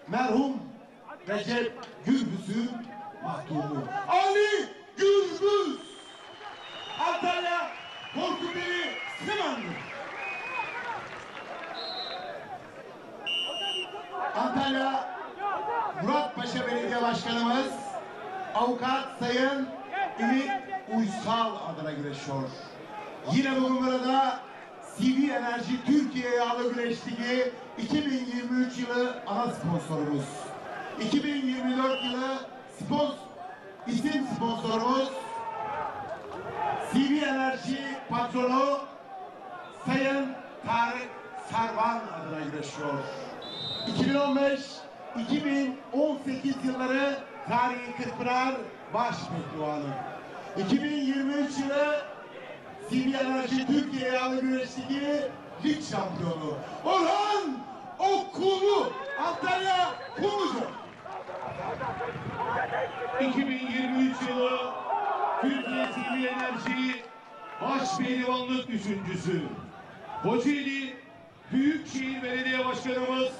merhum Recep Gürbüz'ün mahdumu Ali Gürbüz. Antalya Korkuteli Sımanlı. Antalya Muratpaşa Belediye Başkanımız Avukat Sayın Ümit Uysal adına güreşiyor. Yine bugün burada CV Enerji Türkiye Yağlı Güreş Ligi 2023 yılı ana sponsorumuz. 2024 yılı isim sponsorumuz CV Enerji patronu Sayın Tarık Sarvan adına güreşiyor. 2015-2018 yılları tarihi Kırkpınar baş pehlivanı. 2023 yılı CV Enerji Türkiye Yağlı Güreş Ligi lig şampiyonu Orhan Okulu, Antalya Kumluca. 2023 yılı Türkiye CV Enerji baş pehlivanlık üçüncüsü Kocaeli Büyükşehir Belediye Başkanımız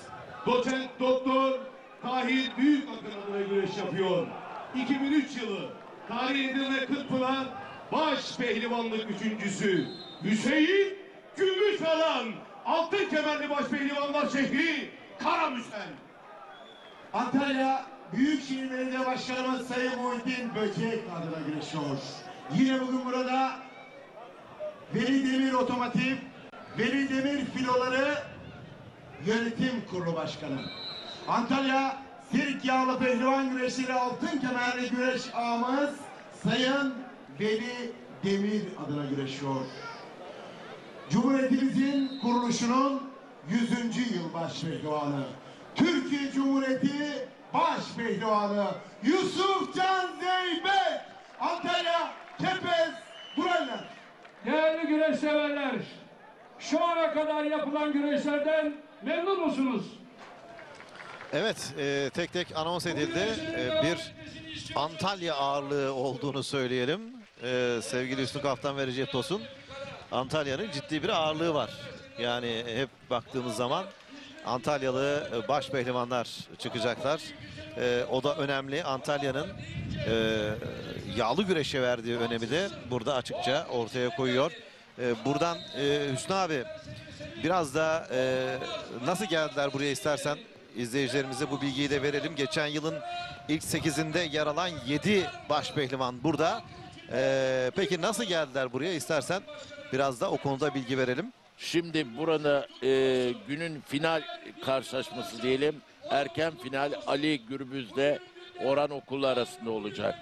Doçent Doktor Tahir Büyükakın adına güreş yapıyor. 2003 yılı tarihi Edirne Kırkpınar baş pehlivanlık üçüncüsü Hüseyin Gümüşalan, altın kemerli baş pehlivanlar şehri Karamüsel. Antalya Büyükşehir Belediye Başkanımız Sayın Muhittin Böcek adına güreşiyor. Yine bugün burada Veli Demir Otomotiv, Veli Demir Filoları Yönetim Kurulu Başkanı. Antalya Sirk Yağlı Pehlivan Güreşleri altın kemerli güreş ağamız Sayın Veli Demir adına güreşiyor. Cumhuriyetimizin kuruluşunun 100. yıl baş pehlivanı, Türkiye Cumhuriyeti baş pehlivanı Yusuf Can Zeybek, Antalya Kepez Buraylar. Değerli güreş severler, şu ana kadar yapılan güreşlerden memnun musunuz? Evet, tek tek anons edildi. Bir Antalya ağırlığı olduğunu söyleyelim. Sevgili Hüsnü Kaftan ve Recep Tosun. Antalya'nın ciddi bir ağırlığı var. Yani hep baktığımız zaman Antalyalı baş pehlivanlar çıkacaklar. O da önemli. Antalya'nın yağlı güreşe verdiği önemi de burada açıkça ortaya koyuyor. Buradan Hüsnü abi biraz da nasıl geldiler buraya istersen izleyicilerimize bu bilgiyi de verelim. Geçen yılın ilk 8'inde yer alan 7 baş pehlivan burada. Peki nasıl geldiler buraya istersen biraz da o konuda bilgi verelim. Şimdi burada günün final karşılaşması diyelim. Erken final Ali Gürbüz'de Orhan Okulu arasında olacak.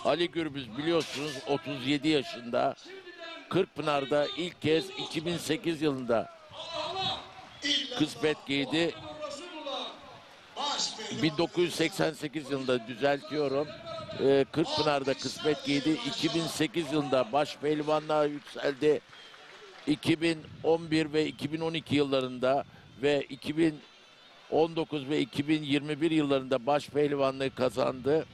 Ali Gürbüz biliyorsunuz 37 yaşında. Kırkpınar'da ilk kez 2008 yılında kısmet giydi. 1988 yılında düzeltiyorum. Kırkpınar'da kısmet giydi. 2008 yılında baş pehlivanlığa yükseldi. 2011 ve 2012 yıllarında ve 2019 ve 2021 yıllarında baş pehlivanlığı kazandı.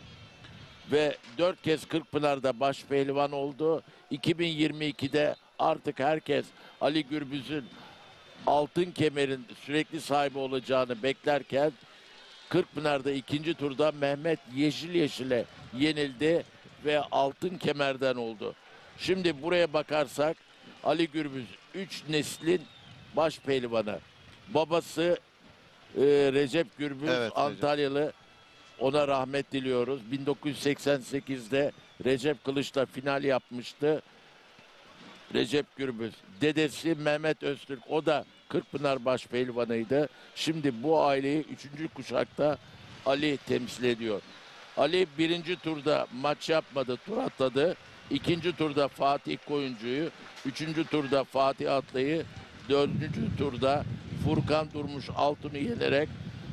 Ve 4 kez Kırkpınar'da baş pehlivan oldu. 2022'de artık herkes Ali Gürbüz'ün altın kemerin sürekli sahibi olacağını beklerken Kırkpınar'da ikinci turda Mehmet Yeşil'e yenildi ve altın kemerden oldu. Şimdi buraya bakarsak Ali Gürbüz 3 neslin baş pehlivanı. Babası Recep Gürbüz, evet, Antalyalı. Ona rahmet diliyoruz. 1988'de Recep Kılıç'la final yapmıştı. Recep Gürbüz. Dedesi Mehmet Öztürk. O da Kırkpınar baş pehlivanıydı. Şimdi bu aileyi 3. kuşakta Ali temsil ediyor. Ali 1. turda maç yapmadı, tur atladı. 2. turda Fatih Koyuncu'yu, 3. turda Fatih Atlay'ı, 4. turda Furkan Durmuş Altun'u yenerek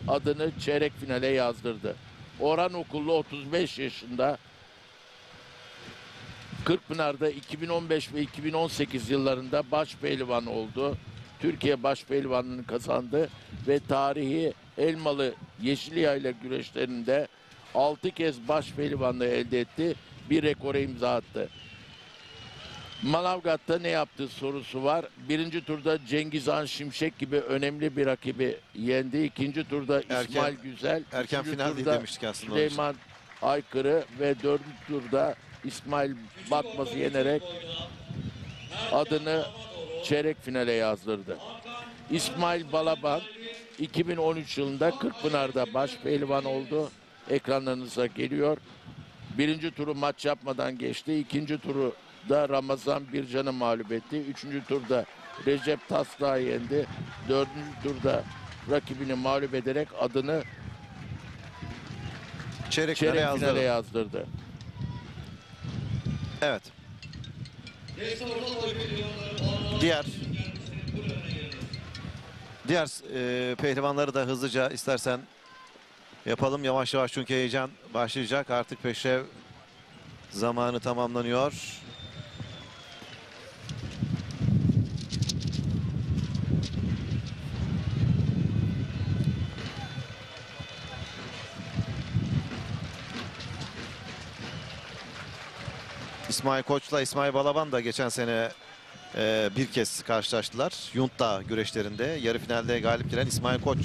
adını çeyrek finale yazdırdı. Orhan Okullu 35 yaşında. Kırkpınar'da 2015 ve 2018 yıllarında baş pehlivan oldu. Türkiye baş pehlivanlığını kazandı ve tarihi Elmalı Yeşilyayla güreşlerinde 6 kez baş pehlivanlığı elde etti. Bir rekora imza attı. Manavgat'ta ne yaptığı sorusu var. Birinci turda Cengiz Han Şimşek gibi önemli bir rakibi yendi. İkinci turda İsmail Güzel. Erken Üçüncü final değil turda demiştik aslında onun için. Süleyman Aykırı ve dördüncü turda İsmail Batmaz'ı yenerek adını çeyrek finale yazdırdı. İsmail Balaban 2013 yılında Kırkpınar'da baş pehlivan oldu. Ekranlarınıza geliyor. Birinci turu maç yapmadan geçti. İkinci turu da Ramazan Bircan'ı mağlup etti. Üçüncü turda Recep Taslak'ı yendi. Dördüncü turda rakibini mağlup ederek adını Çeyrek çeyrek finale finale yazdırdı. yazdırdı. Evet. Diğer pehlivanları da hızlıca istersen yapalım yavaş yavaş, çünkü heyecan başlayacak. Artık peşrev zamanı tamamlanıyor. İsmail Koç'la İsmail Balaban da geçen sene bir kez karşılaştılar. Yuntdağ güreşlerinde yarı finalde galip gelen İsmail Koç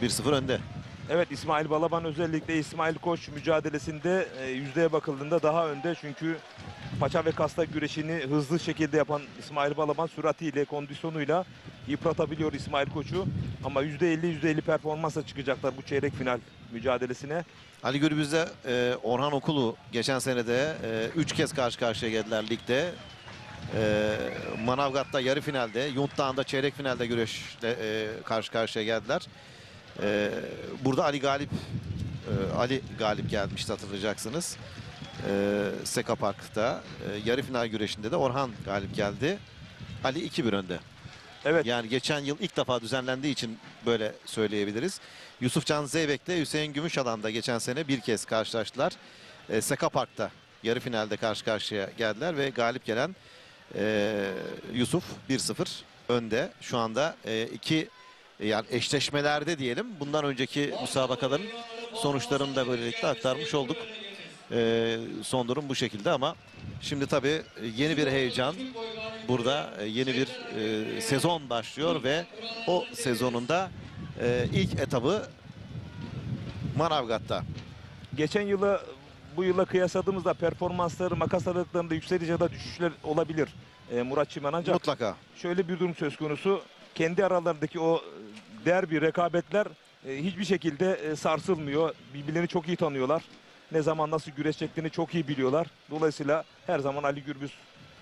1-0 önde. Evet, İsmail Balaban özellikle İsmail Koç mücadelesinde yüzdeye bakıldığında daha önde. Çünkü paça ve kasta güreşini hızlı şekilde yapan İsmail Balaban süratiyle, kondisyonuyla yıpratabiliyor İsmail Koç'u. Ama %50 performansla çıkacaklar bu çeyrek final mücadelesine. Ali Gürbüz'de Orhan Okulu geçen sene de 3 kez karşı karşıya geldiler ligde. Manavgat'ta yarı finalde, Yuntdağ'da çeyrek finalde güreşle karşı karşıya geldiler. Burada Ali galip gelmişti, hatırlayacaksınız. Seka Park'ta yarı final güreşinde de Orhan galip geldi. Ali 2-1 önde. Evet. Yani geçen yıl ilk defa düzenlendiği için böyle söyleyebiliriz. Yusufcan Zeybek'le Hüseyin Gümüşalan da geçen sene bir kez karşılaştılar. Seka Park'ta yarı finalde karşı karşıya geldiler ve galip gelen Yusuf 1-0 önde. Şu anda yani eşleşmelerde diyelim. Bundan önceki müsabakaların sonuçlarını da böylelikle aktarmış olduk. Son durum bu şekilde ama şimdi tabii yeni bir heyecan. Burada yeni bir sezon başlıyor ve o sezonunda ilk etabı Manavgat'ta. Geçen yıla bu yıla kıyasladığımızda performansları, makas aralıklarında yükseliş ya da düşüşler olabilir Murat Çimen, ancak Mutlaka. şöyle bir durum söz konusu. Kendi aralarındaki o derbi rekabetler hiçbir şekilde sarsılmıyor. Birbirlerini çok iyi tanıyorlar. Ne zaman nasıl güreşeceklerini çok iyi biliyorlar. Dolayısıyla her zaman Ali Gürbüz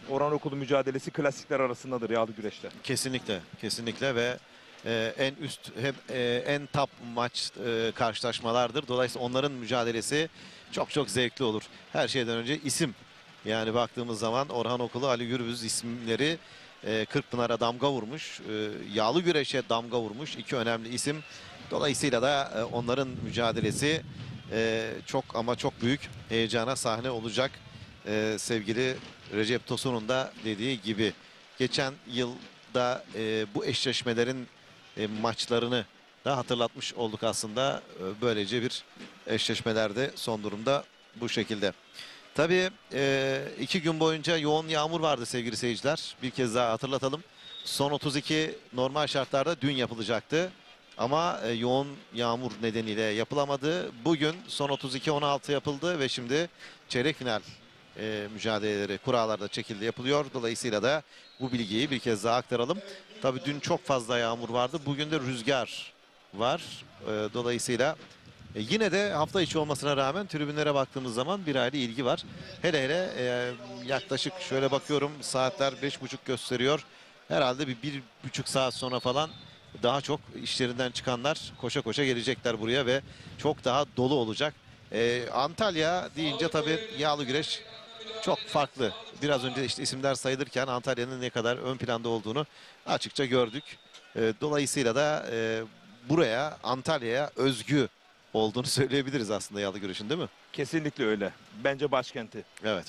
Orhan Okulu mücadelesi klasikler arasındadır yağlı güreşte. Kesinlikle, kesinlikle ve en üst, hep en top maç karşılaşmalardır. Dolayısıyla onların mücadelesi çok çok zevkli olur. Her şeyden önce isim. Yani baktığımız zaman Orhan Okulu, Ali Gürbüz isimleri Kırkpınar'a damga vurmuş. Yağlı güreşe damga vurmuş. İki önemli isim. Dolayısıyla da onların mücadelesi çok ama çok büyük heyecana sahne olacak. Sevgili Recep Tosun'un da dediği gibi geçen yılda bu eşleşmelerin maçlarını da hatırlatmış olduk aslında. Böylece bir eşleşmelerde son durumda bu şekilde. Tabii 2 gün boyunca yoğun yağmur vardı sevgili seyirciler. Bir kez daha hatırlatalım. Son 32 normal şartlarda dün yapılacaktı. Ama yoğun yağmur nedeniyle yapılamadı. Bugün son 32-16 yapıldı ve şimdi çeyrek final mücadeleleri kurallarda çekildi, yapılıyor. Dolayısıyla da bu bilgiyi bir kez daha aktaralım. Tabii dün çok fazla yağmur vardı. Bugün de rüzgar var. Dolayısıyla yine de hafta içi olmasına rağmen tribünlere baktığımız zaman bir ayrı ilgi var. Hele hele yaklaşık şöyle bakıyorum, saatler 5.30 gösteriyor. Herhalde bir 1,5 saat sonra falan daha çok işlerinden çıkanlar koşa koşa gelecekler buraya ve çok daha dolu olacak. Antalya deyince tabii yağlı güreş çok farklı. Biraz önce işte isimler sayılırken Antalya'nın ne kadar ön planda olduğunu açıkça gördük. Dolayısıyla da buraya, Antalya'ya özgü olduğunu söyleyebiliriz aslında yağlı güreşin, değil mi? Kesinlikle öyle. Bence başkenti. Evet.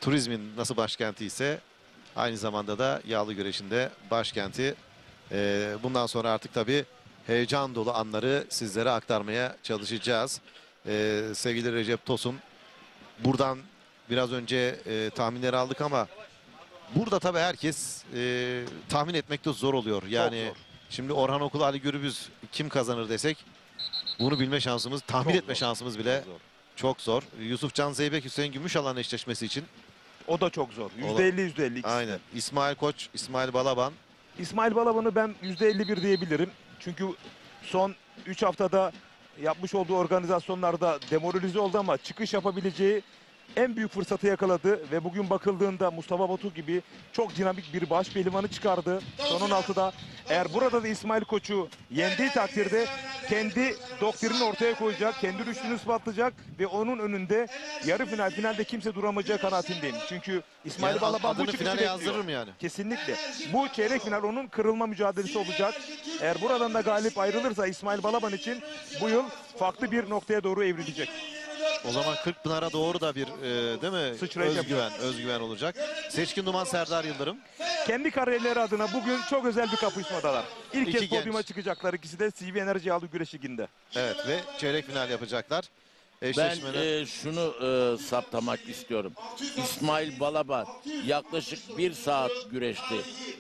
Turizmin nasıl başkenti ise aynı zamanda da yağlı güreşinde başkenti. Bundan sonra artık tabii heyecan dolu anları sizlere aktarmaya çalışacağız. Sevgili Recep Tosun buradan Biraz önce tahminleri aldık ama burada tabii herkes tahmin etmekte zor oluyor. Yani zor. şimdi Orhan Okul, Ali Gürbüz kim kazanır desek bunu bilme şansımız, tahmin Çok etme zor. şansımız bile Çok zor. çok zor. Yusufcan Zeybek, Hüseyin Gümüşalan eşleşmesi için. O da çok zor. O da- %50 ikisi de. Aynen. İsmail Koç, İsmail Balaban. İsmail Balaban'ı ben %51 diyebilirim. Çünkü son 3 haftada yapmış olduğu organizasyonlarda demoralize oldu ama çıkış yapabileceği en büyük fırsatı yakaladı ve bugün bakıldığında Mustafa Batu gibi çok dinamik bir baş pehlivanı çıkardı. Son 16'da eğer burada da İsmail Koç'u yendiği takdirde kendi doktrinini ortaya koyacak, kendi rüştünü ispatlayacak ve onun önünde yarı finalde kimse duramayacağı kanaatindeyim. Çünkü İsmail Yani Balaban bu adını çıkışı finale bekliyor. yazdırırım yani. Kesinlikle. Bu çeyrek final onun kırılma mücadelesi olacak. Eğer buradan da galip ayrılırsa İsmail Balaban için bu yıl farklı bir noktaya doğru evrilecek. O zaman Kırkpınar'a doğru da bir değil mi? Sıçrayış Özgüven olacak. Seçkin Duman, Serdar Yıldırım. Kendi kariyerleri adına bugün çok özel bir kapışmadalar. İlk İki kez genç. podyuma çıkacaklar. İkisi de CV Enerji Yağlı Güreş Ligi'nde. Evet ve çeyrek final yapacaklar. Ben Eşleşmeler. şunu saptamak istiyorum. İsmail Balaban yaklaşık 1 saat güreşti.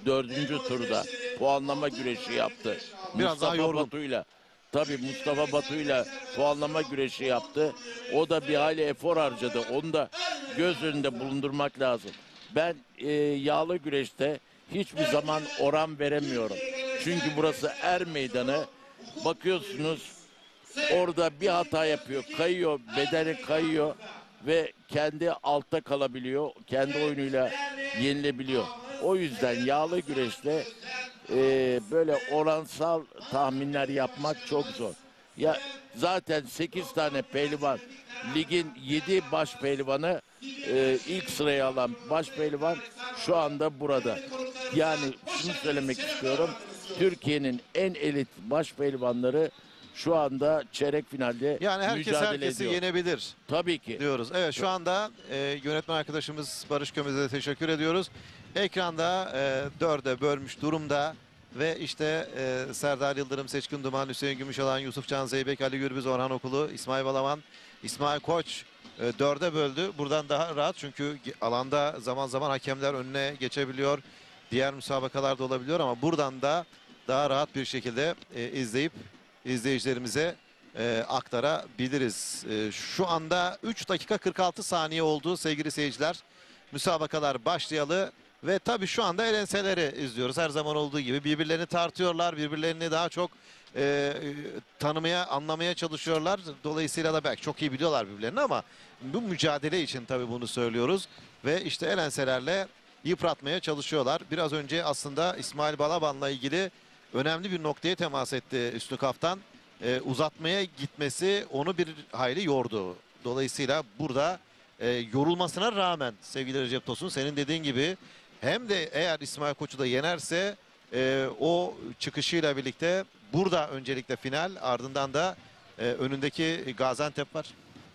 4. turda puanlama güreşi yaptı. Biraz daha yorgun. Batu'yla. Tabii Mustafa Batu'yla puanlama güreşi yaptı. O da bir hayli efor harcadı. Onu da göz önünde bulundurmak lazım. Ben yağlı güreşte hiçbir zaman oran veremiyorum. Çünkü burası er meydanı. Bakıyorsunuz orada bir hata yapıyor, kayıyor, bedeni kayıyor ve kendi altta kalabiliyor. Kendi oyunuyla yenilebiliyor. O yüzden yağlı güreşte böyle oransal tahminler yapmak çok zor. Ya zaten 8 tane pehlivan, ligin 7 baş pehlivanı ilk sıraya alan baş pehlivan şu anda burada. Yani şunu söylemek istiyorum. Türkiye'nin en elit baş pehlivanları şu anda çeyrek finalde Yani herkes mücadele herkesi ediyor. yenebilir Tabii ki. diyoruz. Evet, şu anda yönetmen arkadaşımız Barış Kömez'e de teşekkür ediyoruz. Ekranda 4'e bölmüş durumda ve işte Serdar Yıldırım, Seçkin Duman, Hüseyin Gümüşalan, Yusufcan Zeybek, Ali Gürbüz, Orhan Okulu, İsmail Balaban, İsmail Koç 4'e böldü. Buradan daha rahat çünkü alanda zaman zaman hakemler önüne geçebiliyor. Diğer müsabakalarda olabiliyor ama buradan da daha rahat bir şekilde izleyip izleyicilerimize aktarabiliriz. Şu anda 3 dakika 46 saniye oldu sevgili seyirciler. Müsabakalar başlayalı ve tabii şu anda elenseleri izliyoruz. Her zaman olduğu gibi birbirlerini tartıyorlar. Birbirlerini daha çok tanımaya, anlamaya çalışıyorlar. Dolayısıyla da belki çok iyi biliyorlar birbirlerini ama bu mücadele için tabii bunu söylüyoruz. Ve işte elenselerle yıpratmaya çalışıyorlar. Biraz önce aslında İsmail Balaban'la ilgili önemli bir noktaya temas etti Üstü Kaftan. Uzatmaya gitmesi onu bir hayli yordu. Dolayısıyla burada yorulmasına rağmen sevgili Recep Tosun senin dediğin gibi hem de eğer İsmail Koç'u da yenerse o çıkışıyla birlikte burada öncelikle final, ardından da önündeki Gaziantep var.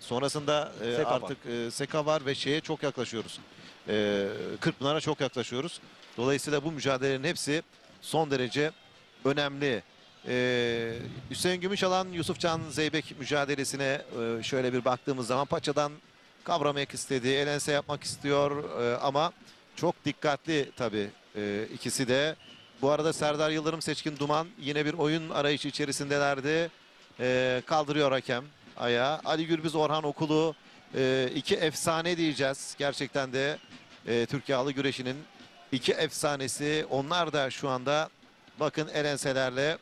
Sonrasında Seka artık Seka var ve şeye çok yaklaşıyoruz. Kırkpınar'a çok yaklaşıyoruz. Dolayısıyla bu mücadelelerin hepsi son derece önemli. Hüseyin Gümüşalan, Yusufcan Zeybek mücadelesine şöyle bir baktığımız zaman paçadan kavramak istediği, elense yapmak istiyor ama çok dikkatli tabii ikisi de. Bu arada Serdar Yıldırım, Seçkin Duman yine bir oyun arayışı içerisindelerdi. Kaldırıyor hakem ayağı. Ali Gürbüz, Orhan Okulu iki efsane diyeceğiz. Gerçekten de Türk Yağlı Güreşi'nin iki efsanesi. Onlar da şu anda bakın elenselerle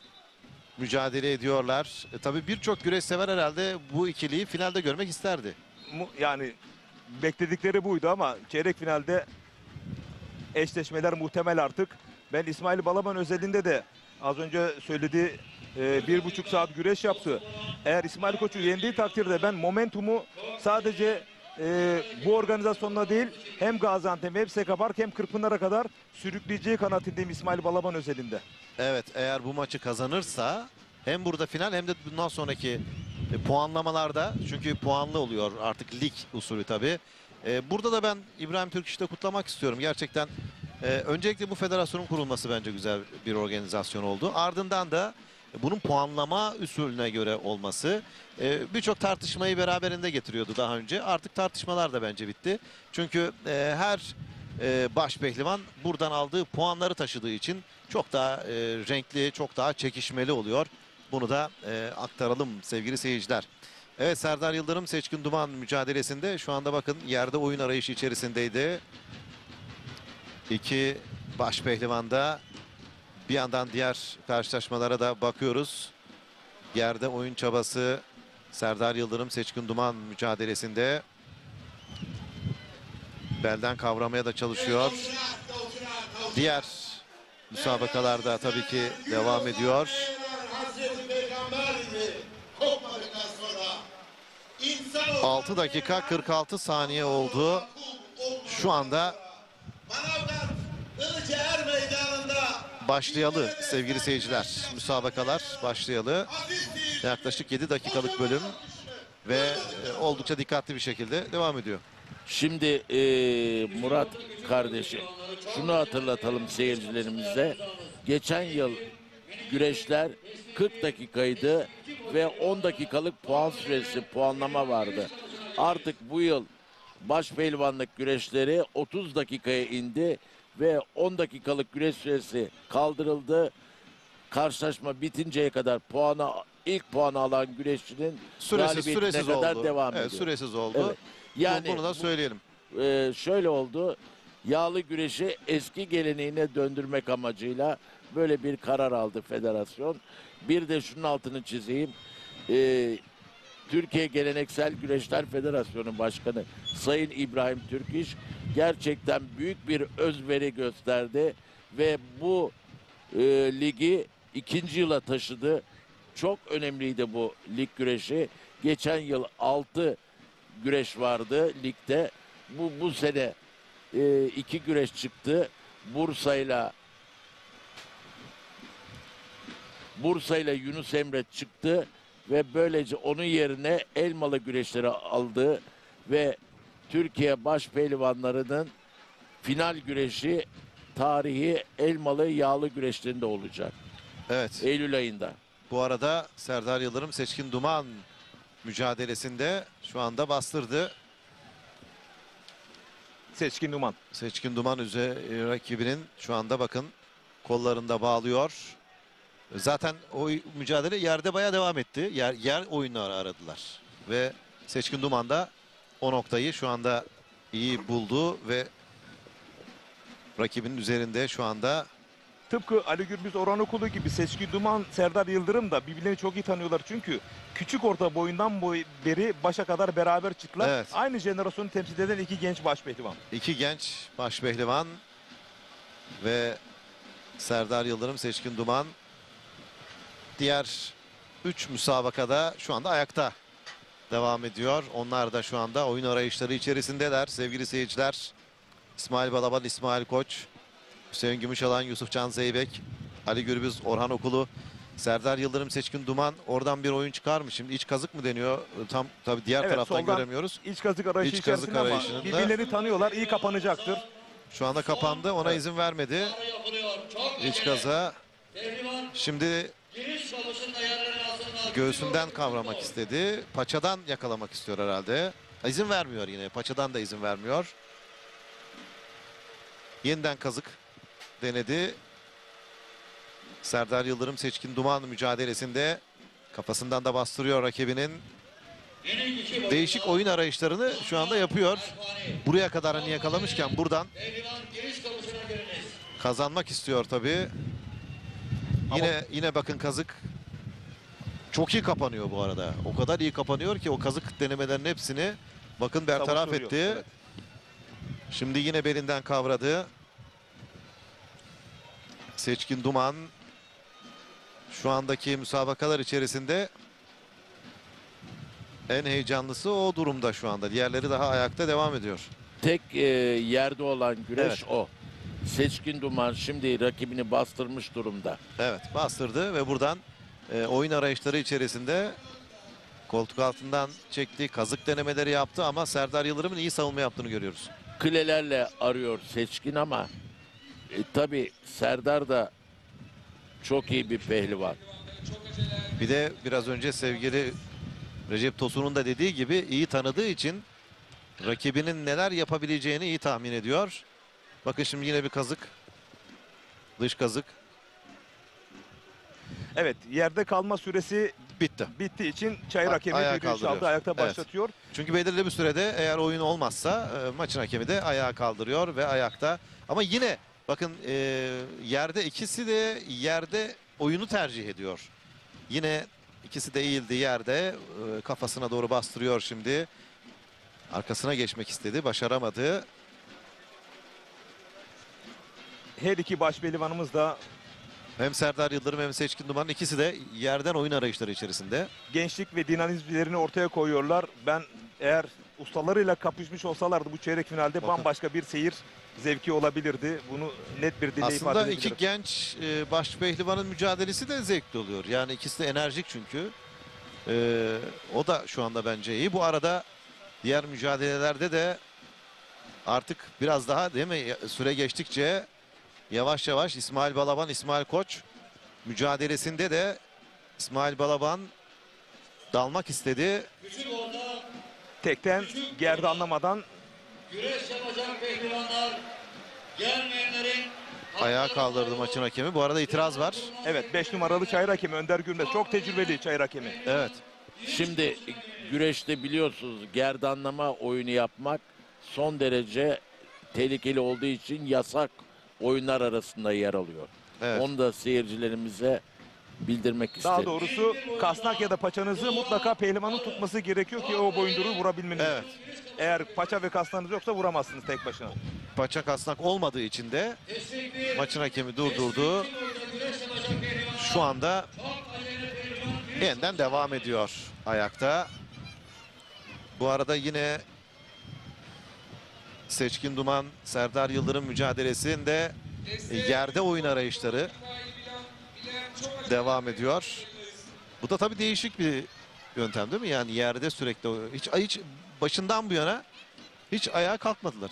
mücadele ediyorlar. Tabii birçok güreş sever herhalde bu ikiliyi finalde görmek isterdi. Yani bekledikleri buydu ama çeyrek finalde eşleşmeler muhtemel artık. Ben İsmail Balaban özelinde de az önce söylediği 1,5 saat güreş yaptı. Eğer İsmail Koç'u yendiği takdirde ben momentumu sadece bu organizasyonda değil hem Gaziantep hem Seka Park hem Kırkpınar'a kadar sürükleyeceği kanaatindeyim İsmail Balaban özelinde. Evet, eğer bu maçı kazanırsa hem burada final hem de bundan sonraki puanlamalarda, çünkü puanlı oluyor artık lig usulü tabii. Burada da ben İbrahim Türkiş'te kutlamak istiyorum. Gerçekten öncelikle bu federasyonun kurulması bence güzel bir organizasyon oldu. Ardından da bunun puanlama usulüne göre olması birçok tartışmayı beraberinde getiriyordu daha önce. Artık tartışmalar da bence bitti. Çünkü her baş pehlivan buradan aldığı puanları taşıdığı için çok daha renkli, çok daha çekişmeli oluyor. Bunu da aktaralım sevgili seyirciler. Evet, Serdar Yıldırım Seçkin Duman mücadelesinde şu anda bakın yerde oyun arayışı içerisindeydi. İki baş pehlivan da, bir yandan diğer karşılaşmalara da bakıyoruz. Yerde oyun çabası Serdar Yıldırım Seçkin Duman mücadelesinde. Belden kavramaya da çalışıyor. Diğer müsabakalarda tabii ki devam ediyor. Hazreti Peygamber gibi kopmadıktan sonra 6 dakika 46 saniye oldu. Şu anda Manavgat Ilıcaer Meydanı'nda başlayalı sevgili seyirciler. Müsabakalar başlayalı. Yaklaşık 7 dakikalık bölüm ve oldukça dikkatli bir şekilde devam ediyor. Şimdi Murat kardeşim, şunu hatırlatalım seyircilerimize. Geçen yıl güreşler 40 dakikaydı ve 10 dakikalık puan süresi, puanlama vardı. Artık bu yıl baş pehlivanlık güreşleri 30 dakikaya indi ve 10 dakikalık güreş süresi kaldırıldı. Karşılaşma bitinceye kadar ilk puanı alan güreşçinin galibiyetine Süresiz kadar oldu. devam Evet, ediyor. süresiz oldu. Evet. Yani bunu da söyleyelim. şöyle oldu. Yağlı güreşi eski geleneğine döndürmek amacıyla böyle bir karar aldı federasyon. Bir de şunun altını çizeyim. Türkiye Geleneksel Güreşler Federasyonu Başkanı Sayın İbrahim Türkiş gerçekten büyük bir özveri gösterdi ve bu ligi 2. yıla taşıdı. Çok önemliydi bu lig güreşi. Geçen yıl 6 güreş vardı ligde. Bu sene 2 güreş çıktı. Bursa'yla Yunus Emre çıktı ve böylece onun yerine Elmalı güreşleri aldı ve Türkiye baş pehlivanlarının final güreşi tarihi Elmalı yağlı güreşlerinde olacak. Evet. Eylül ayında. Bu arada Serdar Yıldırım Seçkin Duman mücadelesinde şu anda bastırdı. Seçkin Duman. Seçkin Duman rakibinin şu anda bakın kollarında bağlıyor. Zaten o mücadele yerde bayağı devam etti. Yer oyunları aradılar. Ve Seçkin Duman da o noktayı şu anda iyi buldu ve rakibinin üzerinde şu anda. Tıpkı Ali Gürbüz Orhan Okulu gibi Seçkin Duman, Serdar Yıldırım da birbirlerini çok iyi tanıyorlar. Çünkü küçük orta boyundan beri başa kadar beraber çıktılar. Evet. Aynı jenerasyonu temsil eden iki genç baş pehlivan. İki genç baş pehlivan ve Serdar Yıldırım Seçkin Duman. Diğer 3 müsabakada şu anda ayakta devam ediyor. Onlar da şu anda oyun arayışları içerisindeler sevgili seyirciler. İsmail Balaban, İsmail Koç, Hüseyin Gümüşalan, Yusufcan Zeybek, Ali Gürbüz, Orhan Okulu, Serdar Yıldırım Seçkin Duman. Oradan bir oyun çıkar mı? Şimdi iç kazık mı deniyor? Tam tabii diğer taraftan soldan göremiyoruz. İç kazık arayışı İç kazık içerisinde ama arayışında. birbirlerini tanıyorlar. İyi kapanacaktır. Şu anda kapandı. Ona izin vermedi. İç kaza. Şimdi göğsünden kavramak istedi. Paçadan yakalamak istiyor herhalde. İzin vermiyor yine. Paçadan da izin vermiyor. Yeniden kazık denedi. Serdar Yıldırım Seçkin Duman mücadelesinde kafasından da bastırıyor rakibinin. Değişik oyun arayışlarını şu anda yapıyor. Buraya kadar hani yakalamışken buradan kazanmak istiyor tabii. Yine bakın kazık çok iyi kapanıyor bu arada. O kadar iyi kapanıyor ki o kazık denemelerinin hepsini bakın bertaraf Savuşturuyor, etti. evet. Şimdi yine belinden kavradı. Seçkin Duman şu andaki müsabakalar içerisinde en heyecanlısı o durumda şu anda. Diğerleri daha ayakta devam ediyor. Tek yerde olan güreş Evet. o. Seçkin Duman şimdi rakibini bastırmış durumda. Evet, bastırdı ve buradan oyun arayışları içerisinde koltuk altından çekti, kazık denemeleri yaptı ama Serdar Yıldırım'ın iyi savunma yaptığını görüyoruz. Kılelerle arıyor Seçkin ama tabii Serdar da çok iyi bir pehlivan. Bir de biraz önce sevgili Recep Tosun'un da dediği gibi iyi tanıdığı için rakibinin neler yapabileceğini iyi tahmin ediyor. Bakın şimdi yine bir kazık. Dış kazık. Evet, yerde kalma süresi Bitti. bittiği için Çayır hakemi ayağa düdüğü çaldı, kaldırıyor. ayakta Evet. başlatıyor. Çünkü belirli bir sürede eğer oyun olmazsa maçın hakemi de ayağa kaldırıyor ve ayakta. Ama yine bakın yerde ikisi de yerde oyunu tercih ediyor. Yine ikisi de eğildi yerde, kafasına doğru bastırıyor şimdi. Arkasına geçmek istedi, başaramadı. Her iki baş pehlivanımız da Hem Serdar Yıldırım hem Seçkin Duman ikisi de yerden oyun arayışları içerisinde. gençlik ve dinamizmlerini ortaya koyuyorlar. Ben eğer ustalarıyla kapışmış olsalardı bu çeyrek finalde Bakın. bambaşka bir seyir zevki olabilirdi. Bunu net bir dille ifade Aslında edebilirim. iki genç baş pehlivanın mücadelesi de zevkli oluyor. Yani ikisi de enerjik çünkü. O da şu anda bence iyi. Bu arada diğer mücadelelerde de artık biraz daha değil mi süre geçtikçe yavaş yavaş İsmail Balaban, İsmail Koç mücadelesinde de İsmail Balaban dalmak istedi. Küçük orta Tekten gerdanlamadan güreş yapacak pehlivanlar gelmeyenlerin Ayağa kaldırdı maçın hakemi. Bu arada itiraz var. evet 5 numaralı Çayır hakemi Önder Gürmez. Çok tecrübeli Çayır hakemi. Evet. Şimdi güreşte biliyorsunuz gerdanlama oyunu yapmak son derece tehlikeli olduğu için yasak oyunlar arasında yer alıyor. Evet. Onu da seyircilerimize bildirmek isterim. Daha doğrusu kasnak ya da paçanızı mutlaka pehlivanın tutması gerekiyor ki o boyunduruğu vurabilmeniz. Evet. Eğer paça ve kasnağınız yoksa vuramazsınız tek başına. Paça kasnak olmadığı için de maçın hakemi durdurdu. Şu anda yeniden devam ediyor ayakta. Bu arada yine Seçkin Duman, Serdar Yıldırım mücadelesinde yerde oyun arayışları devam ediyor. Bu da tabii değişik bir yöntem değil mi? Yani yerde sürekli hiç başından bu yana hiç ayağa kalkmadılar.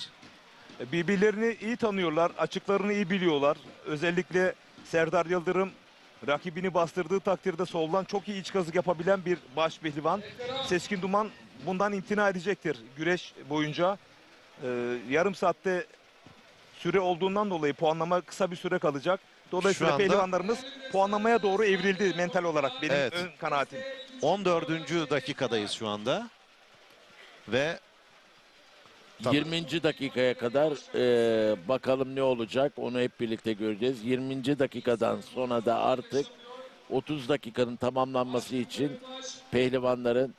Birbirlerini iyi tanıyorlar, açıklarını iyi biliyorlar. Özellikle Serdar Yıldırım rakibini bastırdığı takdirde soldan çok iyi iç kazık yapabilen bir baş pehlivan. Seçkin Duman bundan imtina edecektir güreş boyunca. Yarım saatte süre olduğundan dolayı puanlama kısa bir süre kalacak. Dolayısıyla Şu anda- pehlivanlarımız puanlamaya doğru evrildi mental olarak benim Evet. ön kanaatim. 14. dakikadayız şu anda. Ve Tabii. 20. dakikaya kadar bakalım ne olacak onu hep birlikte göreceğiz. 20. dakikadan sonra da artık 30 dakikanın tamamlanması için pehlivanların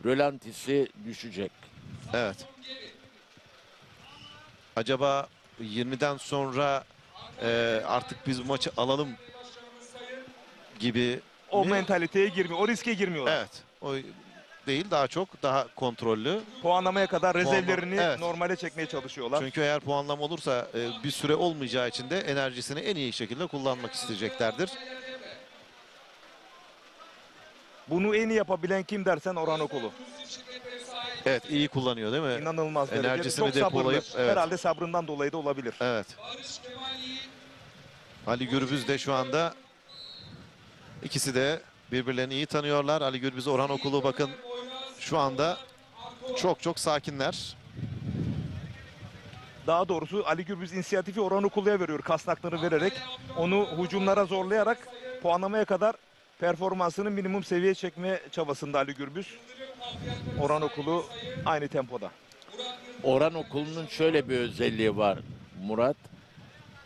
rölantisi düşecek. evet. Acaba 20'den sonra artık biz bu maçı alalım gibi O mi? mentaliteye girmiyor, o riske girmiyorlar. Evet. O değil, daha çok daha kontrollü. Puanlamaya kadar rezervlerini Evet. normale çekmeye çalışıyorlar. Çünkü eğer puanlama olursa bir süre olmayacağı için de enerjisini en iyi şekilde kullanmak isteyeceklerdir. Bunu en iyi yapabilen kim dersen Orhan Okulu. Evet, iyi kullanıyor değil mi? İnanılmaz derecede. Enerjisini Çok sabırlı. depolayıp, evet. Herhalde sabrından dolayı da olabilir. Evet. Ali Gürbüz de şu anda ikisi de birbirlerini iyi tanıyorlar. Ali Gürbüz, Orhan Okulu bakın şu anda çok sakinler. Daha doğrusu Ali Gürbüz inisiyatifi Orhan Okulu'ya veriyor. Kasnakları vererek, onu hücumlara zorlayarak puanlamaya kadar performansını minimum seviyeye çekme çabasında Ali Gürbüz. Orhan Okulu aynı tempoda. Orhan Okulu'nun şöyle bir özelliği var Murat.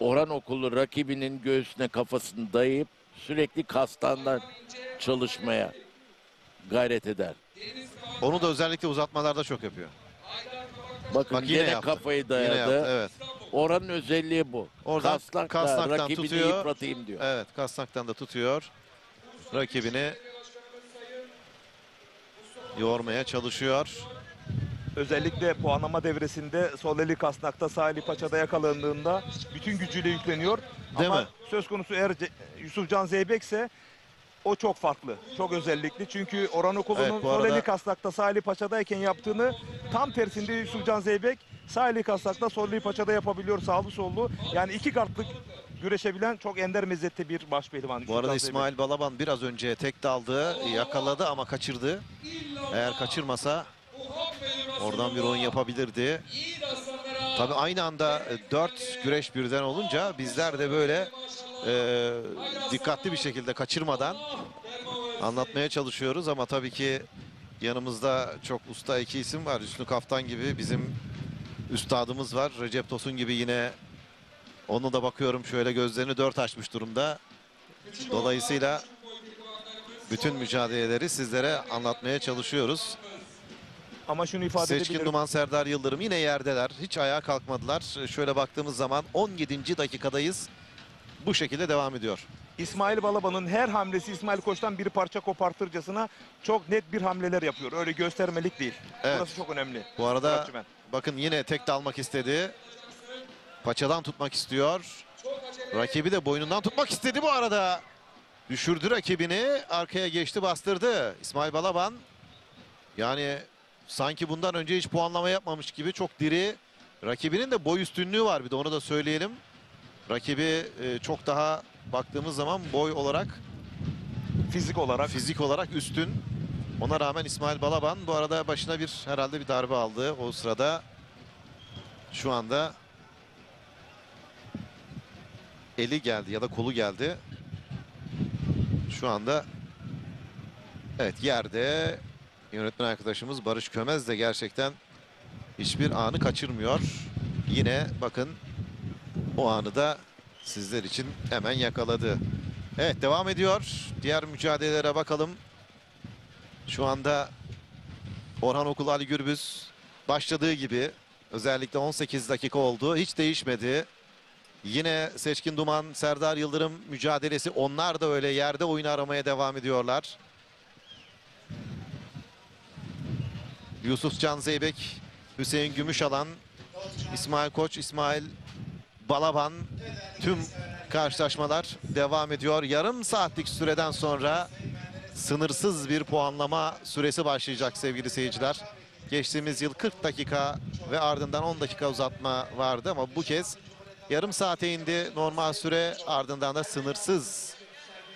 Orhan Okulu rakibinin göğsüne kafasını dayayıp sürekli kaslardan çalışmaya gayret eder. Onu da özellikle uzatmalarda çok yapıyor. Bakın Bak yine yine yaptı. kafayı Yine dayadı. yaptı, evet. Orhan'ın özelliği bu. Oradan kasnaktan rakibini tutuyor. yıpratayım diyor. Evet, kasnaktan da tutuyor. Rakibini yormaya çalışıyor. Özellikle puanlama devresinde sol eli kasnakta, sağ eli paçada yakalandığında bütün gücüyle yükleniyor. Değil Ama mi? söz konusu eğer Yusufcan Zeybek ise o çok farklı, çok özellikli. Çünkü Orhan Okulu'nun Evet, bu sol eli arada- kasnakta, sağ eli paçadayken yaptığını tam tersinde Yusufcan Zeybek sağ eli kasnakta, sol eli paçada yapabiliyor, sağlı sollu. Yani iki kartlık güreşebilen çok ender meziyette bir baş pehlivan. Bu arada Sultan İsmail Balaban biraz önce tek daldı, yakaladı ama kaçırdı. Eğer kaçırmasa oradan bir oyun yapabilirdi. Tabii aynı anda 4 güreş birden olunca bizler de böyle dikkatli bir şekilde kaçırmadan anlatmaya çalışıyoruz ama tabii ki yanımızda çok usta iki isim var. Hüsnü Kaftan gibi bizim üstadımız var. Recep Tosun gibi yine, onu da bakıyorum şöyle gözlerini 4 açmış durumda. Dolayısıyla bütün mücadeleleri sizlere anlatmaya çalışıyoruz. Ama şunu ifade Seçkin edebilirim. Duman, Serdar Yıldırım yine yerdeler. Hiç ayağa kalkmadılar. Şöyle baktığımız zaman 17. dakikadayız. Bu şekilde devam ediyor. İsmail Balaban'ın her hamlesi İsmail Koç'tan bir parça kopartırcasına çok net bir hamleler yapıyor. Öyle göstermelik değil. Evet. Burası çok önemli. Bu arada Muratçı ben. bakın yine tek dalmak istedi. Paçadan tutmak istiyor. Rakibi de boynundan tutmak istedi bu arada. Düşürdü rakibini. Arkaya geçti, bastırdı. İsmail Balaban yani sanki bundan önce hiç puanlama yapmamış gibi çok diri. Rakibinin de boy üstünlüğü var, bir de onu da söyleyelim. Rakibi çok daha baktığımız zaman boy olarak, Fizik olarak üstün. Ona rağmen İsmail Balaban bu arada başına herhalde bir darbe aldı. O sırada şu anda eli geldi ya da kolu geldi. Şu anda evet yerde. Yönetmen arkadaşımız Barış Kömez de gerçekten hiçbir anı kaçırmıyor. Yine bakın o anı da sizler için hemen yakaladı. Evet, devam ediyor. Diğer mücadelelere bakalım. Şu anda Orhan Okul, Ali Gürbüz başladığı gibi, özellikle 18 dakika oldu. Hiç değişmedi. Yine Seçkin Duman, Serdar Yıldırım mücadelesi. Onlar da öyle yerde oyunu aramaya devam ediyorlar. Yusuf Can Zeybek, Hüseyin Gümüşalan, İsmail Koç, İsmail Balaban, tüm karşılaşmalar devam ediyor. Yarım saatlik süreden sonra sınırsız bir puanlama süresi başlayacak sevgili seyirciler. Geçtiğimiz yıl 40 dakika ve ardından 10 dakika uzatma vardı ama bu kez yarım saate indi normal süre, ardından da sınırsız.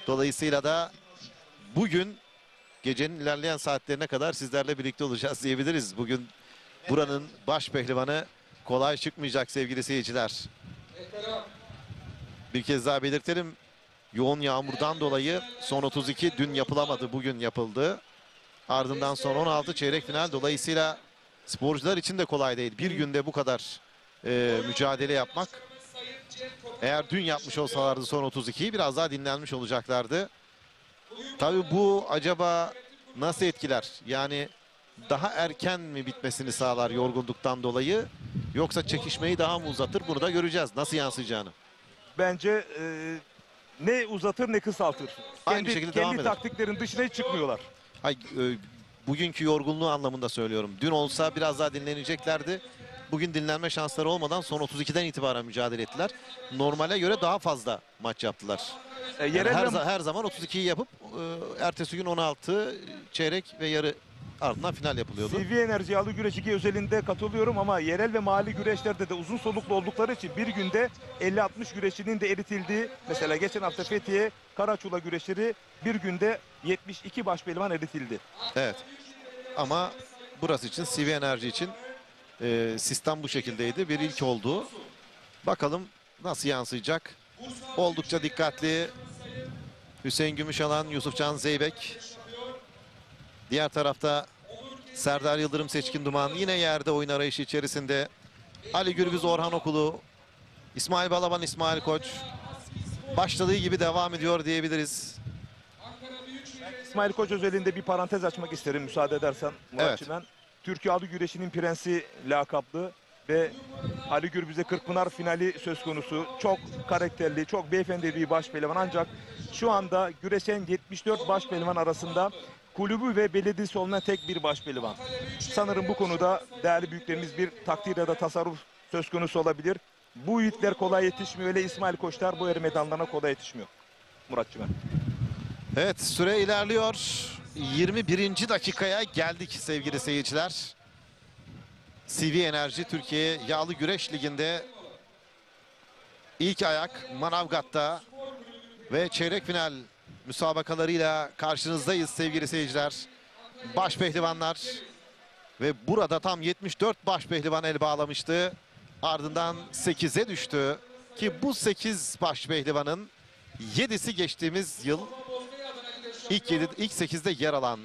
Dolayısıyla da bugün gecenin ilerleyen saatlerine kadar sizlerle birlikte olacağız diyebiliriz. Bugün buranın baş pehlivanı kolay çıkmayacak sevgili seyirciler. Bir kez daha belirtelim. Yoğun yağmurdan dolayı son 32 dün yapılamadı, bugün yapıldı. Ardından son 16 çeyrek final, dolayısıyla sporcular için de kolay değil. Bir günde bu kadar mücadele yapmak. Eğer dün yapmış olsalardı son 32'yi biraz daha dinlenmiş olacaklardı. Tabii bu acaba nasıl etkiler? Yani daha erken mi bitmesini sağlar yorgunluktan dolayı? Yoksa çekişmeyi daha mı uzatır? Bunu da göreceğiz. Nasıl yansıyacağını. bence ne uzatır ne kısaltır. Aynı şekilde devam kendi eder. taktiklerin dışına hiç çıkmıyorlar. Bugünkü yorgunluğu anlamında söylüyorum. Dün olsa biraz daha dinleneceklerdi. Bugün dinlenme şansları olmadan son 32'den itibaren mücadele ettiler. Normale göre daha fazla maç yaptılar. Yani her zaman 32'yi yapıp ertesi gün 16 çeyrek ve yarı ardından final yapılıyordu. CV Enerji Yalı Güreş 2 özelinde katılıyorum ama yerel ve mahalli güreşlerde de uzun soluklu oldukları için bir günde 50-60 güreşinin de eritildiği, mesela geçen hafta Fethiye Karaçula güreşleri bir günde 72 baş pehlivan eritildi. Evet. Ama burası için, CV Enerji için sistem bu şekildeydi. Bir ilk oldu. Bakalım nasıl yansıyacak. Oldukça dikkatli Hüseyin Gümüşalan, Yusufcan Zeybek. Diğer tarafta Serdar Yıldırım, Seçkin Duman yine yerde oyun arayışı içerisinde. Ali Gürbüz, Orhan Okulu, İsmail Balaban, İsmail Koç başladığı gibi devam ediyor diyebiliriz. İsmail Koç özelinde bir parantez açmak isterim müsaade edersen Muratçı ben. Türkiye Adı Güreşi'nin prensi lakaplı ve Ali Gürbüz'e Kırkpınar finali söz konusu. Çok karakterli, çok beyefendi bir baş pehlivan, ancak şu anda güreşen 74 baş pehlivan arasında kulübü ve belediyesi olmayan tek bir baş pehlivan. Sanırım bu konuda değerli büyüklerimiz bir takdir ya da tasarruf söz konusu olabilir. Bu yiğitler kolay yetişmiyor. Öyle İsmail Koçlar bu yarı meydanlarına kolay yetişmiyor. Muratçı ben. Evet, süre ilerliyor. 21. dakikaya geldik sevgili seyirciler. CV Enerji Türkiye Yağlı Güreş Ligi'nde ilk ayak Manavgat'ta ve çeyrek final müsabakalarıyla karşınızdayız sevgili seyirciler. Baş pehlivanlar ve burada tam 74 baş pehlivan el bağlamıştı. Ardından 8'e düştü ki bu 8 baş pehlivanın 7'si geçtiğimiz yıl ilk 8'de yer alan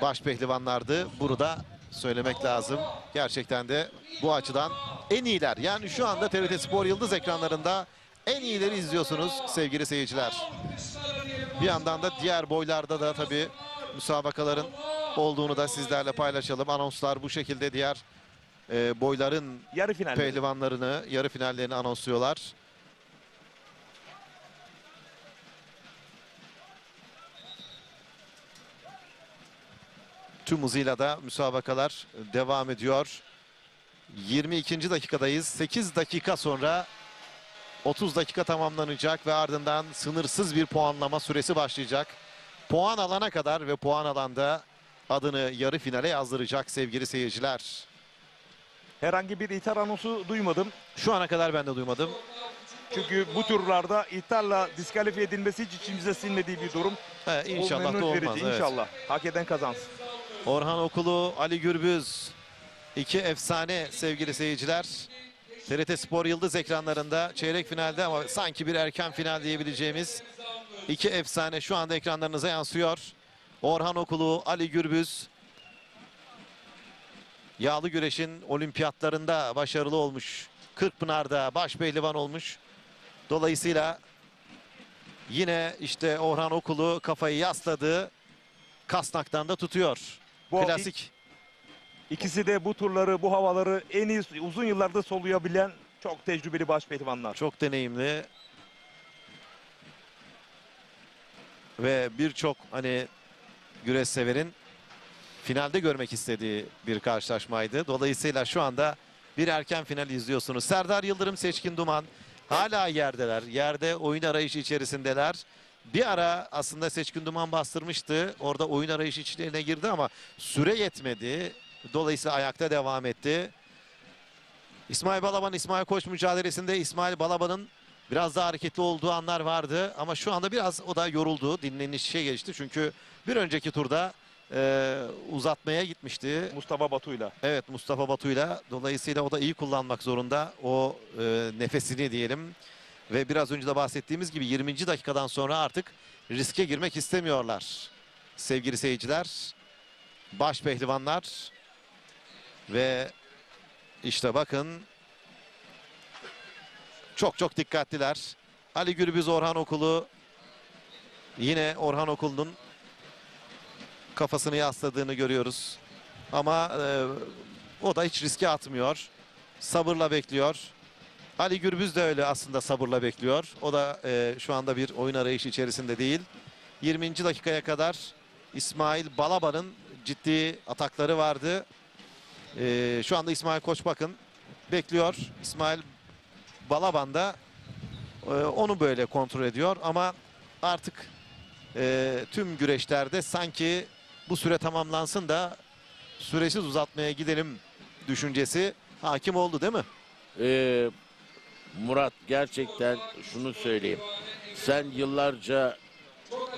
baş pehlivanlardı. Burada söylemek lazım. Gerçekten de bu açıdan en iyiler. Yani şu anda TRT Spor Yıldız ekranlarında en iyileri izliyorsunuz sevgili seyirciler. Bir yandan da diğer boylarda da tabii müsabakaların olduğunu da sizlerle paylaşalım. Anonslar bu şekilde diğer boyların Yarı final. pehlivanlarını, yarı finallerini anonsluyorlar. Tüm hızıyla da müsabakalar devam ediyor. 22. dakikadayız. 8 dakika sonra 30 dakika tamamlanacak ve ardından sınırsız bir puanlama süresi başlayacak. Puan alana kadar ve puan alanda adını yarı finale yazdıracak sevgili seyirciler. Herhangi bir ithal anonsu duymadım. Şu ana kadar ben de duymadım. Çünkü bu turlarda ithalla diskalifiye edilmesi hiç içimize sinmediği bir durum. İnşallah memnun da olmaz. verici, Evet. İnşallah. Hak eden kazansın. Orhan Okulu, Ali Gürbüz. İki efsane sevgili seyirciler. TRT Spor Yıldız ekranlarında çeyrek finalde ama sanki bir erken final diyebileceğimiz iki efsane şu anda ekranlarınıza yansıyor. Orhan Okulu, Ali Gürbüz. Yağlı güreşin olimpiyatlarında başarılı olmuş. Kırkpınar'da baş pehlivan olmuş. Dolayısıyla yine işte Orhan Okulu kafayı yasladı. Kasnak'tan da tutuyor. Bu Klasik. İkisi de bu turları, bu havaları en iyi uzun yıllarda soluyabilen çok tecrübeli baş pehlivanlar. Çok deneyimli. Ve birçok hani güreş severin finalde görmek istediği bir karşılaşmaydı. Dolayısıyla şu anda bir erken final izliyorsunuz. Serdar Yıldırım, Seçkin Duman hala yerdeler. Yerde oyun arayışı içerisindeler. Bir ara aslında Seçkin Duman bastırmıştı. Orada oyun arayışı içlerine girdi ama süre yetmedi. Dolayısıyla ayakta devam etti. İsmail Balaban, İsmail Koç mücadelesinde İsmail Balaban'ın biraz daha hareketli olduğu anlar vardı. Ama şu anda biraz o da yoruldu. Dinlenişe geçti. Çünkü bir önceki turda uzatmaya gitmişti. Mustafa Batu'yla. Evet, Mustafa Batu'yla. Dolayısıyla o da iyi kullanmak zorunda. O nefesini diyelim. Ve biraz önce de bahsettiğimiz gibi 20. dakikadan sonra artık riske girmek istemiyorlar. Sevgili seyirciler. Baş pehlivanlar. Ve işte bakın. Çok dikkatliler. Ali Gürbüz, Orhan Okulu. Yine Orhan Okulu'nun kafasını yasladığını görüyoruz. Ama o da hiç riske atmıyor. Sabırla bekliyor. Ali Gürbüz de öyle aslında sabırla bekliyor. O da şu anda bir oyun arayışı içerisinde değil. 20. dakikaya kadar İsmail Balaban'ın ciddi atakları vardı. Şu anda İsmail Koç bakın bekliyor. İsmail Balaban da onu böyle kontrol ediyor. Ama artık tüm güreşlerde sanki bu süre tamamlansın da süresiz uzatmaya gidelim düşüncesi hakim oldu değil mi? Murat, gerçekten şunu söyleyeyim. Sen yıllarca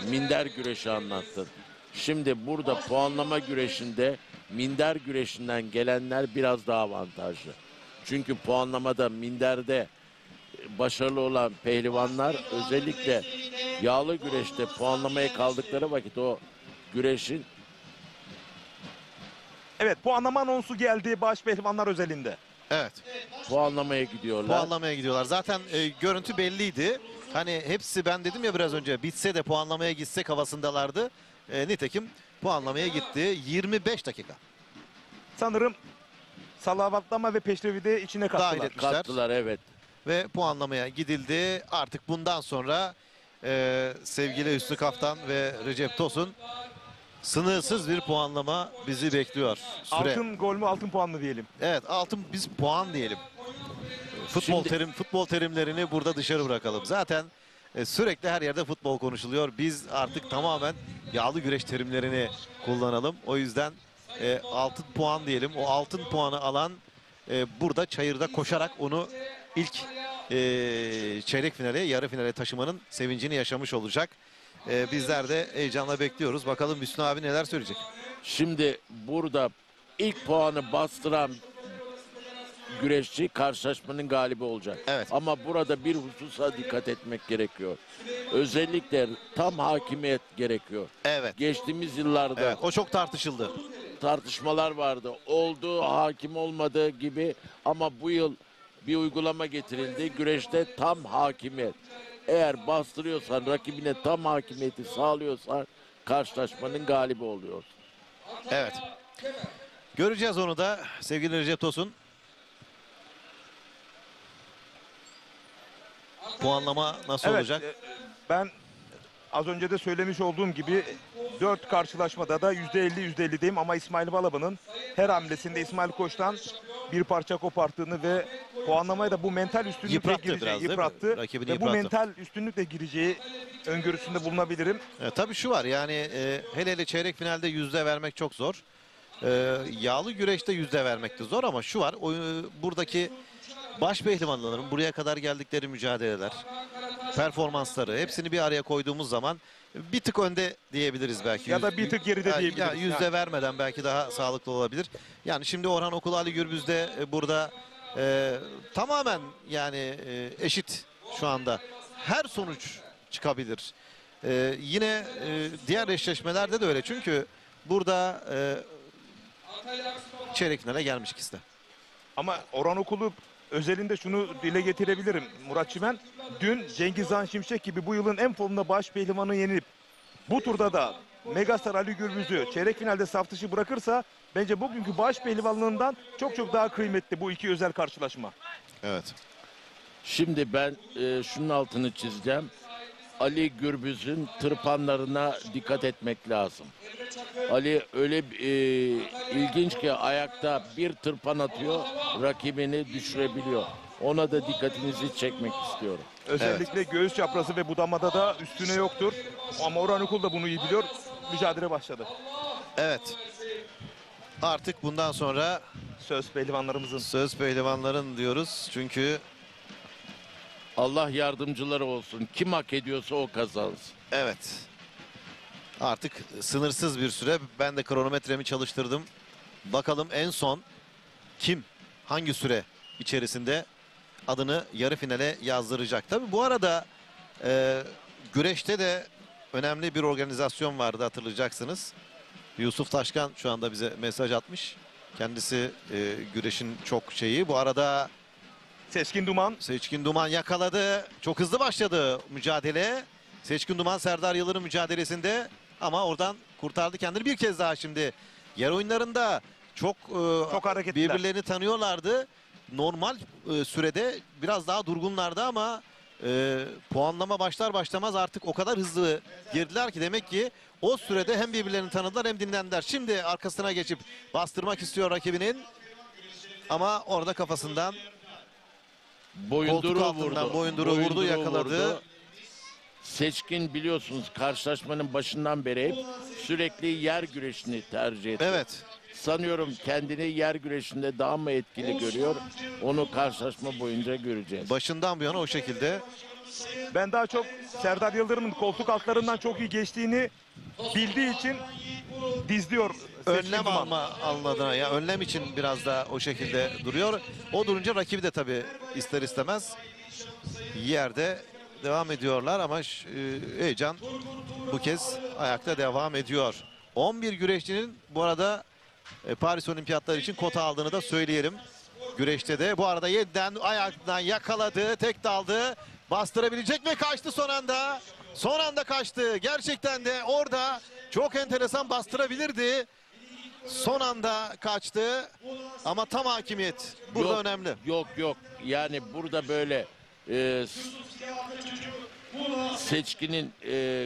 minder güreşi anlattın. Şimdi burada puanlama güreşinde minder güreşinden gelenler biraz daha avantajlı. Çünkü puanlamada minderde başarılı olan pehlivanlar özellikle yağlı güreşte puanlamaya kaldıkları vakit o güreşin. Evet, puanlama anonsu geldi baş pehlivanlar özelinde. Evet. Puanlamaya gidiyorlar. Puanlamaya gidiyorlar. Zaten görüntü belliydi. Hani hepsi ben dedim ya biraz önce bitse de puanlamaya gitsek havasındalardı. Nitekim puanlamaya gitti. 25 dakika. Sanırım salavatlama ve peşrevi de içine Dahil kattılar. etmişler. Kattılar, evet. Ve puanlamaya gidildi. Artık bundan sonra sevgili Hüsnü Kaftan ve Recep Tosun sınırsız bir puanlama bizi bekliyor. Süre. Altın gol mü, altın puan mı diyelim. Evet, altın biz puan diyelim. Futbol terimlerini burada dışarı bırakalım. Zaten sürekli her yerde futbol konuşuluyor. Biz artık tamamen yağlı güreş terimlerini kullanalım. O yüzden altın puan diyelim. O altın puanı alan burada çayırda koşarak onu ilk çeyrek finale, yarı finale taşımanın sevincini yaşamış olacak. Bizler de heyecanla bekliyoruz. Bakalım Hüsnü abi neler söyleyecek. Şimdi burada ilk puanı bastıran güreşçi karşılaşmanın galibi olacak. Evet. Ama burada bir hususa dikkat etmek gerekiyor. Özellikle tam hakimiyet gerekiyor. Evet. Geçtiğimiz yıllarda Evet, o çok tartışıldı. tartışmalar vardı. Oldu, hakim olmadı gibi, ama bu yıl bir uygulama getirildi. Güreşte tam hakimiyet. Eğer bastırıyorsan, rakibine tam hakimiyeti sağlıyorsan karşılaşmanın galibi oluyor. Evet. Göreceğiz onu da sevgili Recep Tosun. Puanlama nasıl Evet, olacak? ben az önce de söylemiş olduğum gibi 4 karşılaşmada da %50-%50'deyim ama İsmail Balaban'ın her hamlesinde İsmail Koç'tan bir parça koparttığını ve puanlamaya da bu mental üstünlükle Yıprattı gireceği, biraz, değil mi? yıprattı. Rakibini Ve bu yıprattı. mental üstünlükle gireceği öngörüsünde bulunabilirim. Tabii şu var yani hele hele çeyrek finalde yüzde vermek çok zor. Yağlı güreşte yüzde vermek de zor ama şu var. Buradaki baş pehlivanların buraya kadar geldikleri mücadeleler, performansları hepsini bir araya koyduğumuz zaman bir tık önde diyebiliriz belki. Ya da bir tık geride diyebiliriz. Ya yüzde vermeden belki daha sağlıklı olabilir. Yani şimdi Orhan Okul, Ali Gürbüz de burada tamamen yani eşit şu anda. Her sonuç çıkabilir. Yine diğer eşleşmelerde de öyle. Çünkü burada çeyrek finale gelmiş ikisi de. Ama Orhan Okulu özelinde şunu dile getirebilirim. Murat Çimen dün Cengiz Han Şimşek gibi bu yılın en formda baş pehlivanı yenilip bu turda da Megastar Ali Gürbüz'ü çeyrek finalde saf dışı bırakırsa bence bugünkü baş pehlivanlığından çok çok daha kıymetli bu iki özel karşılaşma. Evet. Şimdi ben şunun altını çizeceğim. Ali Gürbüz'ün tırpanlarına dikkat etmek lazım. Ali öyle ilginç ki ayakta bir tırpan atıyor, rakibini düşürebiliyor. Ona da dikkatinizi çekmek istiyorum. Özellikle göğüs çaprazı ve budamada da üstüne yoktur. Ama Orhan Okul da bunu iyi biliyor. Mücadele başladı. Evet. Artık bundan sonra Söz pehlivanlarımızın. söz pehlivanların diyoruz. Çünkü Allah yardımcıları olsun. Kim hak ediyorsa o kazansın. evet. Artık sınırsız bir süre. Ben de kronometremi çalıştırdım. Bakalım en son kim hangi süre içerisinde adını yarı finale yazdıracak. Tabii bu arada güreşte de önemli bir organizasyon vardı, hatırlayacaksınız. Yusuf Taşkan şu anda bize mesaj atmış. Kendisi güreşin çok şeyi. Bu arada Seçkin Duman. Seçkin Duman yakaladı. Çok hızlı başladı mücadele. Seçkin Duman Serdar Yıldırım mücadelesinde ama oradan kurtardı kendini. Bir kez daha şimdi yer oyunlarında çok hareketliler. birbirlerini tanıyorlardı. Normal sürede biraz daha durgunlardı ama puanlama başlar başlamaz artık o kadar hızlı girdiler ki demek ki o sürede hem birbirlerini tanıdılar hem dinlendiler. Şimdi arkasına geçip bastırmak istiyor rakibinin ama orada kafasından Boyunduruğu koltuk altından vurdu. boyunduruğu vurdu, yakaladı. Seçkin biliyorsunuz karşılaşmanın başından beri hep sürekli yer güreşini tercih etti. Evet. Sanıyorum kendini yer güreşinde daha mı etkili görüyor? Onu karşılaşma boyunca göreceğiz. Başından bu yana o şekilde. Ben daha çok Serdar Yıldırım'ın koltuk altlarından çok iyi geçtiğini bildiği için dizliyor. Seçkin Önlem Duman. alma adına ya önlem için biraz da o şekilde duruyor. O durunca rakibi de tabii ister istemez yerde devam ediyorlar ama heyecan bu kez ayakta devam ediyor. 11 güreşçinin bu arada Paris Olimpiyatları için kota aldığını da söyleyelim. Güreşte de bu arada 7'den ayaktan yakaladı, tek daldı. Bastırabilecek mi? Kaçtı son anda. Son anda kaçtı. Gerçekten de orada çok enteresan bastırabilirdi. Son anda kaçtı ama tam hakimiyet burada Yok, önemli. Yok. Yani burada böyle Seçkin'in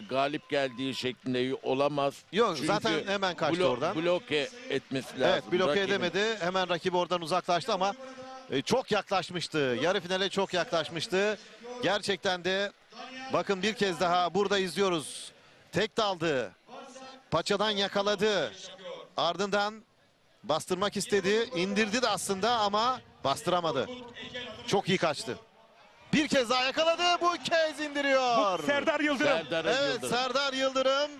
galip geldiği şeklinde olamaz. Yok, Çünkü zaten hemen kaçtı oradan. Bloke etmesi lazım. Evet, bloke rakibin. edemedi. Hemen rakibi oradan uzaklaştı ama çok yaklaşmıştı. Yarı finale çok yaklaşmıştı. Gerçekten de bakın bir kez daha burada izliyoruz. Tek daldı. Paçadan yakaladı. Ardından bastırmak istedi. İndirdi de aslında ama bastıramadı. Çok iyi kaçtı. Bir kez daha yakaladı. Bu kez indiriyor. Serdar Yıldırım. Evet, Serdar Yıldırım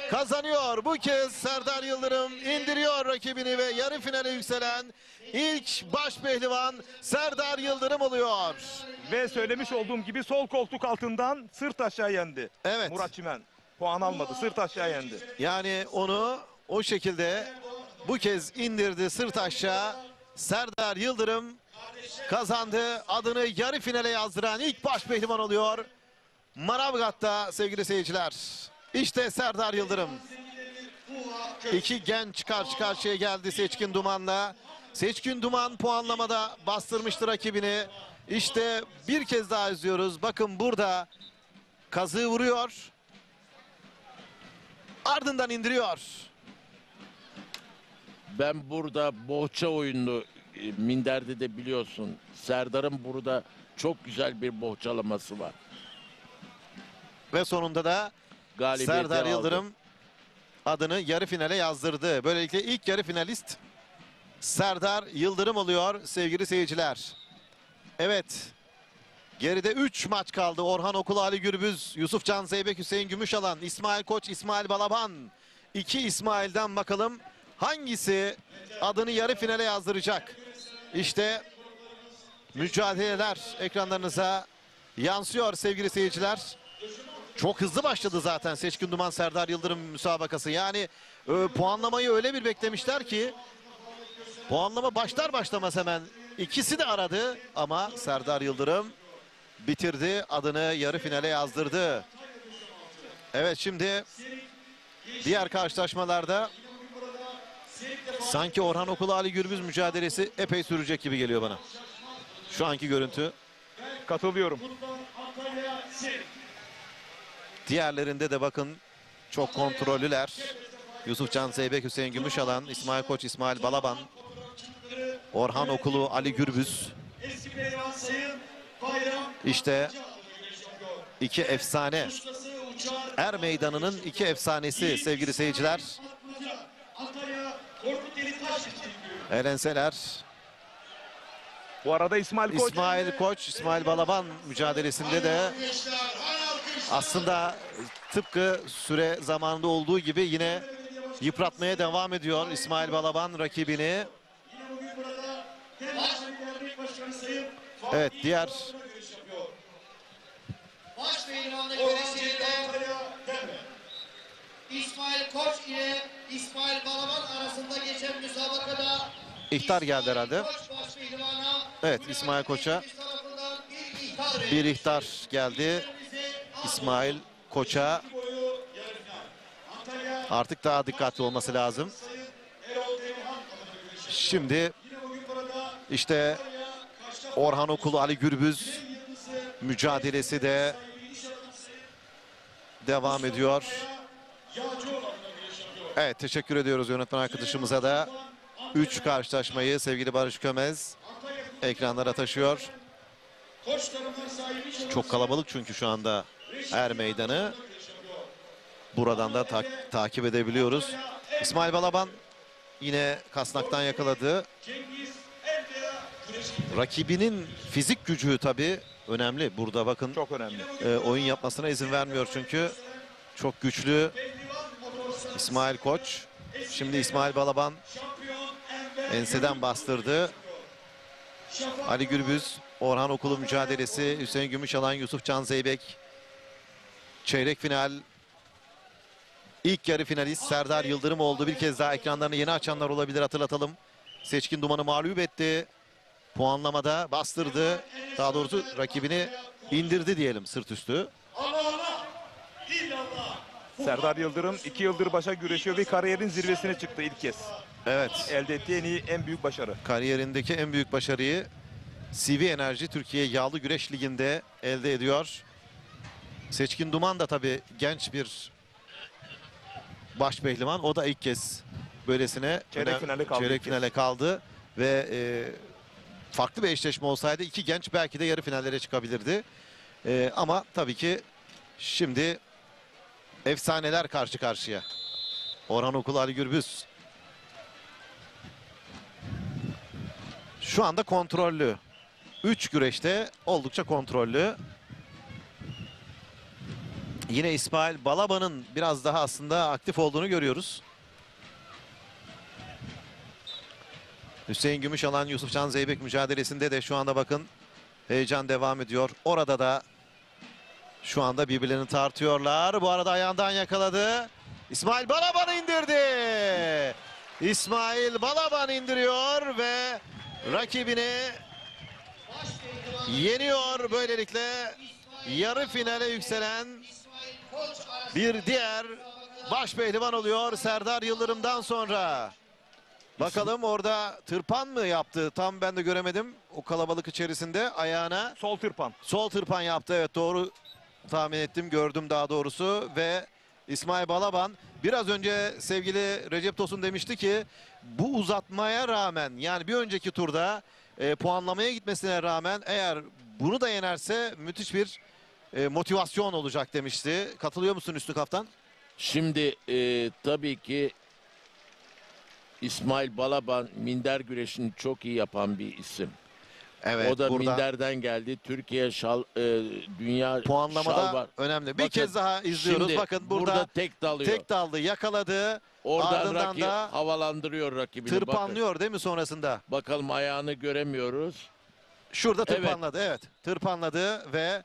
kazanıyor. Bu kez Serdar Yıldırım indiriyor rakibini ve yarı finale yükselen ilk baş pehlivan Serdar Yıldırım oluyor. Ve söylemiş olduğum gibi sol koltuk altından sırt aşağı yendi. Evet. Murat Çimen puan almadı. Sırt aşağı yendi. Yani onu o şekilde bu kez indirdi sırt aşağı. Serdar Yıldırım kazandı. Adını yarı finale yazdıran ilk baş pehlivan oluyor. Manavgat'ta sevgili seyirciler. İşte Serdar Yıldırım. İki genç karşı karşıya geldi Seçkin Duman'la. Seçkin Duman puanlamada bastırmıştı rakibini. İşte bir kez daha izliyoruz. Bakın burada kazığı vuruyor. Ardından indiriyor. Ben burada bohça oyununu minderde de biliyorsun. Serdar'ın burada çok güzel bir bohçalaması var. Ve sonunda da Galibiyeti Serdar aldı. Yıldırım adını yarı finale yazdırdı. Böylelikle ilk yarı finalist Serdar Yıldırım oluyor sevgili seyirciler. Evet. Geride 3 maç kaldı. Orhan Okul, Ali Gürbüz, Yusuf Can Zeybek, Hüseyin Gümüşalan, İsmail Koç, İsmail Balaban. 2 İsmail'den bakalım hangisi adını yarı finale yazdıracak. İşte mücadeleler ekranlarınıza yansıyor sevgili seyirciler. Çok hızlı başladı zaten Seçkin Duman Serdar Yıldırım müsabakası. Yani puanlamayı öyle bir beklemişler ki puanlama başlar başlamaz hemen ikisi de aradı ama Serdar Yıldırım bitirdi, adını yarı finale yazdırdı. Evet, şimdi diğer karşılaşmalarda sanki Orhan Okul Ali Gürbüz mücadelesi epey sürecek gibi geliyor bana. Şu anki görüntü. Katılıyorum. Diğerlerinde de bakın çok kontrollüler. Yusuf Can Zeybek, Hüseyin Gümüşalan, İsmail Koç, İsmail Balaban, Orhan Okulu, Ali Gürbüz. İşte iki efsane. Er Meydanı'nın iki efsanesi sevgili seyirciler. Elenseler. Bu arada İsmail Koç. İsmail Koç, İsmail Balaban mücadelesinde de aslında tıpkı süre zamanında olduğu gibi yine yıpratmaya devam ediyor İsmail Balaban rakibini. Evet, diğer Baş pehlivanlık güreşinde İsmail Koç ile İsmail Balaban arasında geçen müsabakada ihtar geldi herhalde. Evet, İsmail Koç'a bir ihtar geldi. İsmail Koç'a artık daha dikkatli olması lazım. Şimdi işte Orhan Okulu, Ali Gürbüz mücadelesi de devam ediyor. Evet, teşekkür ediyoruz yönetmen arkadaşımıza da. 3 karşılaşmayı sevgili Barış Kömez ekranlara taşıyor. Çok kalabalık çünkü şu anda Er Meydanı. Buradan da takip edebiliyoruz. İsmail Balaban yine kasnaktan yakaladı. Rakibinin fizik gücü tabii önemli. Burada bakın Çok önemli. oyun yapmasına izin vermiyor çünkü. Çok güçlü İsmail Koç. Şimdi İsmail Balaban enseden bastırdı. Ali Gürbüz, Orhan Okulu mücadelesi. Hüseyin Gümüşalan, Yusuf Can Zeybek. Çeyrek final. İlk yarı finalist Serdar Yıldırım oldu. Bir kez daha ekranlarını yeni açanlar olabilir, hatırlatalım. Seçkin Duman'ı mağlup etti. Puanlamada bastırdı. Daha doğrusu rakibini indirdi diyelim sırt üstü. Serdar Yıldırım 2 yıldır başa güreşiyor ve kariyerin zirvesine çıktı ilk kez. Evet. Elde ettiği en büyük başarı. Kariyerindeki en büyük başarıyı CV Enerji Türkiye Yağlı Güreş Ligi'nde elde ediyor. Seçkin Duman da tabii genç bir baş pehlivan. O da ilk kez böylesine çeyrek finale kaldı. Ve farklı bir eşleşme olsaydı iki genç belki de yarı finallere çıkabilirdi. Ama tabii ki şimdi efsaneler karşı karşıya. Orhan Okul, Ali Gürbüz. Şu anda kontrollü. 3 güreşte oldukça kontrollü. Yine İsmail Balaban'ın biraz daha aslında aktif olduğunu görüyoruz. Hüseyin Gümüşalan, Yusufcan Zeybek mücadelesinde de şu anda bakın heyecan devam ediyor. Orada da şu anda birbirlerini tartıyorlar. Bu arada ayağından yakaladı. İsmail Balaban indirdi. İsmail Balaban indiriyor ve rakibini yeniyor. Böylelikle yarı finale yükselen bir diğer baş pehlivan oluyor Serdar Yıldırım'dan sonra. Bakalım orada tırpan mı yaptı? Tam ben de göremedim. O kalabalık içerisinde ayağına Sol tırpan. sol tırpan yaptı. Evet, doğru tahmin ettim, gördüm daha doğrusu. Ve İsmail Balaban biraz önce sevgili Recep Tosun demişti ki bu uzatmaya rağmen, yani bir önceki turda puanlamaya gitmesine rağmen eğer bunu da yenerse müthiş bir motivasyon olacak demişti. Katılıyor musun Üstü Kaptan? Şimdi tabii ki İsmail Balaban minder güreşini çok iyi yapan bir isim. Evet, O da burada minderden geldi. Türkiye dünya puanlamada şal var. önemli. Bir Bakın, kez daha izliyoruz. şimdi Bakın burada tek dalıyor. tek daldı, yakaladı. Oradan ardından rakip da havalandırıyor rakibini. Bakın. tırpanlıyor değil mi sonrasında? Bakalım, ayağını göremiyoruz. Şurada Evet. tırpanladı, evet. Tırpanladı ve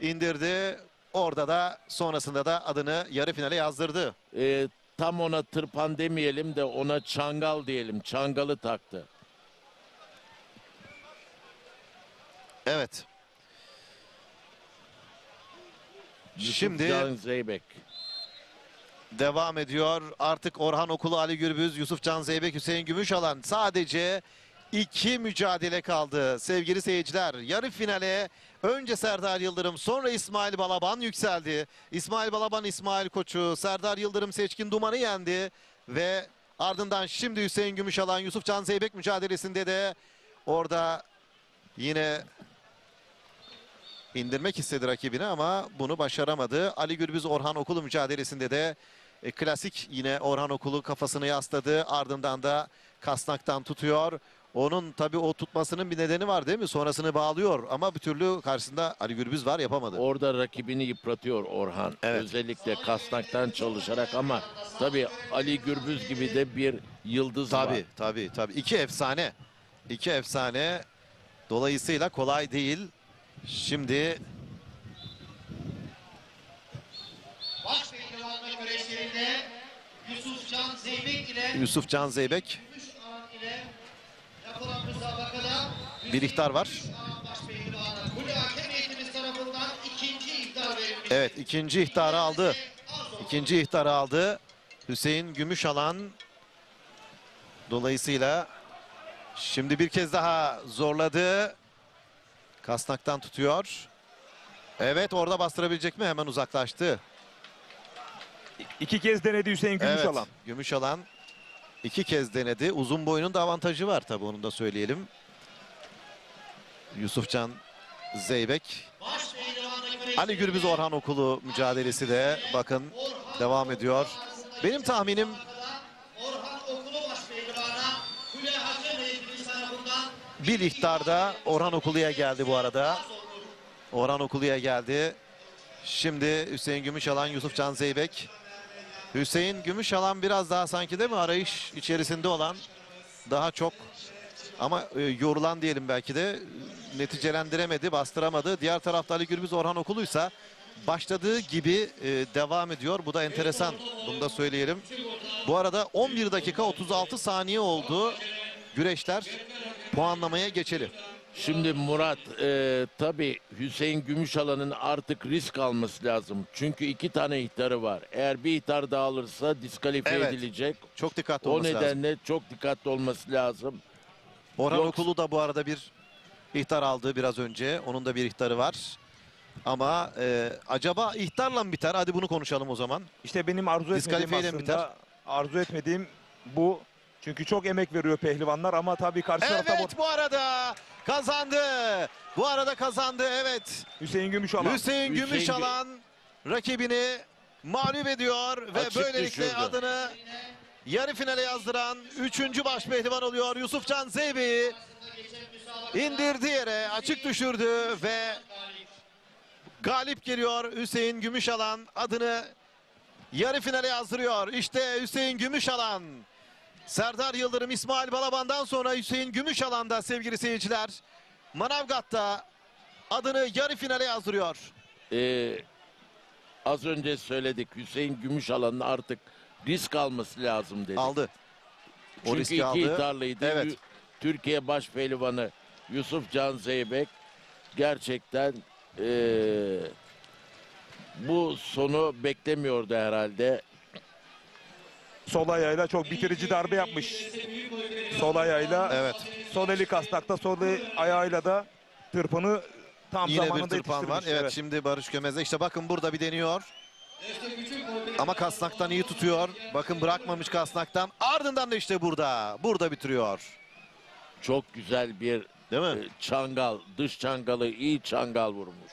indirdi. Orada da sonrasında da adını yarı finale yazdırdı. Tam ona tırpan demeyelim de ona çangal diyelim. Çangalı taktı. Evet. Şimdi Yusufcan Zeybek. devam ediyor. Artık Orhan Okulu, Ali Gürbüz, Yusufcan Zeybek, Hüseyin Gümüşalan. Sadece 2 mücadele kaldı sevgili seyirciler. Yarı finale önce Serdar Yıldırım, sonra İsmail Balaban yükseldi. İsmail Balaban, İsmail Koç'u, Serdar Yıldırım Seçkin Duman'ı yendi. Ve ardından şimdi Hüseyin Gümüşalan, Yusufcan Zeybek mücadelesinde de orada yine indirmek istedi rakibini ama bunu başaramadı. Ali Gürbüz Orhan Okulu mücadelesinde de klasik yine Orhan Okulu kafasını yasladı. Ardından da kasnaktan tutuyor. Onun tabii o tutmasının bir nedeni var değil mi? Sonrasını bağlıyor ama bir türlü karşısında Ali Gürbüz var, yapamadı. Orada rakibini yıpratıyor Orhan. Evet. Özellikle kasnaktan çalışarak ama tabii Ali Gürbüz gibi de bir yıldız var. Tabii. İki efsane. İki efsane. Dolayısıyla kolay değil. Şimdi Baş pehlivanlık güreşlerinde Yusufcan Zeybek ile Yusufcan Zeybek, Gümüşalan ile yapılan müsabakada bir ihtar var. Gümüşalan baş pehlivanı Kule Hakem Heyetimiz tarafından ikinci ihtar verilmiş. Evet, ikinci ihtarı aldı. İkinci ihtarı aldı Hüseyin Gümüşalan. Dolayısıyla şimdi bir kez daha zorladı. Kasnaktan tutuyor. Evet, orada bastırabilecek mi? Hemen uzaklaştı. 2 kez denedi Hüseyin Gümüşalan. Evet, Gümüşalan 2 kez denedi. Uzun boyunun da avantajı var tabii, onu da söyleyelim. Yusufcan Zeybek. Baş pehlivanlık güreşlerinde Ali Gürbüz Orhan Okulu mücadelesi de bakın devam ediyor. Benim tahminim Orhan Okulu baş pehlivana Kule Hakem Heyetimiz tarafından bir ihtarda Orhan Okulu'ya geldi bu arada. Orhan Okulu'ya geldi. Şimdi Hüseyin Gümüşalan, Yusufcan Zeybek. Hüseyin Gümüşalan biraz daha sanki değil mi arayış içerisinde olan, daha çok ama yorulan diyelim belki de, neticelendiremedi, bastıramadı. Diğer tarafta Ali Gürbüz Orhan Okulu'ysa başladığı gibi devam ediyor. Bu da enteresan. Bunu da söyleyelim. Bu arada 11 dakika 36 saniye oldu. Güreşler puanlamaya geçelim. Şimdi Murat, tabii Hüseyin Gümüşalan'ın artık risk alması lazım. Çünkü 2 tane ihtarı var. Eğer bir ihtar daha alırsa diskalifiye Evet. edilecek. Çok dikkatli O olması lazım. nedenle çok dikkatli olması lazım. Orhan Yoksa- Okulu da bu arada bir ihtar aldı biraz önce. Onun da bir ihtarı var. Ama acaba ihtarla mı biter? Hadi bunu konuşalım o zaman. İşte benim arzu etmediğim Diskalifiyeyle mi aslında, arzu etmediğim bu. Çünkü çok emek veriyor pehlivanlar ama tabii karşı tarafta Evet, bu arada kazandı. Bu arada kazandı, evet. Hüseyin Gümüşalan. Hüseyin Hüseyin Gümüşalan rakibini mağlup ediyor ve Açık böylelikle düşürdü. adını yarı finale yazdıran 3. baş pehlivan oluyor. Yusufcan Zeybe'yi indirdi yere, açık düşürdü ve galip geliyor. Hüseyin Gümüşalan adını yarı finale yazdırıyor. İşte Hüseyin Gümüşalan. Serdar Yıldırım, İsmail Balaban'dan sonra Hüseyin Gümüşalan'da sevgili seyirciler, Manavgat'ta adını yarı finale yazdırıyor. Az önce söyledik, Hüseyin Gümüşalan'ın artık risk alması lazım dedik. Aldı. O Çünkü riski iki aldı. iddialıydı. Evet. Türkiye baş pehlivanı Yusufcan Zeybek gerçekten bu sonu beklemiyordu herhalde. Sol ayağıyla çok bitirici darbe yapmış. Sol ayağıyla. Evet. Sol eli kasnakta, sol ayağıyla da tırpanı tam Yine bir zamanında tırpan var. yetiştirmiş. Evet, şimdi Barış Gömez'e işte bakın burada bir deniyor. Ama kasnaktan iyi tutuyor. Bakın bırakmamış kasnaktan. Ardından da işte burada bitiriyor. Çok güzel bir Değil mi? çangal, dış çangalı iyi çangal vurmuş.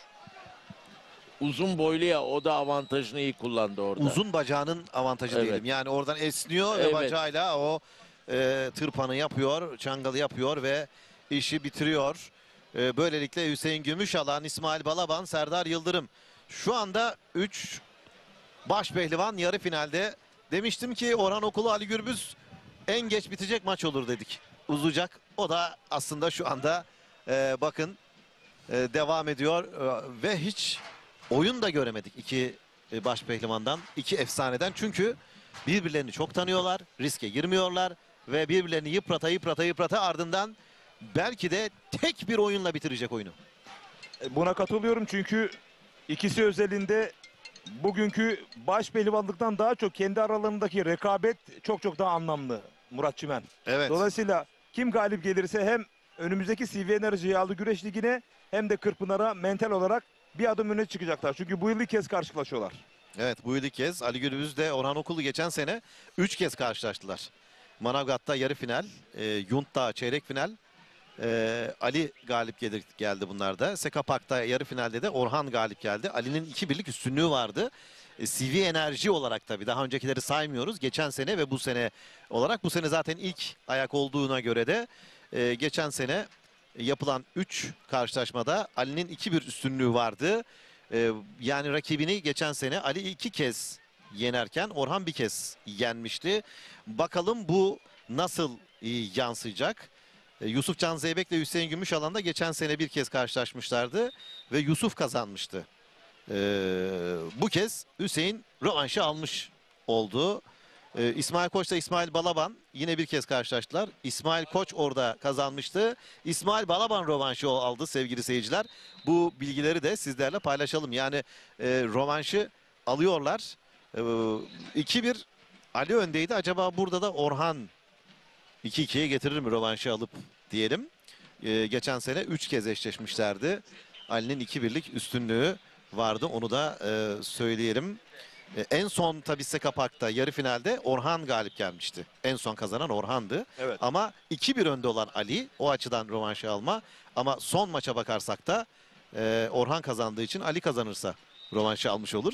Uzun boylu ya, o da avantajını iyi kullandı orada. Uzun bacağının avantajı Evet. diyelim. Yani oradan esniyor ve Evet. bacağıyla o tırpanı yapıyor, çangalı yapıyor ve işi bitiriyor. Böylelikle Hüseyin Gümüşalan, İsmail Balaban, Serdar Yıldırım. Şu anda 3 baş pehlivan yarı finalde. Demiştim ki Orhan Okulu, Ali Gürbüz en geç bitecek maç olur dedik. Uzayacak. O da aslında şu anda bakın devam ediyor ve hiç oyun da göremedik iki baş pehlivandan, iki efsaneden. Çünkü birbirlerini çok tanıyorlar, riske girmiyorlar ve birbirlerini yıprata ardından belki de tek bir oyunla bitirecek oyunu. Buna katılıyorum çünkü ikisi özelinde bugünkü baş pehlivanlıktan daha çok kendi aralarındaki rekabet çok daha anlamlı Murat Çimen. Evet. Dolayısıyla kim galip gelirse hem önümüzdeki CV Enerji Yağlı Güreş Ligi'ne hem de Kırkpınar'a mental olarak bir adım öne çıkacaklar. Çünkü bu yıl ilk kez karşılaşıyorlar. Evet, bu yıl ilk kez. Ali Gürbüz de Orhan Okulu geçen sene 3 kez karşılaştılar. Manavgat'ta yarı final, Yunt'ta çeyrek final. Ali galip geldi bunlarda. Sekapak'ta yarı finalde de Orhan galip geldi. Ali'nin 2-1'lik üstünlüğü vardı. CV Enerji olarak tabii daha öncekileri saymıyoruz. Geçen sene ve bu sene olarak, bu sene zaten ilk ayak olduğuna göre de geçen sene yapılan 3 karşılaşmada Ali'nin 2-1 üstünlüğü vardı. Yani rakibini geçen sene Ali 2 kez yenerken Orhan 1 kez yenmişti. Bakalım bu nasıl yansıyacak? Yusufcan Zeybek ile Hüseyin Gümüşalan da geçen sene 1 kez karşılaşmışlardı ve Yusuf kazanmıştı. Bu kez Hüseyin rövanşı almış oldu. İsmail Koç ile İsmail Balaban yine 1 kez karşılaştılar. İsmail Koç orada kazanmıştı. İsmail Balaban rövanşı aldı sevgili seyirciler. Bu bilgileri de sizlerle paylaşalım. Yani rövanşı alıyorlar. 2-1 Ali öndeydi. Acaba burada da Orhan 2-2'ye getirir mi rövanşı alıp diyelim. Geçen sene 3 kez eşleşmişlerdi. Ali'nin 2-1'lik üstünlüğü vardı. Onu da söyleyelim. En son tabii Sekapak'ta yarı finalde Orhan galip gelmişti. En son kazanan Orhan'dı. Evet. Ama 2-1 önde olan Ali, o açıdan rövanşı alma. Ama son maça bakarsak da Orhan kazandığı için Ali kazanırsa rövanşı almış olur.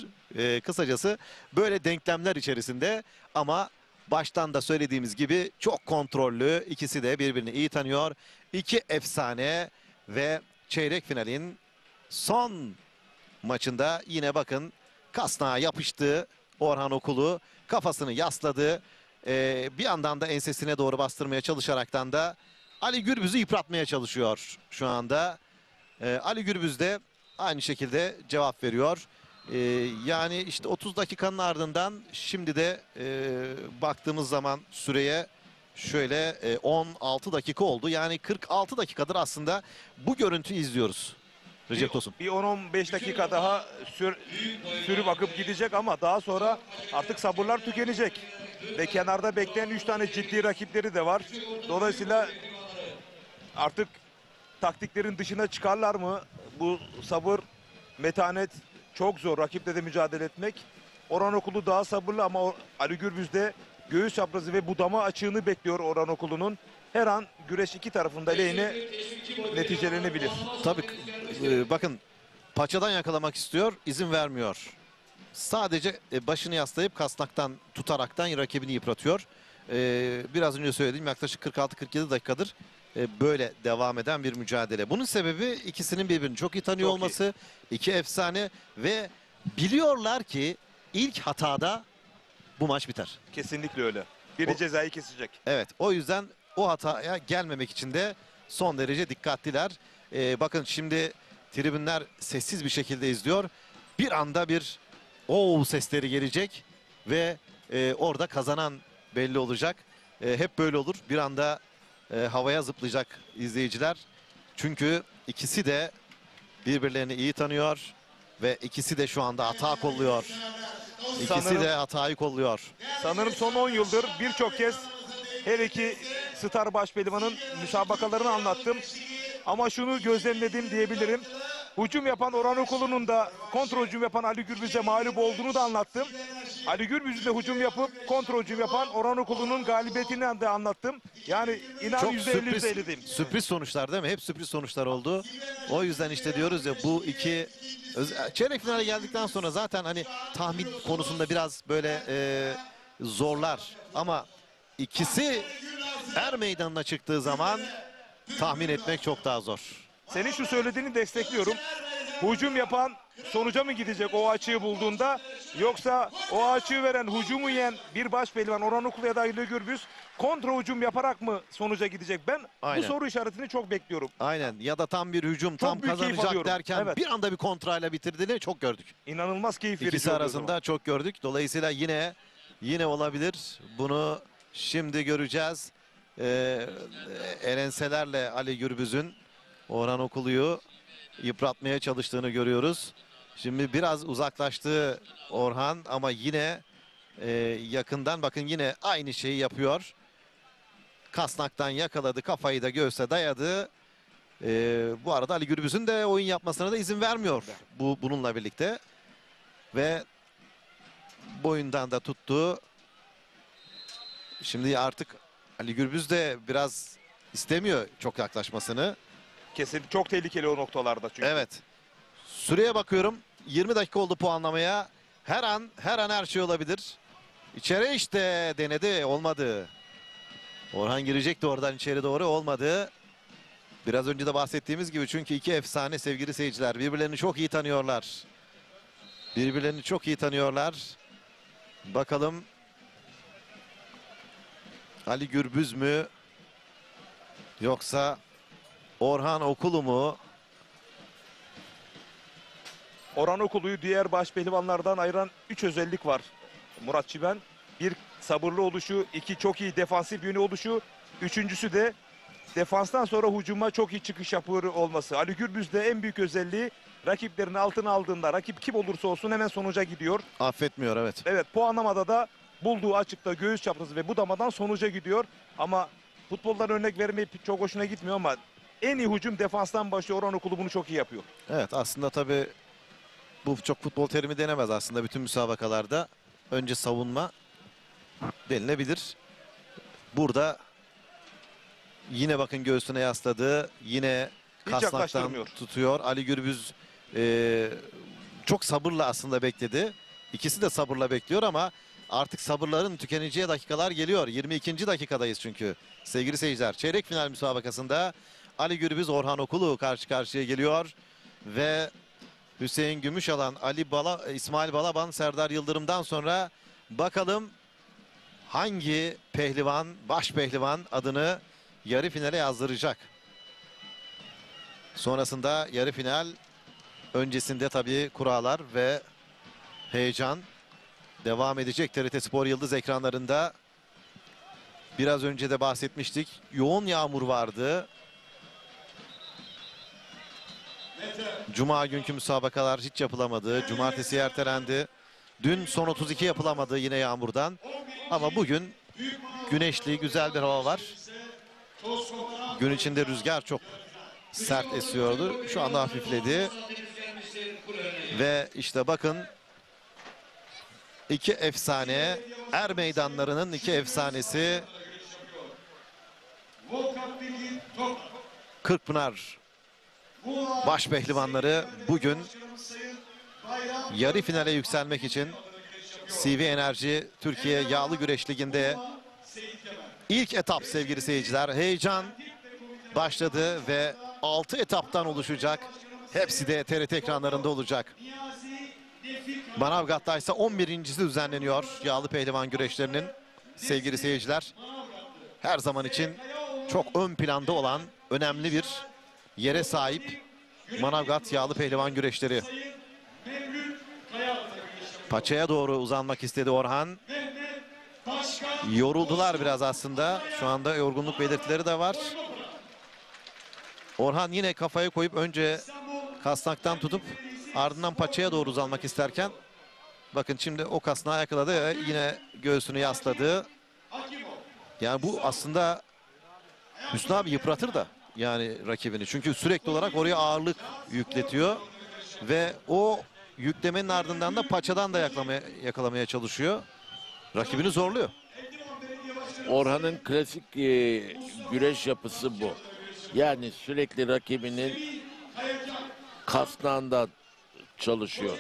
Kısacası böyle denklemler içerisinde ama baştan da söylediğimiz gibi çok kontrollü. İkisi de birbirini iyi tanıyor. İki efsane ve çeyrek finalin son maçında yine bakın kasnağa yapıştı Orhan Okulu. Kafasını yasladı. Bir yandan da ensesine doğru bastırmaya çalışaraktan da Ali Gürbüz'ü yıpratmaya çalışıyor şu anda. Ali Gürbüz de aynı şekilde cevap veriyor. Yani işte 30 dakikanın ardından şimdi de baktığımız zaman süreye şöyle 16 dakika oldu. Yani 46 dakikadır aslında bu görüntüyü izliyoruz. Recep Tosun. Bir 10-15 dakika daha sürü bakıp gidecek ama daha sonra artık sabırlar tükenecek. Ve kenarda bekleyen 3 tane ciddi rakipleri de var. Dolayısıyla artık taktiklerin dışına çıkarlar mı? Bu sabır, metanet çok zor. Rakiple de mücadele etmek. Orhan Okulu daha sabırlı ama Ali Gürbüz de göğüs çaprazı ve budama açığını bekliyor Orhan Okulu'nun. Her an güreş iki tarafında lehine neticelenebilir. Tabii bakın paçadan yakalamak istiyor, izin vermiyor. Sadece başını yaslayıp kasnaktan tutaraktan rakibini yıpratıyor. biraz önce söylediğim yaklaşık 46-47 dakikadır böyle devam eden bir mücadele. Bunun sebebi ikisinin birbirini çok iyi tanıyor Çok iyi. olması. İki efsane ve biliyorlar ki ilk hatada bu maç biter. Kesinlikle öyle. Biri O- cezayı kesecek. Evet, o yüzden o hataya gelmemek için de son derece dikkatliler. Bakın şimdi tribünler sessiz bir şekilde izliyor. Bir anda bir "oo" sesleri gelecek ve orada kazanan belli olacak. Hep böyle olur. Bir anda havaya zıplayacak izleyiciler. Çünkü ikisi de birbirlerini iyi tanıyor ve ikisi de şu anda hata kolluyor. İkisi Sanırım- de hatayı kolluyor. Sanırım son 10 yıldır birçok kez her iki star başpehlivanın müsabakalarını anlattım. Ama şunu gözlemledim diyebilirim. Hücum yapan Orhan Okulu'nun da kontra hücum yapan Ali Gürbüz'e mağlup olduğunu da anlattım. Ali Gürbüz'ün de hücum yapıp kontra hücum yapan Orhan Okulu'nun galibiyetini de anlattım. Yani inan Çok %50 diyeyim. sürpriz sonuçlar değil mi? Hep sürpriz sonuçlar oldu. O yüzden işte diyoruz ya bu iki çeyrek finale geldikten sonra zaten hani tahmin konusunda biraz böyle zorlar. Ama ikisi er meydanına çıktığı zaman tahmin etmek çok daha zor. Senin şu söylediğini destekliyorum. Hücum yapan sonuca mı gidecek o açığı bulduğunda, yoksa o açığı veren, hücumu yiyen bir başpehlivan Orhan Okulu ya da Ali Gürbüz kontra hücum yaparak mı sonuca gidecek? Ben Aynen. bu soru işaretini çok bekliyorum. Aynen, ya da tam bir hücum, tam büyük keyif kazanacak alıyorum. derken Evet. bir anda bir kontrayla bitirdiğini çok gördük. İnanılmaz keyif verici İkisi oluyor o arasında zaman. çok gördük. Dolayısıyla yine olabilir. Bunu şimdi göreceğiz. Erenselerle Ali Gürbüz'ün Orhan Okulu'yu yıpratmaya çalıştığını görüyoruz. Şimdi biraz uzaklaştı Orhan ama yine yakından bakın yine aynı şeyi yapıyor. Kasnaktan yakaladı, kafayı da göğse dayadı. Bu arada Ali Gürbüz'ün de oyun yapmasına da izin vermiyor bununla birlikte. Ve boyundan da tuttu. Şimdi artık Ali Gürbüz de biraz istemiyor çok yaklaşmasını. Kesin çok tehlikeli o noktalarda çünkü. Evet. Süreye bakıyorum. 20 dakika oldu puanlamaya. Her an her şey olabilir. İçeri işte denedi, olmadı. Orhan girecekti oradan içeri doğru, olmadı. Biraz önce de bahsettiğimiz gibi, çünkü iki efsane sevgili seyirciler birbirlerini çok iyi tanıyorlar. Birbirlerini çok iyi tanıyorlar. Bakalım Ali Gürbüz mü yoksa Orhan Okulu mu? Orhan Okulu'yu diğer başpehlivanlardan ayıran 3 özellik var Murat Çimen. Bir, sabırlı oluşu, iki, çok iyi defansif yönü oluşu, üçüncüsü de defanstan sonra hücuma çok iyi çıkış yapıyor olması. Ali Gürbüz'de en büyük özelliği, rakiplerini altına aldığında rakip kim olursa olsun hemen sonuca gidiyor. Affetmiyor, evet. Evet, puanlamada da bulduğu açıkta göğüs çaprazı ve budamadan sonuca gidiyor. Ama futboldan örnek vermeyip çok hoşuna gitmiyor ama en iyi hücum defanstan başlıyor. Orhan Okulu bunu çok iyi yapıyor. Evet, aslında tabii bu çok futbol terimi denemez aslında bütün müsabakalarda. Önce savunma denilebilir. Burada yine bakın göğsüne yasladı. Yine Hiç kasnaktan yaklaştırmıyor. tutuyor. Ali Gürbüz çok sabırla aslında bekledi. İkisi de sabırla bekliyor ama artık sabırların tükeneceği dakikalar geliyor. 22. dakikadayız çünkü. Sevgili seyirciler, çeyrek final müsabakasında Ali Gürbüz, Orhan Okulu karşı karşıya geliyor. Ve Hüseyin Gümüşalan, İsmail Balaban, Serdar Yıldırım'dan sonra bakalım hangi pehlivan, baş pehlivan adını yarı finale yazdıracak. Sonrasında yarı final öncesinde tabii kurallar ve heyecan devam edecek. TRT Spor Yıldız ekranlarında biraz önce de bahsetmiştik. Yoğun yağmur vardı. Cuma günkü müsabakalar hiç yapılamadı. Cumartesi ertelendi. Dün son 32 yapılamadı yine yağmurdan. Ama bugün güneşli, güzel bir hava var. Gün içinde rüzgar çok sert esiyordu. Şu anda hafifledi. Ve işte bakın, iki efsane, er meydanlarının iki efsanesi Kırkpınar baş pehlivanları bugün yarı finale yükselmek için CV Enerji Türkiye Yağlı Güreş Ligi'nde İlk etap sevgili seyirciler. Heyecan başladı ve 6 etaptan oluşacak. Hepsi de TRT ekranlarında olacak. Manavgat'ta ise 11.'si düzenleniyor yağlı pehlivan güreşlerinin sevgili seyirciler. Her zaman için çok ön planda olan önemli bir yere sahip Manavgat yağlı pehlivan güreşleri. Paçaya doğru uzanmak istedi Orhan. Yoruldular biraz aslında. Şu anda yorgunluk belirtileri de var. Orhan yine kafaya koyup önce kasnaktan tutup ardından paçaya doğru uzanmak isterken bakın şimdi o kasnağı yakaladı ve yine göğsünü yasladı. Yani bu aslında Hüsnü abi yıpratır da yani rakibini. Çünkü sürekli olarak oraya ağırlık yükletiyor ve o yüklemenin ardından da paçadan da yakalamaya çalışıyor. Rakibini zorluyor. Orhan'ın klasik güreş yapısı bu. Yani sürekli rakibinin kasnağından çalışıyor.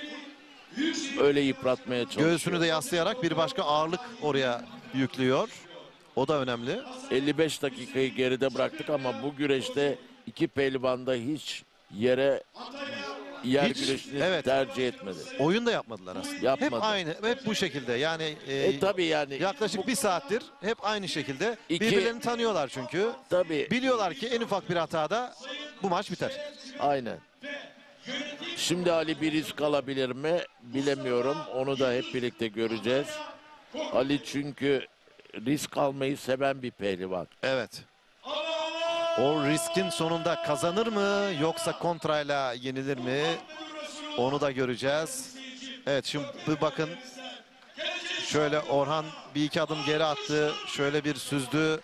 Öyle yıpratmaya çalışıyor. Göğsünü de yaslayarak bir başka ağırlık oraya yüklüyor. O da önemli. 55 dakikayı geride bıraktık ama bu güreşte iki pehlivan da hiç yer Hiç, güreşini evet. tercih etmedi. Oyun da yapmadılar aslında. Yapmadı. Hep aynı, hep bu şekilde. Yani Tabii yani. yaklaşık bir saattir hep aynı şekilde. İki- Birbirlerini tanıyorlar çünkü. Tabii. Biliyorlar ki en ufak bir hatada bu maç biter. Aynen. Şimdi Ali bir risk alabilir mi? Bilemiyorum. Onu da hep birlikte göreceğiz. Ali çünkü risk almayı seven bir pehlivan. Evet. O riskin sonunda kazanır mı yoksa kontrayla yenilir mi? Onu da göreceğiz. Evet şimdi bir bakın. Şöyle Orhan bir iki adım geri attı. Şöyle bir süzdü.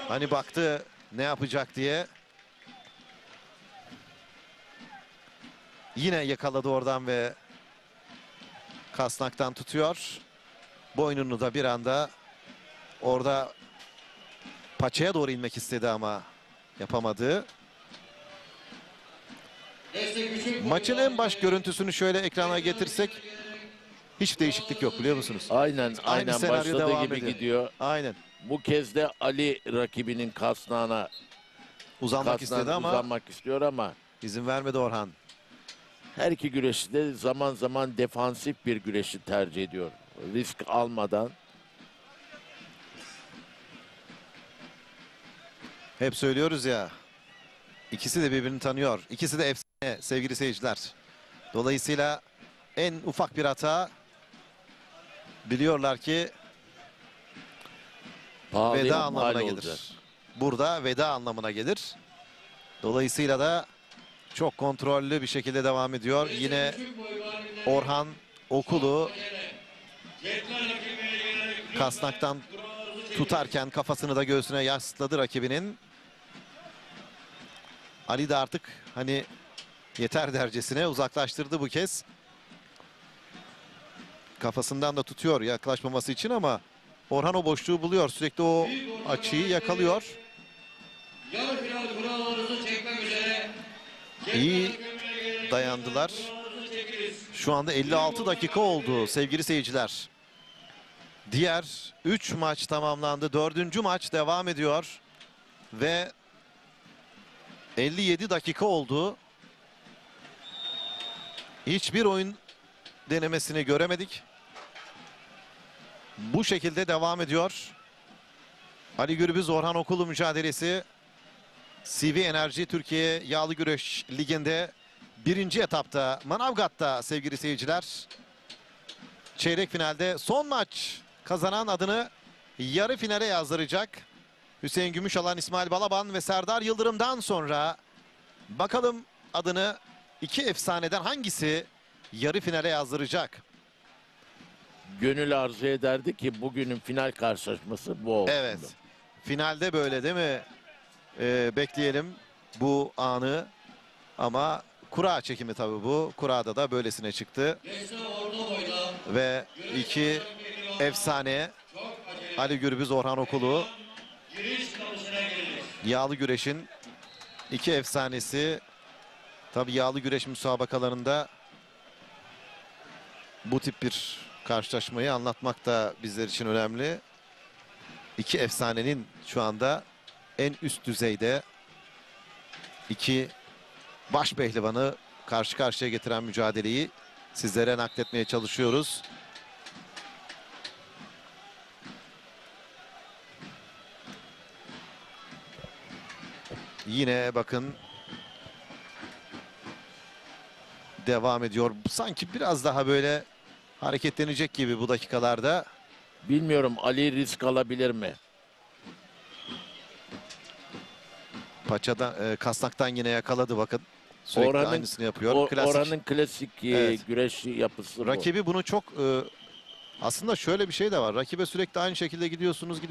Hani baktı ne yapacak diye. Yine yakaladı oradan ve kasnaktan tutuyor. Boynunu da bir anda orada paçaya doğru inmek istedi ama yapamadı. Maçın en baş görüntüsünü şöyle ekrana getirsek hiç değişiklik yok biliyor musunuz? Aynen senaryo başladığı devam gibi ediyor. gidiyor. Aynen. Bu kez de Ali rakibinin kasnağına Uzanmak istedi ama uzanmak istiyor ama izin vermedi Orhan. her iki güreşi de zaman zaman defansif bir güreşi tercih ediyor. Risk almadan. Hep söylüyoruz ya. İkisi de birbirini tanıyor. İkisi de efsane sevgili seyirciler. Dolayısıyla en ufak bir hata biliyorlar ki Pahalıya veda mal anlamına olacak. gelir. Burada veda anlamına gelir. Dolayısıyla da çok kontrollü bir şekilde devam ediyor. Yine Orhan Okulu kasnaktan tutarken kafasını da göğsüne yasladı rakibinin. Ali de artık hani yeter dercesine uzaklaştırdı bu kez. Kafasından da tutuyor yaklaşmaması için ama Orhan o boşluğu buluyor. Sürekli o açıyı yakalıyor. Yarı final kurallarınızı çekmek üzere. İyi dayandılar. Şu anda 56 dakika oldu sevgili seyirciler. Diğer 3 maç tamamlandı. 4. maç devam ediyor. Ve 57 dakika oldu. Hiçbir oyun denemesini göremedik. Bu şekilde devam ediyor. Ali Gürbüz Orhan Okulu mücadelesi. CV Enerji Türkiye Yağlı Güreş Ligi'nde 1. etapta Manavgat'ta sevgili seyirciler. Çeyrek finalde son maç kazanan adını yarı finale yazdıracak. Hüseyin Gümüşalan, İsmail Balaban ve Serdar Yıldırım'dan sonra bakalım adını iki efsaneden hangisi yarı finale yazdıracak? Gönül arzu ederdi ki bugünün final karşılaşması bu olsun. Evet. Finalde böyle değil mi? Bekleyelim bu anı. Ama kura çekimi tabii bu. Kurada da böylesine çıktı. Ve iki efsane Ali Gürbüz, Orhan Okulu. Yağlı güreşin iki efsanesi. Tabii yağlı güreş müsabakalarında bu tip bir karşılaşmayı anlatmak da bizler için önemli. İki efsanenin şu anda en üst düzeyde iki baş pehlivanı karşı karşıya getiren mücadeleyi sizlere nakletmeye çalışıyoruz. Yine bakın devam ediyor. Sanki biraz daha böyle hareketlenecek gibi bu dakikalarda. Bilmiyorum, Ali risk alabilir mi? Paçadan, kasnaktan yine yakaladı bakın. Sürekli aynısını yapıyor. Klasik. Orhan'ın klasik Evet. güreş yapısı bu. Rakibi bunu çok aslında şöyle bir şey de var. Rakibe sürekli aynı şekilde gidiyorsunuz.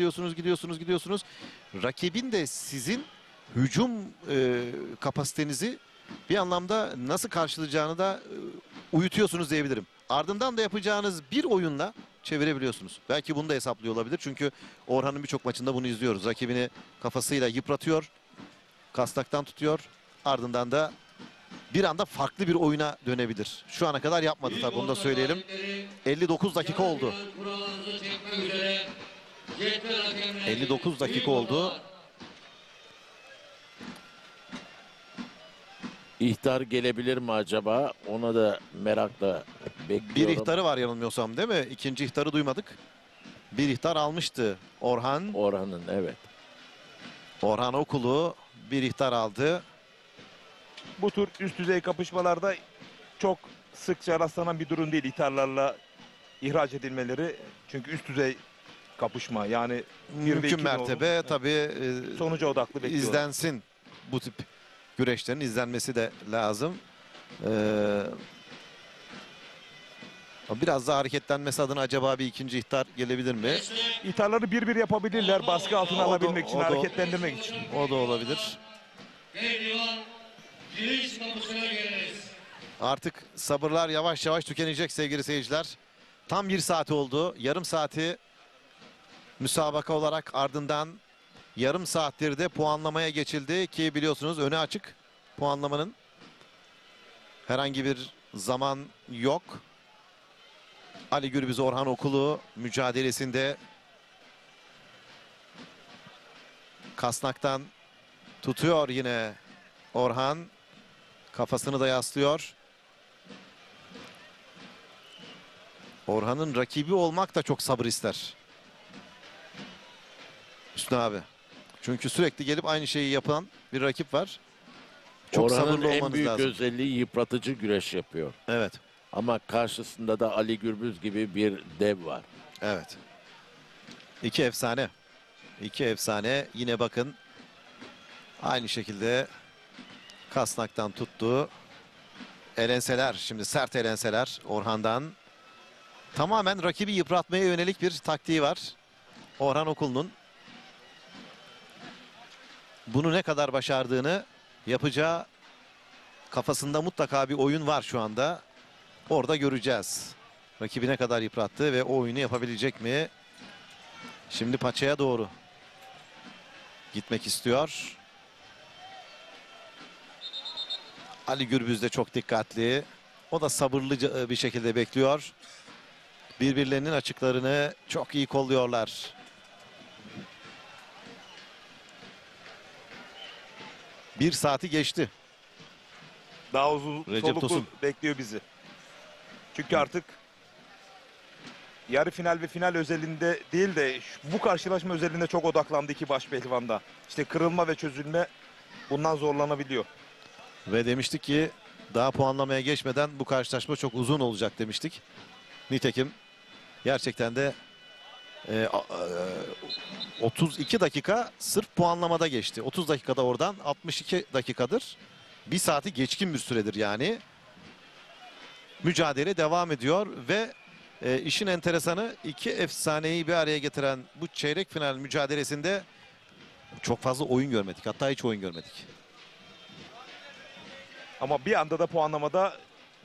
Rakibin de sizin hücum kapasitenizi bir anlamda nasıl karşılayacağını da uyutuyorsunuz diyebilirim. Ardından da yapacağınız bir oyunla çevirebiliyorsunuz. Belki bunu da hesaplıyor olabilir. Çünkü Orhan'ın birçok maçında bunu izliyoruz. Rakibini kafasıyla yıpratıyor. Kasnaktan tutuyor. Ardından da bir anda farklı bir oyuna dönebilir. Şu ana kadar yapmadı tabii, onu da söyleyelim. 59 dakika oldu. 59 dakika oldu. İhtar gelebilir mi acaba? Ona da merakla bekliyorum. Bir ihtarı var yanılmıyorsam, değil mi? İkinci ihtarı duymadık. Bir ihtar almıştı Orhan. Orhan'ın, evet. Orhan Okulu bir ihtar aldı. Bu tür üst düzey kapışmalarda çok sıkça rastlanan bir durum değil ihtarlarla ihraç edilmeleri. Çünkü üst düzey kapışma, yani bir ve Mümkün iki mertebe oldu. tabii Sonuca odaklı bekliyorlar. izlensin. Bu tip güreşlerin izlenmesi de lazım. Biraz daha hareketlenmesi adına acaba bir ikinci ihtar gelebilir mi? İtharları bir bir yapabilirler baskı altına O da- alabilmek için, o da- hareketlendirmek için. O da olabilir. Pehlivan giriş kapısına geliriz. Artık sabırlar yavaş yavaş tükenecek sevgili seyirciler. Tam bir saat oldu. Yarım saati müsabaka olarak, ardından yarım saattir de puanlamaya geçildi ki biliyorsunuz önü açık puanlamanın. Herhangi bir zaman yok. Ali Gürbüz Orhan Okulu mücadelesinde kasnaktan tutuyor yine Orhan. Kafasını da yaslıyor. Orhan'ın rakibi olmak da çok sabır ister. Hüsnü abi. Çünkü sürekli gelip aynı şeyi yapan bir rakip var. Çok Orhan'ın sabırlı en olmanız büyük lazım. özelliği yıpratıcı güreş yapıyor. Evet. Ama karşısında da Ali Gürbüz gibi bir dev var. Evet. İki efsane. İki efsane. Yine bakın aynı şekilde kasnaktan tuttu. Elenseler. Şimdi sert elenseler Orhan'dan. Tamamen rakibi yıpratmaya yönelik bir taktiği var Orhan Okulu'nun. Bunu ne kadar başardığını, yapacağı kafasında mutlaka bir oyun var şu anda. Orada göreceğiz. Rakibi ne kadar yıprattı ve o oyunu yapabilecek mi? Şimdi paçaya doğru gitmek istiyor. Ali Gürbüz de çok dikkatli. O da sabırlı bir şekilde bekliyor. Birbirlerinin açıklarını çok iyi kolluyorlar. Bir saati geçti. Daha uzun Recep soluklu Tosun. bekliyor bizi. Çünkü artık yarı final ve final özelinde değil de bu karşılaşma özelinde çok odaklandı iki baş pehlivanda. İşte kırılma ve çözülme bundan zorlanabiliyor. Ve demiştik ki daha puanlamaya geçmeden bu karşılaşma çok uzun olacak demiştik. Nitekim gerçekten de 32 dakika sırf puanlamada geçti. 30 dakikada oradan 62 dakikadır. Bir saati geçkin bir süredir yani. Mücadele devam ediyor ve işin enteresanı iki efsaneyi bir araya getiren bu çeyrek final mücadelesinde çok fazla oyun görmedik. Hatta hiç oyun görmedik. Ama bir anda da puanlamada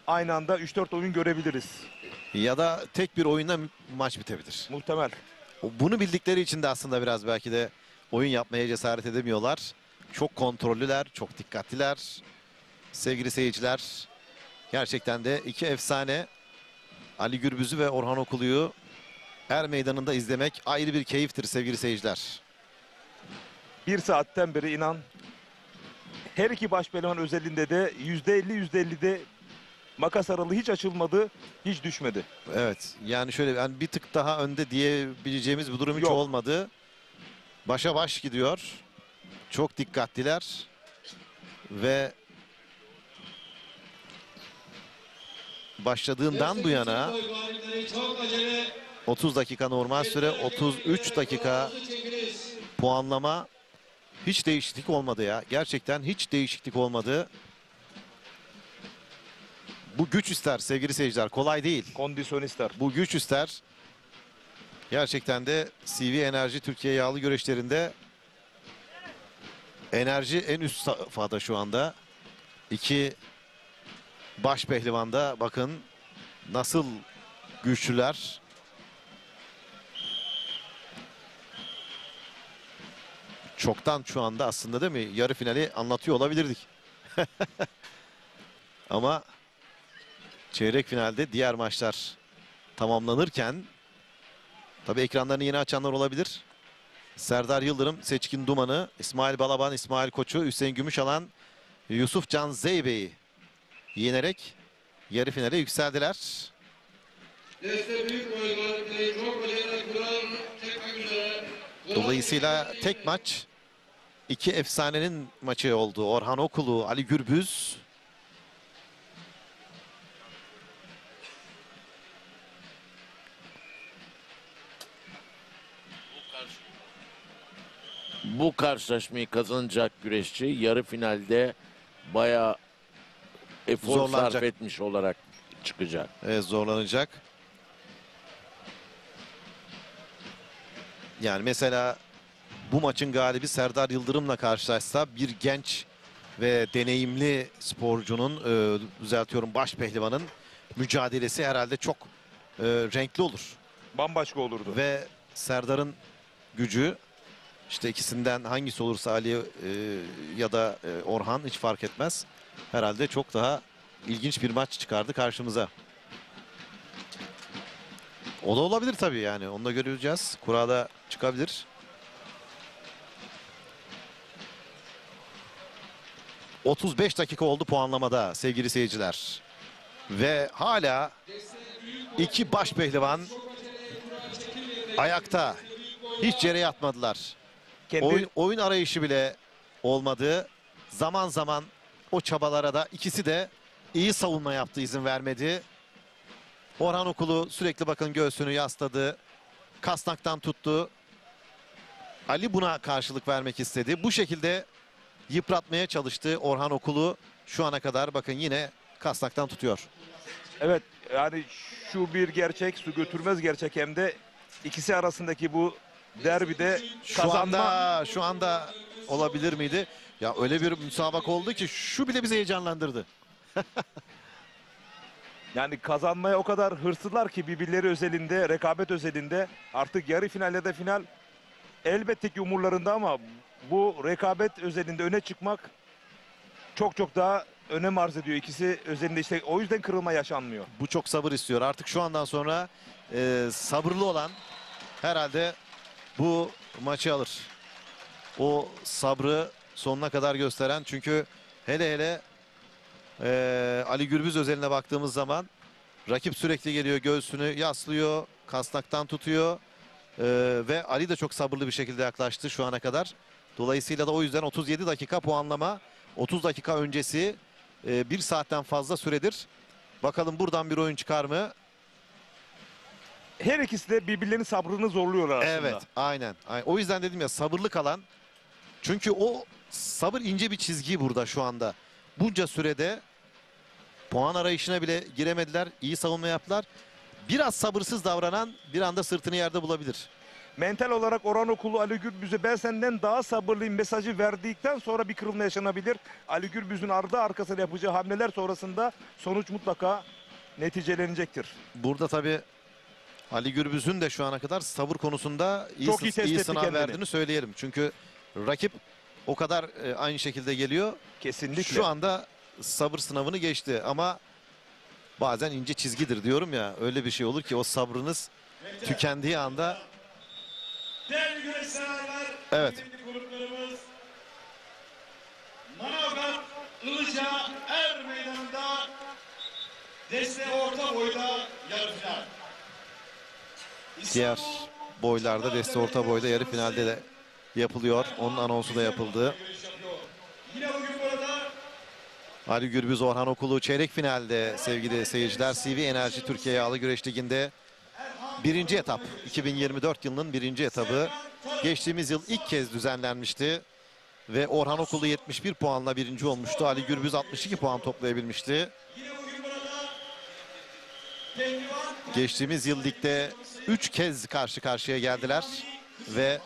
aynı anda 3-4 oyun görebiliriz. Ya da tek bir oyunda maç bitebilir. Muhtemel. Bunu bildikleri için de aslında biraz belki de oyun yapmaya cesaret edemiyorlar. Çok kontrollüler, çok dikkatliler. Sevgili seyirciler, gerçekten de iki efsane Ali Gürbüz'ü ve Orhan Okulu'yu Er Meydanı'nda izlemek ayrı bir keyiftir sevgili seyirciler. Bir saatten beri inan her iki baş pehlivan özelinde de %50-%50'de makas aralığı hiç açılmadı, hiç düşmedi. Evet, yani şöyle yani bir tık daha önde diyebileceğimiz bir durum hiç Yok. olmadı. Başa baş gidiyor. Çok dikkatliler. Ve başladığından bu yana 30 dakika normal süre, 33 dakika puanlama. Hiç değişiklik olmadı ya. Gerçekten hiç değişiklik olmadı. Bu güç ister sevgili seyirciler. Kolay değil. Kondisyonistler. Bu güç ister. Gerçekten de CV Enerji Türkiye Yağlı Güreşlerinde enerji en üst safhada şu anda. İki baş pehlivanda bakın nasıl güçlüler. Çoktan şu anda aslında değil mi? Yarı finali anlatıyor olabilirdik. Ama çeyrek finalde diğer maçlar tamamlanırken tabii ekranlarını yeni açanlar olabilir. Serdar Yıldırım, Seçkin Duman'ı, İsmail Balaban, İsmail Koç'u, Hüseyin Gümüşalan, Yusuf Can Zeybe'yi yenerek yarı finale yükseldiler. Dolayısıyla tek maç iki efsanenin maçı oldu. Orhan Okulu, Ali Gürbüz. Bu karşılaşmayı kazanacak güreşçi yarı finalde bayağı efor Zorlanacak. sarf etmiş olarak çıkacak. Evet, zorlanacak. Yani mesela bu maçın galibi Serdar Yıldırım'la karşılaşsa bir genç ve deneyimli sporcunun, düzeltiyorum baş pehlivanın mücadelesi herhalde çok renkli olur. Bambaşka olurdu. Ve Serdar'ın gücü işte ikisinden hangisi olursa Ali ya da Orhan hiç fark etmez. Herhalde çok daha ilginç bir maç çıkardı karşımıza. O da olabilir tabii yani. Onu da göreceğiz. Kurada çıkabilir. ...35 dakika oldu puanlamada sevgili seyirciler. Ve hala iki baş pehlivan ayakta. Hiç yere yatmadılar. Oyun arayışı bile olmadı. Zaman zaman o çabalara da ikisi de iyi savunma yaptı, izin vermedi. Orhan Okulu sürekli bakın göğsünü yasladı. Kasnaktan tuttu. Ali buna karşılık vermek istedi. Bu şekilde yıpratmaya çalıştı Orhan Okulu. Şu ana kadar bakın yine kasnaktan tutuyor. Evet, yani şu bir gerçek, su götürmez gerçek, hem de ikisi arasındaki bu derbide Şu anda olabilir miydi? Ya öyle bir müsabaka oldu ki şu bile bizi heyecanlandırdı. Yani kazanmaya o kadar hırslılar ki birbirleri özelinde, rekabet özelinde. Artık yarı final ya da final elbette ki umurlarında, ama bu rekabet özelinde öne çıkmak çok çok daha önem arz ediyor. İkisi özelinde işte o yüzden kırılma yaşanmıyor. Bu çok sabır istiyor. Artık şu andan sonra sabırlı olan herhalde bu maçı alır. O sabrı sonuna kadar gösteren, çünkü hele Ali Gürbüz özeline baktığımız zaman rakip sürekli geliyor, göğsünü yaslıyor, kasnaktan tutuyor ve Ali de çok sabırlı bir şekilde yaklaştı şu ana kadar. Dolayısıyla da o yüzden 37 dakika puanlama, 30 dakika öncesi bir saatten fazla süredir. Bakalım buradan bir oyun çıkar mı? Her ikisi de birbirlerinin sabrını zorluyorlar aslında. Evet, aynen. O yüzden dedim ya, sabırlı kalan. Çünkü o sabır ince bir çizgi burada şu anda. Bunca sürede puan arayışına bile giremediler. İyi savunma yaptılar. Biraz sabırsız davranan bir anda sırtını yerde bulabilir. Mental olarak Orhan Okulu Ali Gürbüz'e ben senden daha sabırlıyım mesajı verdikten sonra bir kırılma yaşanabilir. Ali Gürbüz'ün ardı arkasına yapacağı hamleler sonrasında sonuç mutlaka neticelenecektir. Burada tabii Ali Gürbüz'ün de şu ana kadar sabır konusunda Çok iyi test etti sınav kendini. verdiğini söyleyelim. Çünkü rakip o kadar aynı şekilde geliyor. Kesinlikle. Şu anda sabır sınavını geçti ama bazen ince çizgidir diyorum ya, öyle bir şey olur ki o sabrınız tükendiği anda. Değerli güreşseverler, Evet. kıymetli gruplarımız, Manavgat Ilıca Er Meydanı'nda deste orta boyda yarı final. Diğer boylarda, deste orta boyda yarı finalde de yapılıyor. Onun anonsu da yapıldı. Yine bugün burada Ali Gürbüz, Orhan Okulu çeyrek finalde sevgili seyirciler. CV Enerji Türkiye Yağlı Güreş Ligi'nde birinci etap. 2024 yılının birinci etabı. Geçtiğimiz yıl ilk kez düzenlenmişti. Ve Orhan Okulu 71 puanla birinci olmuştu. Ali Gürbüz 62 puan toplayabilmişti. Geçtiğimiz yıl ligde 3 kez karşı karşıya geldiler. Ve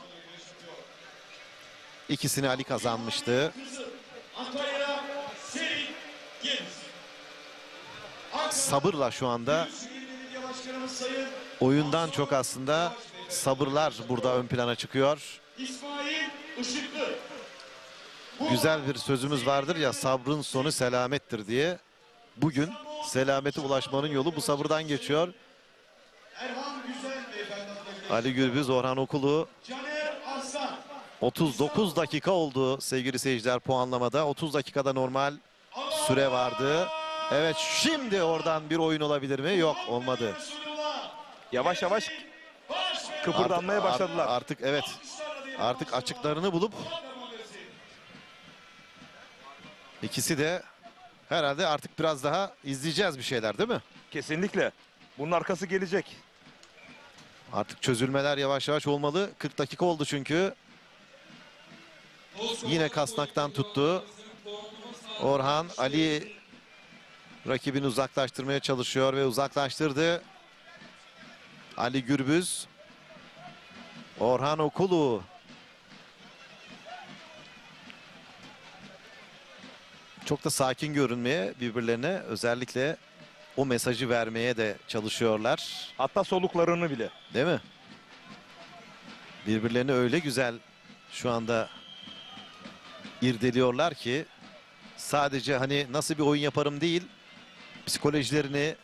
ikisini Ali kazanmıştı. Antalya Seri Geniz. Sabırla şu anda Belediye Başkanımız Sayın oyundan çok aslında sabırlar burada ön plana çıkıyor. İsmail Işıklı. Güzel bir sözümüz vardır ya, sabrın sonu selamettir diye. Bugün selamete ulaşmanın yolu bu sabırdan geçiyor. Erhan Güzel Beyefendi adına Ali Gürbüz, Orhan Okulu. Caner Arslan. 39 dakika oldu sevgili seyirciler puanlamada. 30 dakikada normal süre vardı. Evet, şimdi oradan bir oyun olabilir mi? Yok, olmadı. Yavaş yavaş kıpırdanmaya başladılar. Artık evet. Artık açıklarını bulup ikisi de herhalde artık biraz daha izleyeceğiz bir şeyler, değil mi? Kesinlikle. Bunun arkası gelecek. Artık çözülmeler yavaş yavaş olmalı. 40 dakika oldu çünkü. Yine kasnaktan tuttu. Orhan, Ali rakibini uzaklaştırmaya çalışıyor ve uzaklaştırdı. Ali Gürbüz. Orhan Okulu. Çok da sakin görünmeye, birbirlerine özellikle o mesajı vermeye de çalışıyorlar. Hatta soluklarını bile. Değil mi? Birbirlerini öyle güzel şu anda irdeliyorlar ki sadece hani nasıl bir oyun yaparım değil, psikolojilerini,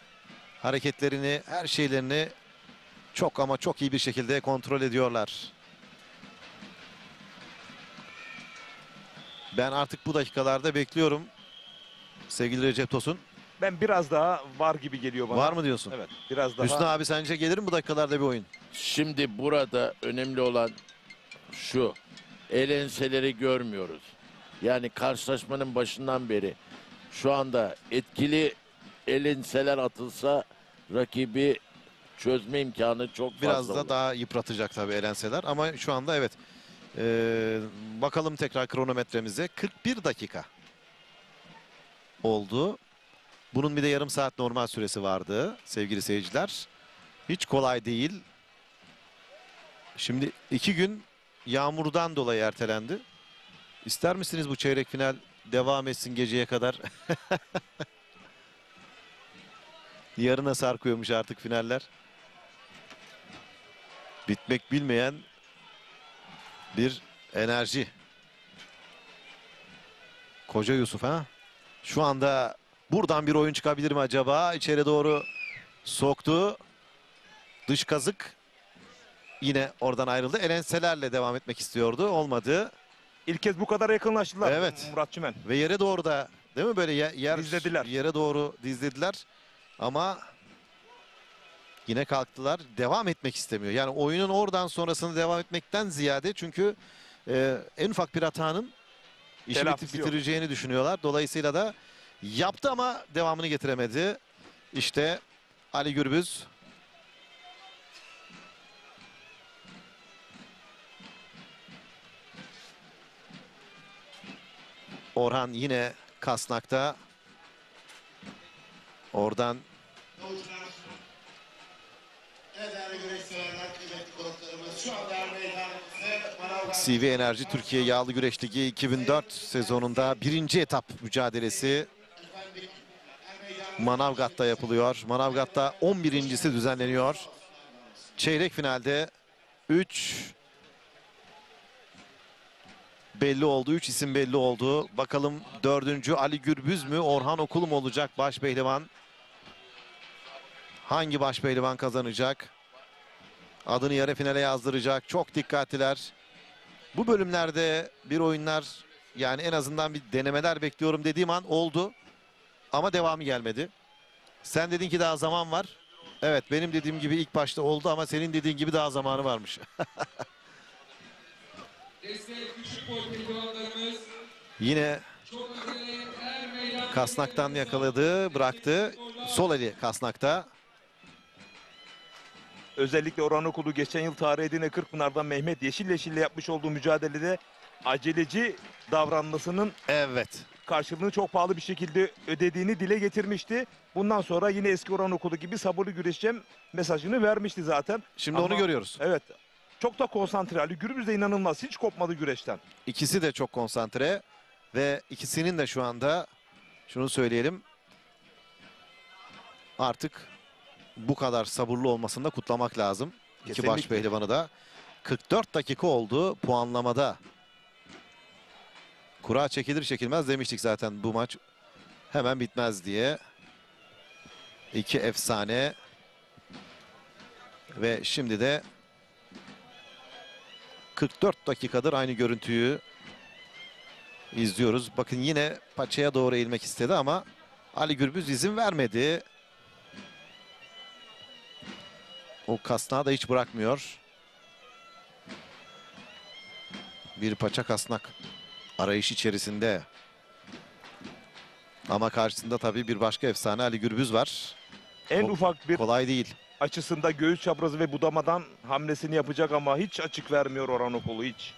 hareketlerini, her şeylerini çok ama çok iyi bir şekilde kontrol ediyorlar. Ben artık bu dakikalarda bekliyorum sevgili Recep Tosun. Ben biraz daha var gibi geliyor bana. Var mı diyorsun? Evet, biraz daha. Hüsnü abi, sence gelir mi bu dakikalarda bir oyun? Şimdi burada önemli olan şu. El enseleri görmüyoruz. Yani karşılaşmanın başından beri şu anda etkili el enseler atılsa rakibi çözme imkanı çok fazla Biraz da olur. daha yıpratacak tabii elenseler ama şu anda evet. Bakalım tekrar kronometremize. 41 dakika oldu. Bunun bir de yarım saat normal süresi vardı sevgili seyirciler. Hiç kolay değil. Şimdi 2 gün yağmurdan dolayı ertelendi. İster misiniz bu çeyrek final devam etsin geceye kadar? Yarına sarkıyormuş artık finaller. Bitmek bilmeyen bir enerji. Koca Yusuf ha? Şu anda buradan bir oyun çıkabilir mi acaba? İçeri doğru soktu. Dış kazık. Yine oradan ayrıldı. Elenselerle devam etmek istiyordu. Olmadı. İlk kez bu kadar yakınlaştılar. Evet. Murat Çimen. Ve yere doğru da, değil mi, böyle Dizlediler. yere doğru dizlediler. Ama yine kalktılar. Devam etmek istemiyor. Yani oyunun oradan sonrasını devam etmekten ziyade, çünkü en ufak bir hatanın işi Telafisi yok. bitireceğini düşünüyorlar. Dolayısıyla da yaptı ama devamını getiremedi. İşte Ali Gürbüz. Orhan yine kasnakta. Oradan Değerli güreşseverler, kıymetli konuklarımız, şu anda Er Meydanımızda Manavgat CV Enerji Türkiye Yağlı Güreş Ligi 2004 sezonunda birinci etap mücadelesi Manavgat'ta yapılıyor. Manavgat'ta 11.'si düzenleniyor. Çeyrek finalde 3 belli oldu. 3 isim belli oldu. Bakalım 4. Ali Gürbüz mü, Orhan Okulu mu olacak baş pehlivan? Hangi baş pehlivan kazanacak? adını yarı finale yazdıracak. Çok dikkatliler. Bu bölümlerde bir oyunlar, yani en azından bir denemeler bekliyorum dediğim an oldu. Ama devamı gelmedi. Sen dedin ki daha zaman var. Evet, benim dediğim gibi ilk başta oldu ama senin dediğin gibi daha zamanı varmış. Destek küçük boy pehlivanlarımız Yine çok acele her meydan Kasnak'tan yakaladı, bıraktı. Sol eli Kasnak'ta. Özellikle Orhan Okulu geçen yıl tarih edine Kırkpınar'dan Mehmet Yeşilleşil'le yapmış olduğu mücadelede aceleci davranmasının Evet. karşılığını çok pahalı bir şekilde ödediğini dile getirmişti. Bundan sonra yine eski Orhan Okulu gibi sabırlı güreşeceğim mesajını vermişti zaten. Şimdi Ama onu görüyoruz. Evet. Çok da konsantre. Ali Gürbüz de inanılmaz. Hiç kopmadı güreşten. İkisi de çok konsantre ve ikisinin de şu anda şunu söyleyelim, artık bu kadar sabırlı olmasını da kutlamak lazım. İki baş Kesinlikle. pehlivanı da. 44 dakika oldu puanlamada. Kura çekilir çekilmez demiştik zaten bu maç hemen bitmez diye. İki efsane ve şimdi de 44 dakikadır aynı görüntüyü izliyoruz. Bakın yine paçaya doğru eğilmek istedi ama Ali Gürbüz izin vermedi. O kasnağı da hiç bırakmıyor. Bir paça kasnak arayış içerisinde. Ama karşısında tabii bir başka efsane Ali Gürbüz var. En Ko- ufak bir Kolay değil. açısında göğüs çaprazı ve budamadan hamlesini yapacak ama hiç açık vermiyor Orhan Okulu, hiç.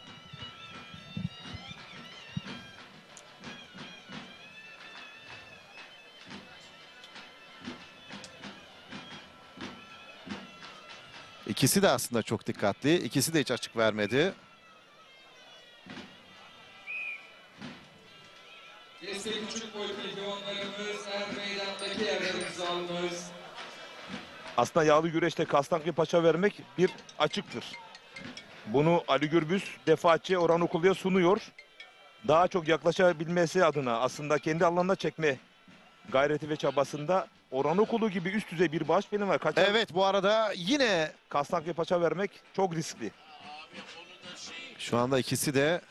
İkisi de aslında çok dikkatli. İkisi de hiç açık vermedi. Destek küçük boy pehlivanlarımız her meydandaki yerlerimizi alınız. Aslında yağlı güreşte kasnak ve paça vermek bir açıktır. Bunu Ali Gürbüz defaatçe Orhan Okulu'ya sunuyor. Daha çok yaklaşabilmesi adına aslında kendi alanına çekme gayreti ve çabasında Orhan Okulu gibi üst düzey bir baş benim var. Kaçar Evet, bu arada yine kasnak ve paça vermek çok riskli. şu anda ikisi de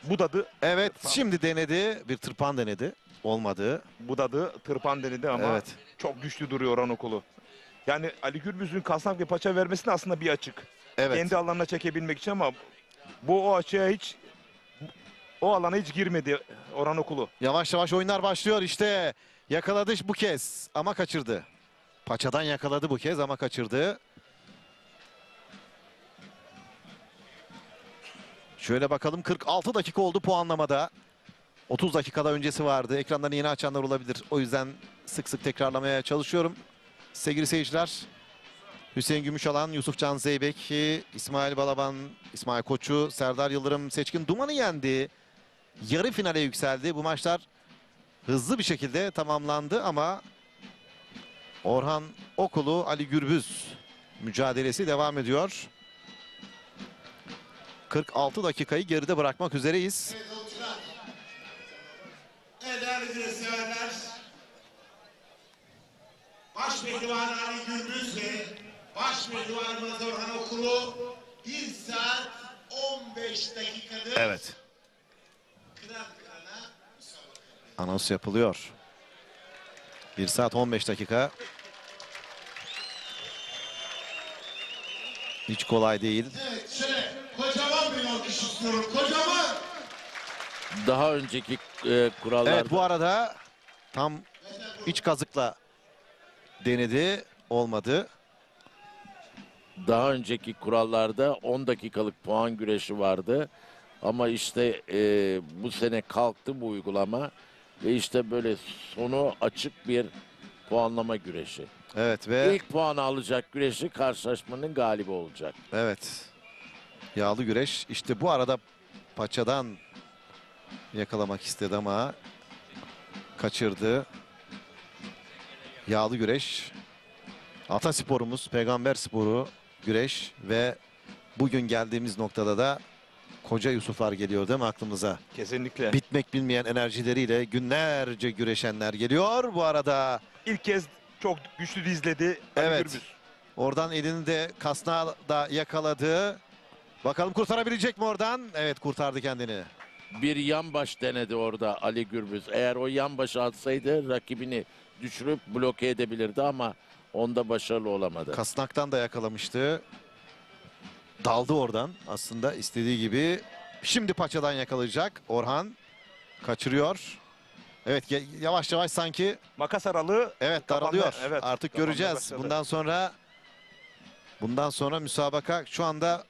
Budadı, evet şimdi denedi. Bir tırpan denedi. Olmadı. budadı, tırpan denedi ama Evet. çok güçlü duruyor Orhan Okulu. Yani Ali Gürbüz'ün kasnak ve paça vermesine aslında bir açık. Evet. Kendi alanına çekebilmek için ama bu o açığa hiç, o alana hiç girmedi Orhan Okulu. Yavaş yavaş oyunlar başlıyor işte. Yakaladı bu kez ama kaçırdı. Paçadan yakaladı bu kez ama kaçırdı. Şöyle bakalım, 46 dakika oldu puanlamada. 30 dakikada öncesi vardı. Ekranlarını yeni açanlar olabilir. O yüzden sık sık tekrarlamaya çalışıyorum. Sevgili seyirciler, Hüseyin Gümüşalan, Yusufcan Zeybek, İsmail Balaban, İsmail Koçu, Serdar Yıldırım, Seçkin Duman'ı yendi. Yarı finale yükseldi. Bu maçlar hızlı bir şekilde tamamlandı ama Orhan Okulu, Ali Gürbüz mücadelesi devam ediyor. 46 dakikayı geride bırakmak üzereyiz. Evet değerli güreşseverler, baş pehlivan Ali Gürbüz ve baş pehlivanımız Orhan Okulu 1 saat 15 dakikadır. Evet. Kıran kırana müsabaka. Anons yapılıyor. 1 saat 15 dakika. Hiç kolay değil. Evet şöyle kocaman bir alkış istiyorum. Kocaman. Daha önceki kurallarda Evet, bu arada tam iç kazıkla denedi. Olmadı. daha önceki kurallarda 10 dakikalık puan güreşi vardı. Ama işte bu sene kalktı bu uygulama ve işte böyle sonu açık bir puanlama güreşi. Evet ve İlk puanı alacak güreşi karşılaşmanın galibi olacak. evet. Yağlı güreş. İşte bu arada paçadan yakalamak istedi ama kaçırdı. Yağlı güreş. Atasporumuz, peygamber sporu güreş ve bugün geldiğimiz noktada da koca Yusuflar geliyor değil mi aklımıza? Kesinlikle. Bitmek bilmeyen enerjileriyle günlerce güreşenler geliyor. Bu arada İlk kez çok güçlü dizledi Ali Evet. Gürbüz. Oradan elini de kasnağı da yakaladı. Bakalım kurtarabilecek mi oradan? Evet, kurtardı kendini. Bir yan baş denedi orada Ali Gürbüz. Eğer o yan başı atsaydı rakibini düşürüp bloke edebilirdi ama onda başarılı olamadı. Kasnaktan da yakalamıştı. Daldı oradan aslında istediği gibi. Şimdi paçadan yakalayacak Orhan. Kaçırıyor. Evet, yavaş yavaş sanki. Makas aralığı. Evet, daralıyor. Kapanma, evet, Artık kapanmaya göreceğiz. başladı. Bundan sonra müsabaka şu anda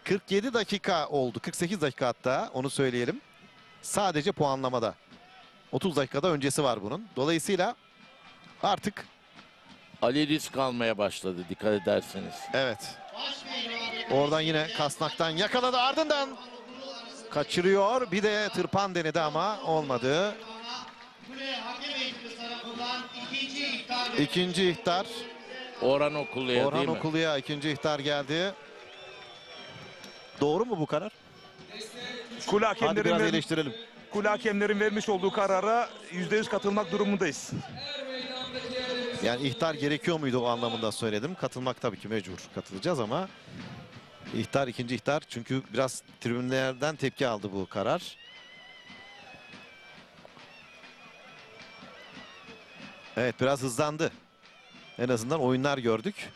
47 dakika oldu. 48 dakika hatta, onu söyleyelim. Sadece puanlamada. 30 dakikada öncesi var bunun. Dolayısıyla artık Ali risk almaya başladı dikkat ederseniz. evet. Oradan yine kasnaktan yakaladı, ardından kaçırıyor. Bir de tırpan denedi ama olmadı. İkinci ihtar. Orhan Okulu'ya Orhan değil mi? Okulu'ya ikinci ihtar geldi. Doğru mu bu karar? Kule Hadi hakemlerin, biraz eleştirelim. kule hakemlerin vermiş olduğu karara %100 katılmak durumundayız. Yani ihtar gerekiyor muydu o anlamında söyledim. Katılmak tabii ki mecbur, katılacağız ama ihtar, ikinci ihtar, çünkü biraz tribünlerden tepki aldı bu karar. Evet, biraz hızlandı. En azından oyunlar gördük.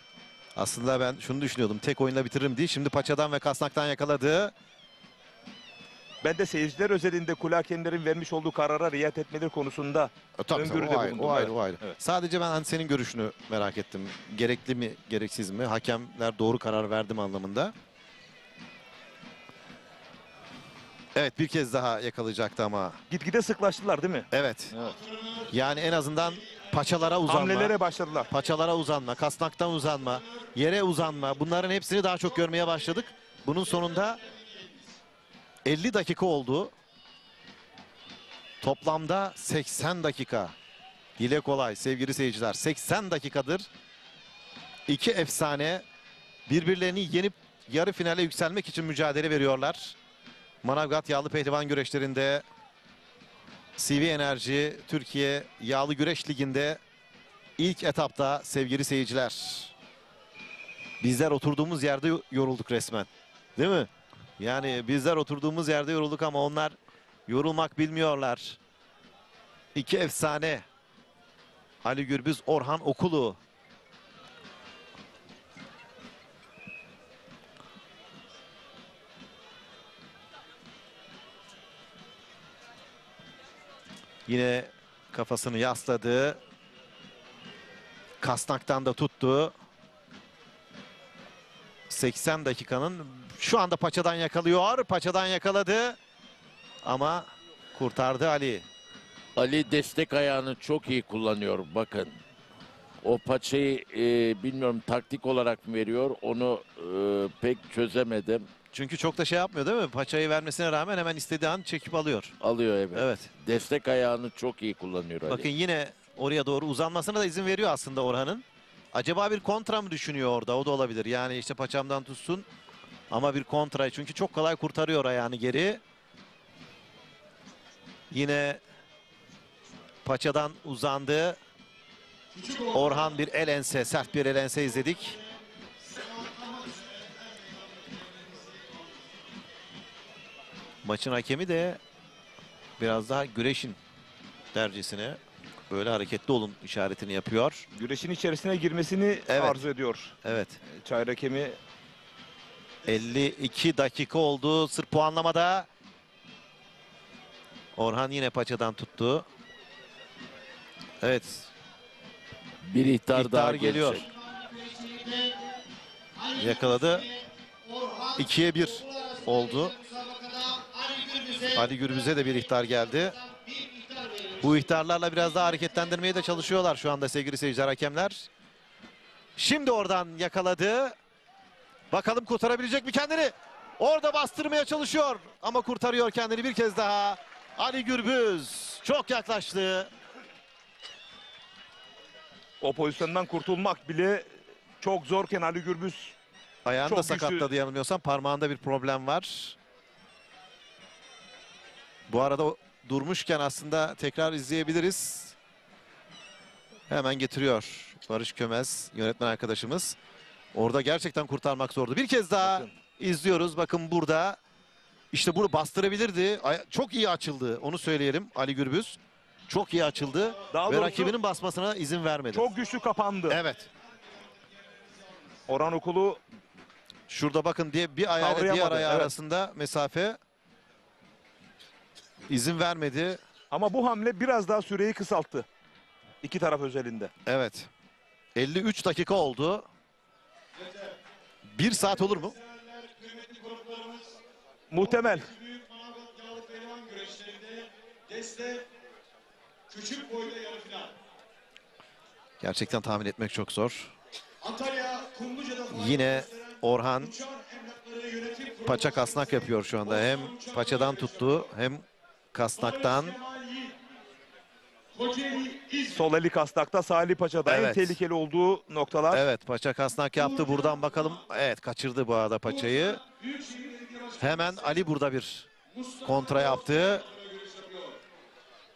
Aslında ben şunu düşünüyordum, tek oyunla bitiririm diye. Şimdi paçadan ve kasnaktan yakaladı. Ben de seyirciler özelinde kule hakemlerin vermiş olduğu karara riayet etmeleri konusunda Tabii, öngörüde o ayrı, bulundum. o ayrı, Evet. o ayrı. Evet. Sadece ben hani senin görüşünü merak ettim. Gerekli mi, gereksiz mi? Hakemler doğru karar verdi mi anlamında. Evet, bir kez daha yakalayacaktı ama. Gitgide sıklaştılar değil mi? Evet. Evet. Yani en azından paçalara uzanma. Hamlelere başladılar. Paçalara uzanma, kasnaktan uzanma, yere uzanma. Bunların hepsini daha çok görmeye başladık. Bunun sonunda 50 dakika oldu. Toplamda 80 dakika. Dile kolay sevgili seyirciler. 80 dakikadır iki efsane birbirlerini yenip yarı finale yükselmek için mücadele veriyorlar. Manavgat Yağlı Pehlivan Güreşleri'nde CV Enerji Türkiye Yağlı Güreş Ligi'nde ilk etapta sevgili seyirciler. Bizler oturduğumuz yerde yorulduk resmen. Değil mi? Yani bizler oturduğumuz yerde yorulduk ama onlar yorulmak bilmiyorlar. İki efsane. Ali Gürbüz, Orhan Okulu. Yine kafasını yasladı. Kasnaktan da tuttu. 80 dakikanın şu anda paçadan yakalıyor. Paçadan yakaladı. Ama kurtardı Ali. Ali destek ayağını çok iyi kullanıyor bakın. O paçayı bilmiyorum taktik olarak mı veriyor onu pek çözemedim. Çünkü çok da şey yapmıyor değil mi? Paçayı vermesine rağmen hemen istediği an çekip alıyor. Alıyor evet. Evet. Destek ayağını çok iyi kullanıyor Ali. Bakın yine oraya doğru uzanmasına da izin veriyor aslında Orhan'ın. Acaba bir kontra mı düşünüyor orada? O da olabilir. Yani işte paçamdan tutsun ama bir kontra. Çünkü çok kolay kurtarıyor ayağını geri. Yine paçadan uzandı. Orhan bir el ense, sert bir el ense izledik. Maçın hakemi de biraz daha güreşin dercesine böyle hareketli olun işaretini yapıyor. Güreşin içerisine girmesini Evet. arzu ediyor. Evet. Çayır hakemi 52 dakika oldu sırf puanlamada. Orhan yine paçadan tuttu. Evet. Bir ihtar daha İhtar geliyor. gelecek. Yakaladı. 2'ye 1 oldu. Ali Gürbüz'e de bir ihtar geldi. Bu ihtarlarla biraz daha hareketlendirmeye de çalışıyorlar şu anda sevgili seyirciler, hakemler. Şimdi oradan yakaladı. Bakalım kurtarabilecek mi kendini? Orada bastırmaya çalışıyor ama kurtarıyor kendini bir kez daha. Ali Gürbüz çok yaklaştı. o pozisyondan kurtulmak bile çok zorken Ali Gürbüz Ayağını Çok da güçlü. sakatladı yanılmıyorsam. Parmağında bir problem var. Bu arada durmuşken aslında tekrar izleyebiliriz. Hemen getiriyor Barış Kömez yönetmen arkadaşımız. Orada gerçekten kurtarmak zordu. Bir kez daha Bakın. izliyoruz. Bakın burada. İşte bunu bastırabilirdi. Çok iyi açıldı. Onu söyleyelim Ali Gürbüz. Çok iyi açıldı. Daha Ve doğrusu rakibinin basmasına izin vermedi. Çok güçlü kapandı. Evet. Orhan Okulu Şurada bakın diye bir ayağıyla diğer kavrayamadı, ayağı evet. arasında mesafe. İzin vermedi. ama bu hamle biraz daha süreyi kısalttı. İki taraf özelinde. Evet. 53 dakika oldu. 1 saat olur mu? Kıymetli konuklarımız, Muhtemel. büyük Manavgat Yağlı Pehlivan güreşlerinde deste küçük boyda yarı final. Gerçekten tahmin etmek çok zor. Antalya Kumluca'da faaliyet Yine gösteren Orhan Uçar Emlakları Yönetim Kurulu paça kasnak yapıyor şu anda. Hem paçadan tuttu hem kasnaktan. Kemal Yiğit, Kocaeli İzmir. Sol eli kastakta, Salih Paça'da en Evet. tehlikeli olduğu noktalar. Evet, paça kasnak yaptı. Buradan bakalım. Evet, kaçırdı bu arada paçayı. Büyükşehir Belediye Başkanı Hemen Ali burada bir kontra yaptı.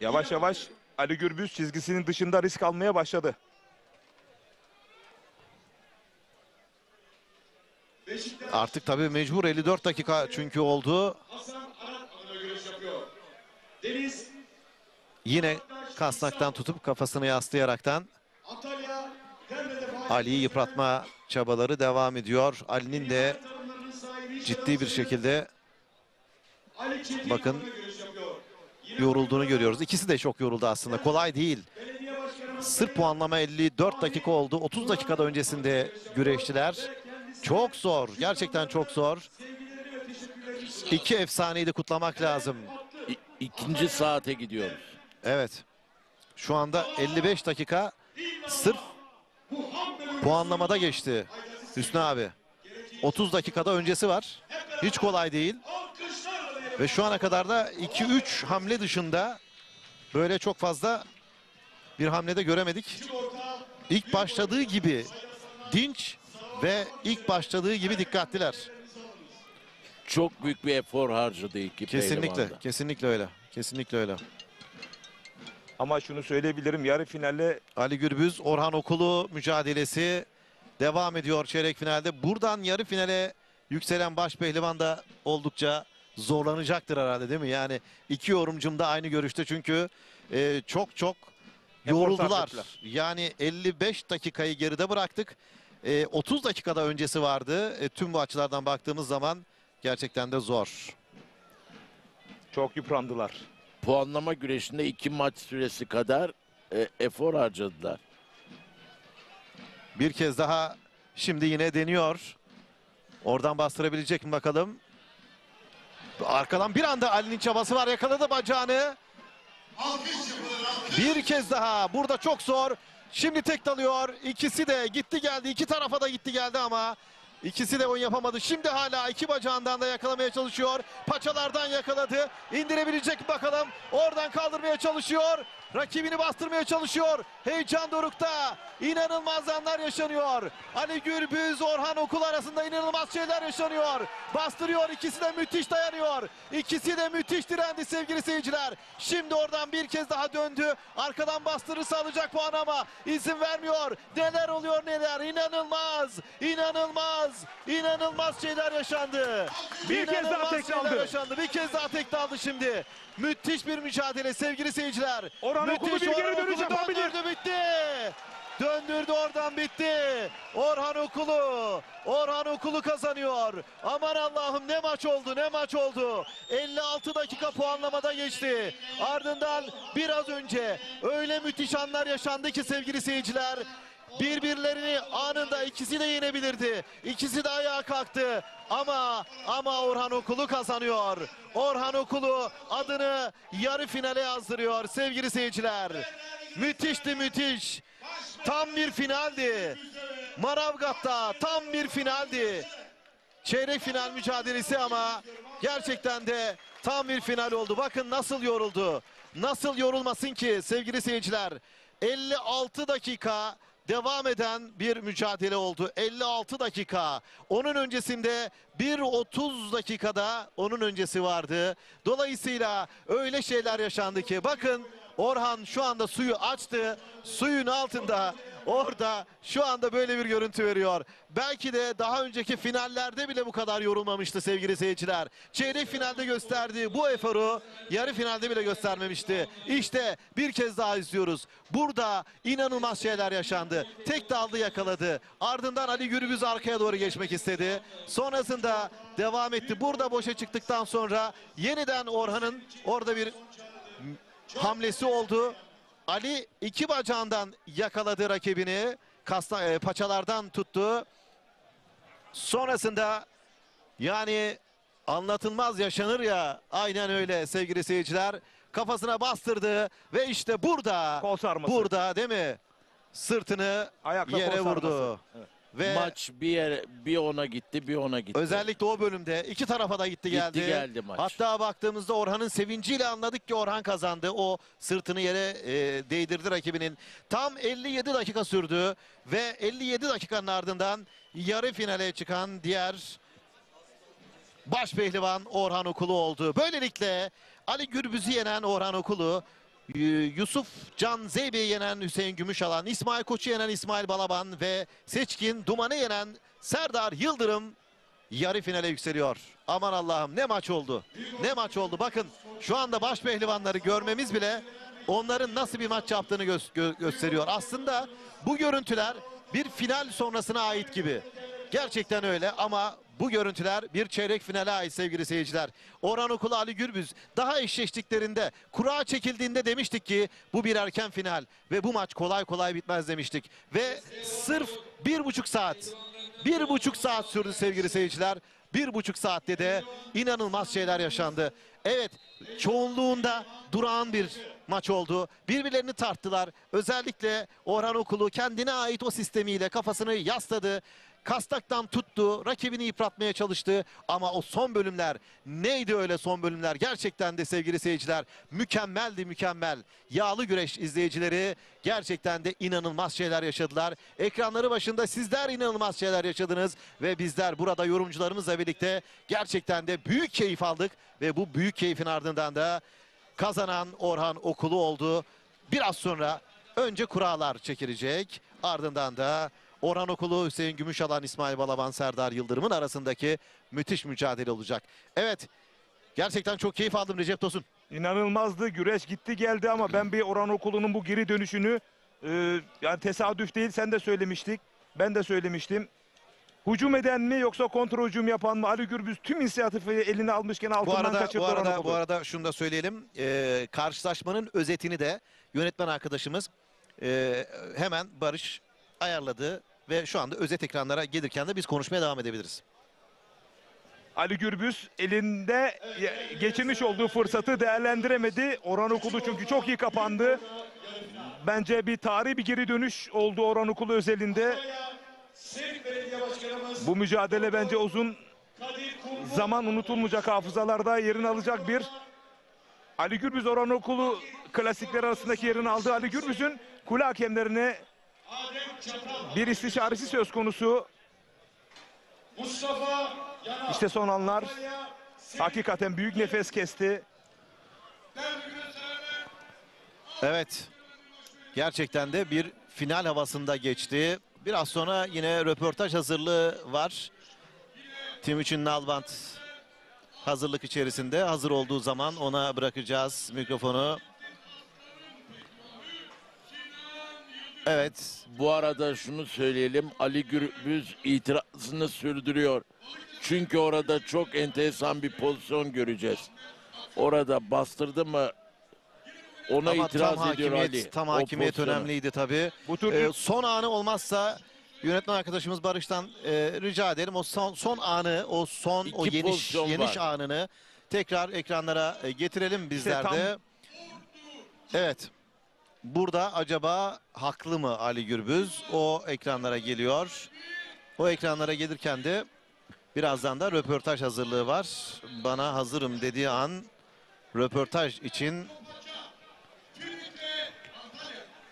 Yavaş yavaş Ali Gürbüz çizgisinin dışında risk almaya başladı. Beşiktaş Artık tabii mecbur 54 dakika çünkü oldu. Hasan Arat adına güreş yapıyor. Deniz Yine kasnaktan tutup kafasını yaslayaraktan Antalya Demre'de faaliyet Ali'yi yıpratma çabaları devam ediyor. Ali'nin de tarımlarının sahibi ciddi bir şekilde Ali Çetin bakın adına güreş yapıyor. yorulduğunu görüyoruz. İkisi de çok yoruldu aslında. Kolay değil. Belediye Başkanımız Sırf puanlama 54 dakika oldu. 30 dakikada öncesinde güreştiler. Çok zor. Gerçekten çok zor. İki efsaneyi de kutlamak lazım. İkinci saate gidiyoruz. Evet. Şu anda 55 dakika sırf puanlamada geçti Hüsnü abi. 30 dakikada öncesi var. Hiç kolay değil. Ve şu ana kadar da 2-3 hamle dışında böyle çok fazla bir hamlede göremedik. İlk başladığı gibi dinç ve ilk başladığı gibi dikkatliler. Çok büyük bir efor harcadı iki Kesinlikle, pehlivan da. kesinlikle öyle. Kesinlikle öyle. Ama şunu söyleyebilirim, yarı finale Ali Gürbüz, Orhan Okulu mücadelesi devam ediyor çeyrek finalde. Buradan yarı finale yükselen baş pehlivan da oldukça zorlanacaktır herhalde değil mi? Yani iki yorumcum da aynı görüşte çünkü çok Efor yoruldular. sarf ettiler. Yani 55 dakikayı geride bıraktık. 30 dakikada öncesi vardı. Tüm bu açılardan baktığımız zaman gerçekten de zor. çok yıprandılar. Puanlama güreşinde 2 maç süresi kadar efor harcadılar. Bir kez daha şimdi yine deniyor. Oradan bastırabilecek mi bakalım. Arkadan bir anda Ali'nin çabası var. Yakaladı bacağını. Bir kez daha. Burada çok zor. Şimdi tek dalıyor. İkisi de gitti geldi. İki tarafa da gitti geldi ama ikisi de oyun yapamadı. Şimdi hala iki bacağından da yakalamaya çalışıyor. Paçalardan yakaladı. İndirebilecek mi bakalım. Oradan kaldırmaya çalışıyor. Rakibini bastırmaya çalışıyor. Heyecan dorukta. İnanılmaz anlar yaşanıyor. Ali Gürbüz, Orhan Okul arasında inanılmaz şeyler yaşanıyor. Bastırıyor. İkisi de müthiş dayanıyor. İkisi de müthiş direndi sevgili seyirciler. Şimdi oradan bir kez daha döndü. Arkadan bastırırsa alacak puan ama izin vermiyor. Neler oluyor neler. İnanılmaz. İnanılmaz. İnanılmaz şeyler yaşandı. Bir kez daha İnanılmaz tek şeyler daldı. yaşandı. Bir kez daha tek daldı şimdi. Müthiş bir mücadele sevgili seyirciler. Orhan Okulu bir geri Orhan dönüş Okulu yapabilir. döndürdü, bitti. Döndürdü, oradan bitti. Orhan Okulu. Orhan Okulu kazanıyor. Aman Allah'ım ne maç oldu, ne maç oldu. 56 dakika puanlamada geçti. Ardından biraz önce öyle müthiş anlar yaşandı ki sevgili seyirciler. Birbirlerini anında ikisi de yenebilirdi. İkisi de ayağa kalktı. Ama Orhan Okulu kazanıyor. Orhan Okulu adını yarı finale yazdırıyor sevgili seyirciler. Müthişti, müthiş. Tam bir finaldi. Manavgat'ta tam bir finaldi. Çeyrek final mücadelesi ama gerçekten de tam bir final oldu. Bakın nasıl yoruldu. Nasıl yorulmasın ki sevgili seyirciler. 56 dakika devam eden bir mücadele oldu. 56 dakika. Onun öncesinde 1:30 dakikada onun öncesi vardı. Dolayısıyla öyle şeyler yaşandı ki bakın Orhan şu anda suyu açtı. Suyun altında orada şu anda böyle bir görüntü veriyor. Belki de daha önceki finallerde bile bu kadar yorulmamıştı sevgili seyirciler. Çeyrek finalde gösterdiği bu eforu yarı finalde bile göstermemişti. İşte bir kez daha izliyoruz. Burada inanılmaz şeyler yaşandı. Tek daldı yakaladı. Ardından Ali Gürbüz arkaya doğru geçmek istedi. Sonrasında devam etti. Burada boşa çıktıktan sonra yeniden Orhan'ın orada bir hamlesi oldu. Ali iki bacağından yakaladı rakibini. Paçalardan tuttu. Sonrasında yani anlatılmaz yaşanır ya, aynen öyle sevgili seyirciler. Kafasına bastırdı ve işte burada, Kol sarması. burada değil mi? Sırtını Ayakla yere kol sarması. vurdu. Evet. Ve Maç bir ona gitti, bir ona gitti. özellikle o bölümde iki tarafa da gitti geldi. geldi maç. Hatta baktığımızda Orhan'ın sevinciyle anladık ki Orhan kazandı. O sırtını yere değdirdi rakibinin. Tam 57 dakika sürdü ve 57 dakikanın ardından yarı finale çıkan diğer baş pehlivan Orhan Okulu oldu. Böylelikle Ali Gürbüz'ü yenen Orhan Okulu, Yusuf Can Zeybe'yi yenen Hüseyin Gümüşalan, İsmail Koç'u yenen İsmail Balaban ve Seçkin Duman'ı yenen Serdar Yıldırım yarı finale yükseliyor. Aman Allah'ım, ne maç oldu. Ne maç oldu. Bakın şu anda baş pehlivanları görmemiz bile onların nasıl bir maç yaptığını gösteriyor. Aslında bu görüntüler bir final sonrasına ait gibi. Gerçekten öyle ama bu görüntüler bir çeyrek finale ait sevgili seyirciler. Orhan Okulu Ali Gürbüz daha eşleştiklerinde, kura çekildiğinde demiştik ki bu bir erken final ve bu maç kolay kolay bitmez demiştik. Ve sırf 1,5 saat sürdü sevgili seyirciler. 1,5 saatte de inanılmaz şeyler yaşandı. Evet, çoğunluğunda durağan bir maç oldu. Birbirlerini tarttılar. Özellikle Orhan Okulu kendine ait o sistemiyle kafasını yasladı. Kastaktan tuttu, rakibini yıpratmaya çalıştı ama o son bölümler neydi öyle son bölümler? Gerçekten de sevgili seyirciler mükemmeldi, mükemmel. Yağlı güreş izleyicileri gerçekten de inanılmaz şeyler yaşadılar. Ekranları başında sizler inanılmaz şeyler yaşadınız ve bizler burada yorumcularımızla birlikte gerçekten de büyük keyif aldık ve bu büyük keyfin ardından da kazanan Orhan Okulu oldu. Biraz sonra önce kuralar çekilecek, ardından da Orhan Okulu, Hüseyin Gümüşalan, İsmail Balaban, Serdar Yıldırım'ın arasındaki müthiş mücadele olacak. Evet, gerçekten çok keyif aldım Recep Tosun. İnanılmazdı. Güreş gitti geldi ama ben bir Orhan Okulu'nun bu geri dönüşünü yani tesadüf değil, sen de söylemiştik. Ben de söylemiştim. Hücum eden mi yoksa kontra hücum yapan mı? Ali Gürbüz tüm inisiyatifi eline almışken altından kaçırdı Orhan Okulu. Bu arada şunu da söyleyelim. Karşılaşmanın özetini de yönetmen arkadaşımız hemen Barış ayarladı ve şu anda özet ekranlara gelirken de biz konuşmaya devam edebiliriz. Ali Gürbüz elinde geçirmiş olduğu fırsatı değerlendiremedi. Orhan Okulu çünkü çok iyi kapandı. Bence bir tarihi bir geri dönüş oldu Orhan Okulu özelinde. Bu mücadele bence uzun zaman unutulmayacak hafızalarda yerini alacak bir. Ali Gürbüz Orhan Okulu klasikler arasındaki yerini aldı. Ali Gürbüz'ün kule hakemlerine bir istişaresi söz konusu. İşte son anlar. Hakikaten büyük nefes kesti. Evet. Gerçekten de bir final havasında geçti. Biraz sonra yine röportaj hazırlığı var. Timuçin Nalbant hazırlık içerisinde. Hazır olduğu zaman ona bırakacağız mikrofonu. Evet. Bu arada şunu söyleyelim. Ali Gürbüz itirazını sürdürüyor. Çünkü orada çok enteresan bir pozisyon göreceğiz. Orada bastırdı mı ona Ama itiraz ediyor Ali. tam hakimiyet pozisyonu. önemliydi tabii. Bu tür Son anı olmazsa yönetmen arkadaşımız Barış'tan rica edelim. O son anı, o İki pozisyon yeniş var. anını tekrar ekranlara getirelim bizler tam- de. Evet. Burada acaba haklı mı Ali Gürbüz? O ekranlara geliyor. O ekranlara gelirken de birazdan da röportaj hazırlığı var. Bana hazırım dediği an röportaj için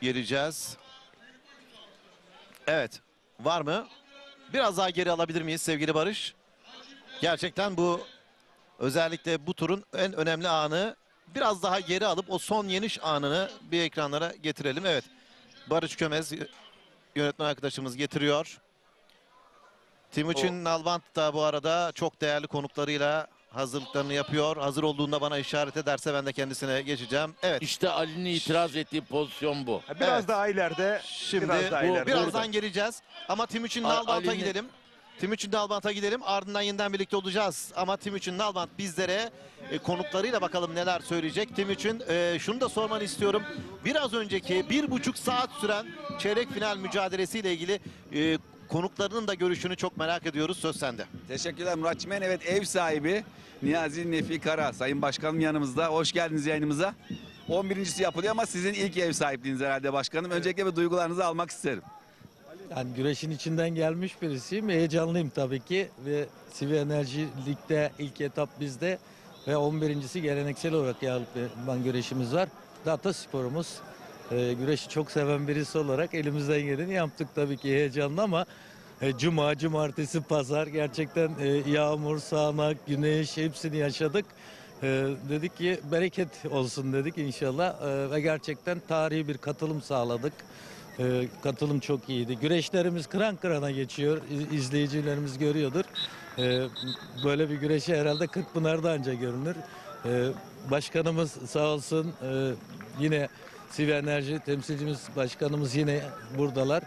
geleceğiz. Evet. Var mı? Biraz daha geri alabilir miyiz sevgili Barış? Gerçekten bu özellikle bu turun en önemli anı biraz daha geri alıp o son yeniş anını bir ekranlara getirelim. Evet, Barış Kömez yönetmen arkadaşımız getiriyor. Timuçin Nalbant da bu arada çok değerli konuklarıyla hazırlıklarını yapıyor. Hazır olduğunda bana işaret ederse ben de kendisine geçeceğim. Evet. İşte Ali'nin itiraz ettiği pozisyon bu. Biraz Evet. daha ileride. Şimdi biraz daha ileride. birazdan Burada. geleceğiz. Ama Timuçin Nalbant'a Ali'nin- gidelim. Timuçin Nalbant'a gidelim. Ardından yeniden birlikte olacağız. Ama Timuçin Nalbant bizlere konuklarıyla bakalım neler söyleyecek. Timuçin, şunu da sormanı istiyorum. Biraz önceki 1,5 saat süren çeyrek final mücadelesiyle ilgili konuklarının da görüşünü çok merak ediyoruz. Söz sende. Teşekkürler Muratçım. Evet, ev sahibi Niyazi Nefi Kara. Sayın Başkanım yanımızda. Hoş geldiniz yayınımıza. 11.si yapılıyor ama sizin ilk ev sahipliğiniz herhalde başkanım. Öncelikle bir duygularınızı almak isterim. Yani güreşin içinden gelmiş birisiyim. Heyecanlıyım tabii ki. Ve Sivi Enerji Lig'de ilk etap bizde. Ve 11.si geleneksel olarak yapılan güreşimiz var. Data sporumuz. Güreşi çok seven birisi olarak elimizden geleni yaptık tabii ki, heyecanlı ama Cuma, cumartesi, pazar gerçekten yağmur, sağanak, güneş hepsini yaşadık. Dedik ki bereket olsun dedik inşallah. Ve gerçekten tarihi bir katılım sağladık. Katılım çok iyiydi. Güreşlerimiz kıran kırana geçiyor. İzleyicilerimiz görüyordur. Böyle bir güreşi herhalde Kırkpınar'da anca görünür. Başkanımız sağ olsun, yine Sivi Enerji temsilcimiz başkanımız yine buradalar.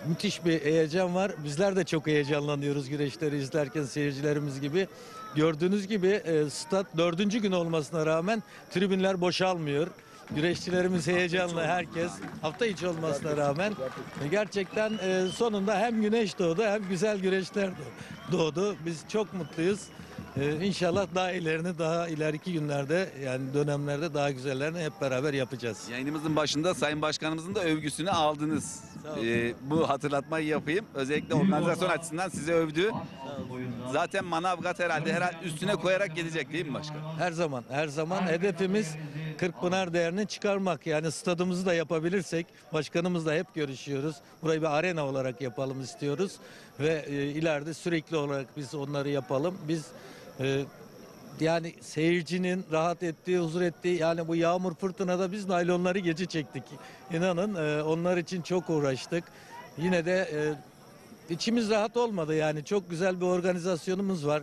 Müthiş bir heyecan var. Bizler de çok heyecanlanıyoruz güreşleri izlerken, seyircilerimiz gibi. Gördüğünüz gibi stat 4. gün olmasına rağmen tribünler boşalmıyor. Güreşçilerimiz heyecanlı, herkes hafta içi olmasına rağmen gerçekten sonunda hem güneş doğdu hem güzel güreşler doğdu. Biz çok mutluyuz. İnşallah daha ileriki günlerde, yani dönemlerde daha güzellerini hep beraber yapacağız. Yayınımızın başında Sayın Başkanımızın da övgüsünü aldınız. Bu hatırlatmayı yapayım. Özellikle organizasyon açısından sizi övdü. Zaten Manavgat herhalde üstüne koyarak gelecek değil mi başkan? Her zaman hedefimiz Kırkpınar değerini çıkarmak. Yani stadımızı da yapabilirsek, başkanımızla hep görüşüyoruz. Burayı bir arena olarak yapalım istiyoruz. Ve ileride sürekli olarak biz onları yapalım. Biz yani seyircinin rahat ettiği, huzur ettiği, yani bu yağmur fırtınada biz naylonları gece çektik. İnanın onlar için çok uğraştık. Yine de içimiz rahat olmadı, yani çok güzel bir organizasyonumuz var.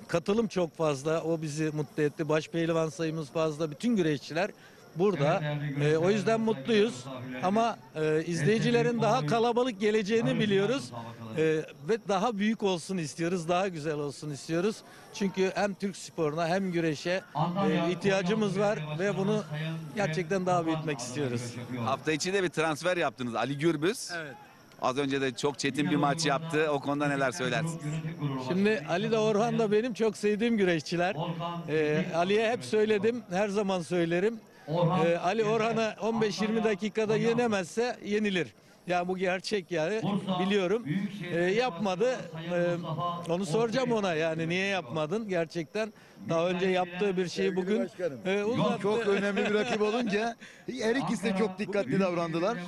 Katılım çok fazla, o bizi mutlu etti. Başpehlivan sayımız fazla, bütün güreşçiler burada. O yüzden mutluyuz. Ama izleyicilerin daha kalabalık geleceğini biliyoruz. Ve daha büyük olsun istiyoruz, daha güzel olsun istiyoruz. Çünkü hem Türk sporuna hem güreşe ihtiyacımız var ve bunu gerçekten daha büyütmek istiyoruz. Hafta içi de bir transfer yaptınız. Ali Gürbüz. Evet. Az önce de çok çetin bir maç yaptı. O konuda neler söylersiniz? Şimdi Ali de Orhan da benim çok sevdiğim güreşçiler. Ali'ye hep söyledim, her zaman söylerim. Ali Orhan'ı 15-20 dakikada yenemezse yenilir. Ya bu gerçek, yani biliyorum. Yapmadı. Onu soracağım ona, yani niye yapmadın gerçekten. Daha önce yaptığı bir şeyi bugün uzattı. Çok önemli bir rakip olunca her ikisi de çok dikkatli davrandılar.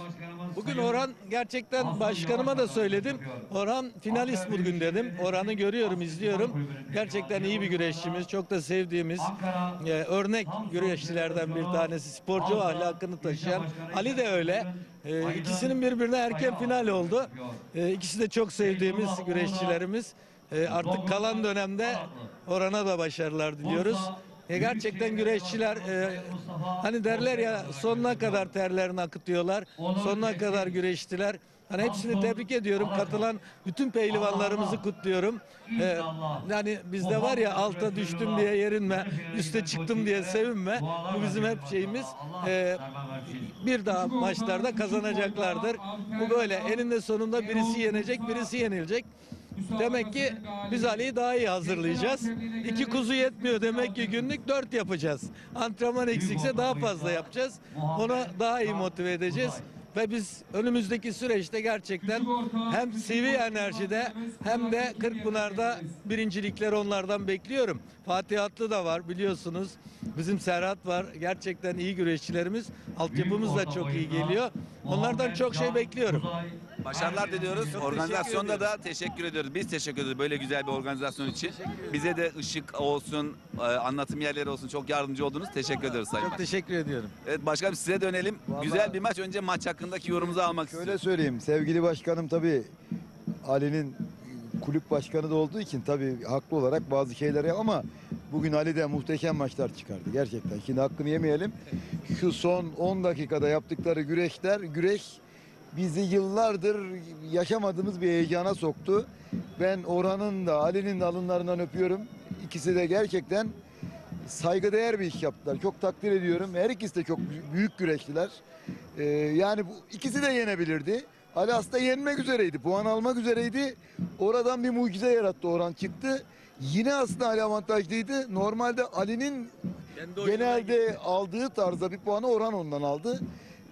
Bugün Orhan, gerçekten başkanıma da söyledim. Orhan finalist bugün dedim. Orhan'ı görüyorum, izliyorum. Gerçekten iyi bir güreşçimiz. Çok da sevdiğimiz örnek güreşçilerden bir tanesi. Sporcu ahlakını taşıyan. Ali de öyle. İkisinin birbirine erken final oldu. İkisi de çok sevdiğimiz güreşçilerimiz. Artık kalan dönemde Orhan'a da başarılar diliyoruz. Gerçekten güreşçiler hani derler ya, sonuna kadar terlerini akıtıyorlar. Sonuna kadar güreştiler. Hani hepsini tebrik ediyorum. Katılan bütün pehlivanlarımızı kutluyorum. Yani bizde var ya, alta düştüm diye yerinme, üste çıktım diye sevinme. Bu bizim hep şeyimiz. Bir daha maçlarda kazanacaklardır. Bu böyle. Eninde sonunda birisi yenecek, birisi yenilecek. Demek ki biz Ali'yi daha iyi hazırlayacağız. 2 kuzu yetmiyor demek ki, günlük 4 yapacağız. Antrenman eksikse daha fazla yapacağız. Onu daha iyi motive edeceğiz. Ve biz önümüzdeki süreçte gerçekten hem Sivi Enerji'de hem de Kırkpınar'da birincilikleri onlardan bekliyorum. Fatih Atlı da var biliyorsunuz. Bizim Serhat var. Gerçekten iyi güreşçilerimiz. Altyapımız da çok iyi geliyor. Onlardan çok şey bekliyorum. Başarılar diliyoruz. Çok Organizasyonda teşekkür da teşekkür ediyoruz. Biz teşekkür ederiz böyle güzel bir organizasyon için. Bize de ışık olsun, anlatım yerleri olsun çok yardımcı oldunuz. Teşekkür ederiz Sayın Çok Başkanım. teşekkür ediyorum. Evet başkanım size dönelim. Vallahi- Güzel bir maç. Önce maç hakkındaki yorumunuzu almak Şöyle istiyorum. söyleyeyim, sevgili başkanım tabii Ali'nin kulüp başkanı da olduğu için tabii haklı olarak bazı şeyleri ama bugün Ali de muhteşem maçlar çıkardı gerçekten. Şimdi hakkını yemeyelim. Şu son 10 dakikada yaptıkları güreş bizi yıllardır yaşamadığımız bir heyecana soktu. Ben Orhan'ın da Ali'nin de alınlarından öpüyorum. İkisi de gerçekten saygıdeğer bir iş yaptılar. Çok takdir ediyorum. Her ikisi de çok büyük güreştiler. Yani bu ikisi de yenebilirdi. Ali aslında yenmek üzereydi. Puan almak üzereydi. Oradan bir mucize yarattı. Orhan çıktı. Yine aslında Ali avantajlıydı. Normalde Ali'nin genelde aldığı tarzda bir puanı Orhan ondan aldı.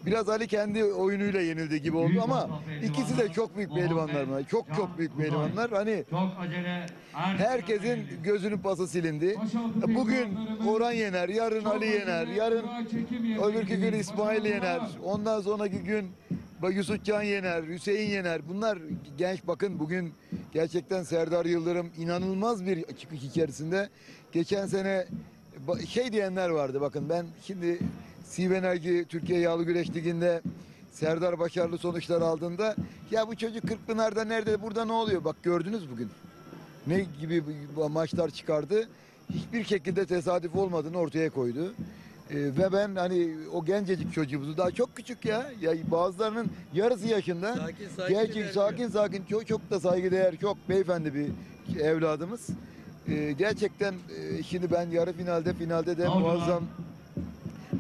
Biraz Ali kendi oyunuyla yenildi gibi oldu ama ikisi de çok büyük pehlivanlar. Çok büyük pehlivanlar. Hani herkesin gözünün pası silindi. Bugün Orhan yener, yarın Ali yener, yarın öbürkü gün İsmail yener. Ondan sonraki gün Yusufcan yener, Hüseyin yener. Bunlar genç, bakın bugün gerçekten Serdar Yıldırım inanılmaz bir çıkış içerisinde. Geçen sene şey diyenler vardı, bakın ben şimdi Sivenerji Türkiye Yağlı Güreş Ligi'nde Serdar başarılı sonuçlar aldığında ya bu çocuk Kırkpınar'da nerede, burada ne oluyor? Bak gördünüz bugün ne gibi maçlar çıkardı. Hiçbir şekilde tesadüf olmadığını ortaya koydu. Ve ben hani o gencecik çocuğumuzu, daha çok küçük ya bazılarının yarısı yaşında. Sakin çok da saygıdeğer, çok beyefendi bir evladımız. Gerçekten şimdi ben yarı finalde de muazzam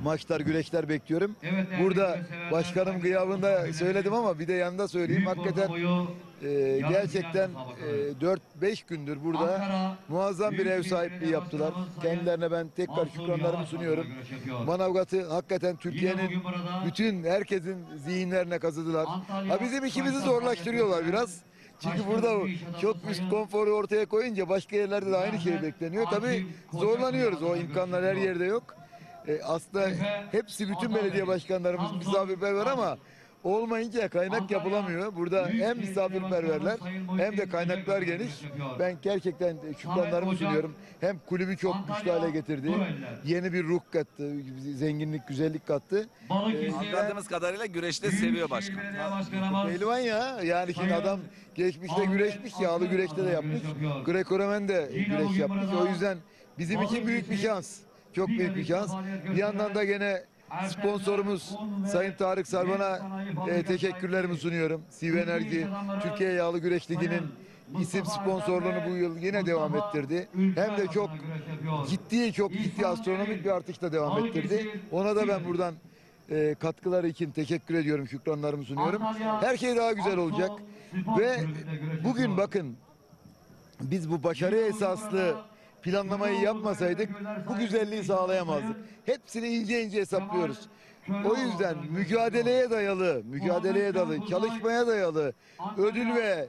maçlar, güreşler bekliyorum. Burada başkanım gıyabında söyledim ama bir de yanında söyleyeyim. Hakikaten gerçekten 4-5 gündür burada muazzam bir ev sahipliği yaptılar. Kendilerine ben tekrar şükranlarımı sunuyorum. Manavgat'ı hakikaten Türkiye'nin bütün herkesin zihinlerine kazıdılar. Bizim işimizi zorlaştırıyorlar biraz. Çünkü burada çok üst konforu ortaya koyunca başka yerlerde de aynı şey bekleniyor. Tabii zorlanıyoruz. O imkanlar her yerde yok. Aslında hepsi, bütün belediye başkanlarımız misafirperver ama olmayınca kaynak yapılamıyor. Burada hem misafirperverler hem de kaynaklar geniş. Ben gerçekten şükranlarımı sunuyorum. Hem kulübü çok güçlü hale getirdi. Yeni bir ruh kattı, zenginlik, güzellik kattı. Anladığımız kadarıyla güreşte seviyor başkan. Pehlivan ya. Yani şimdi adam geçmişte güreşmiş, yağlı güreşte de yapmış. Greco-Romen de güreş yapmış. O yüzden bizim için büyük bir şans. Çok büyük bir şans. Bir yandan da gene sponsorumuz Sayın Tarık Sarban'a teşekkürlerimi sunuyorum. Sivenerji Türkiye Yağlı Güreş Ligi'nin isim sponsorluğunu bu yıl yine devam ettirdi. Hem de çok ciddi astronomik bir artışla devam ettirdi. Ona da ben buradan katkıları için teşekkür ediyorum, şükranlarımı sunuyorum. Her şey daha güzel olacak. Ve bugün bakın, biz bu başarı esaslı planlamayı yapmasaydık bu güzelliği sağlayamazdık. Hepsini ince ince hesaplıyoruz. O yüzden mücadeleye dayalı, çalışmaya dayalı ödül ve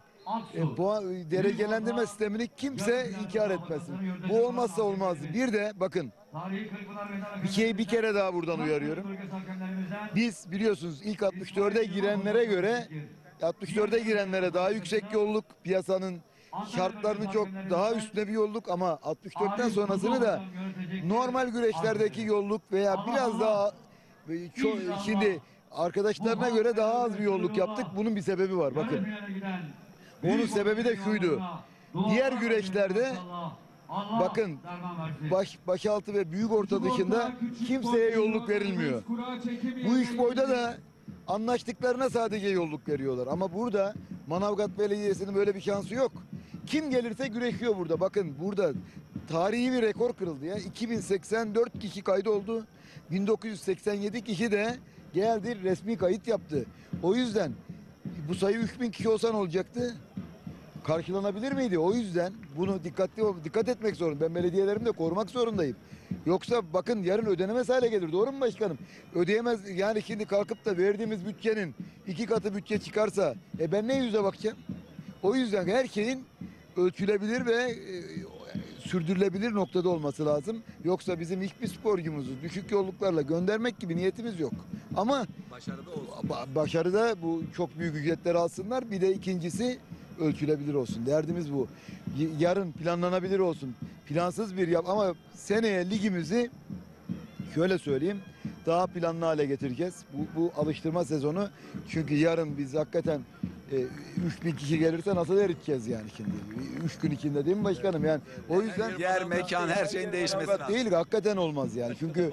derecelendirme sistemini kimse inkar etmesin. Bu olmazsa olmazdı. Bir de bakın, bir kere daha buradan uyarıyorum. Biz biliyorsunuz ilk 64'e girenlere daha yüksek yolluk, piyasanın şartlarını çok daha üstüne bir yolluk ama 64'ten sonrasını da normal güreşlerdeki yolluk veya biraz daha şimdi arkadaşlarına göre daha az bir yolluk yaptık. Bunun bir sebebi var, bakın. Onun sebebi de şuydu. Diğer güreşlerde bakın başaltı ve büyük orta dışında kimseye yolluk verilmiyor. Bu üç boyda da anlaştıklarına sadece yolluk veriyorlar. Ama burada Manavgat Belediyesi'nin böyle bir şansı yok. Kim gelirse güreşiyor burada. Bakın burada tarihi bir rekor kırıldı ya. 2084 kişi kaydoldu. 1987 kişi de geldi, resmi kayıt yaptı. O yüzden bu sayı 3000 kişi olsa ne olacaktı? Karşılanabilir miydi? O yüzden bunu dikkat etmek zorunda. Ben belediyelerimi de korumak zorundayım. Yoksa bakın yarın ödenemez hale gelir. Doğru mu başkanım? Ödeyemez. Yani şimdi kalkıp da verdiğimiz bütçenin 2 katı bütçe çıkarsa ben ne yüze bakacağım? O yüzden her şeyin ölçülebilir ve sürdürülebilir noktada olması lazım. Yoksa bizim hiçbir sporcumuzu düşük yolluklarla göndermek gibi niyetimiz yok. Ama Başarıda olsun. başarıda bu çok büyük ücretler alsınlar. Bir de ikincisi ölçülebilir olsun. Derdimiz bu. Yarın planlanabilir olsun. Plansız bir ama seneye ligimizi şöyle söyleyeyim, daha planlı hale getireceğiz. Bu alıştırma sezonu. Çünkü yarın biz hakikaten 3000 kişi gelirse nasıl eriteceğiz yani şimdi? 3 gün içinde değil mi başkanım? Yani o yüzden Yer, mekan, her şeyin değişmesi avukat lazım. değil, hakikaten olmaz yani. Çünkü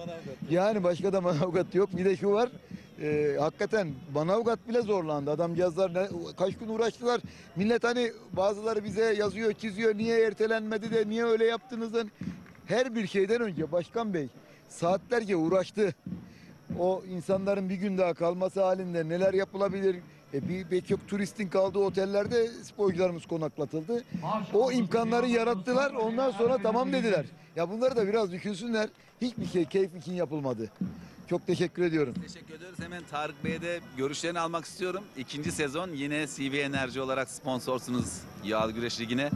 yani başka da avukat yok. Bir de şu var. Hakikaten Manavgat bile zorlandı. Adamcağızlar kaç gün uğraştılar. Millet hani bazıları bize yazıyor, çiziyor. Niye ertelenmedi de, niye öyle yaptınız da. Her bir şeyden önce Başkan Bey saatlerce uğraştı. O insanların bir gün daha kalması halinde neler yapılabilir? Birçok turistin kaldığı otellerde sporcularımız konaklatıldı. O imkanları yarattılar. Ondan sonra tamam dediler. Ya bunları da biraz düşünsünler. Hiçbir şey keyif için yapılmadı. Çok teşekkür ediyorum. Teşekkür ediyoruz. Hemen Tarık Bey'e de görüşlerini almak istiyorum. İkinci sezon yine CV Enerji olarak sponsorsunuz Yağlı Güreş Ligi'ne.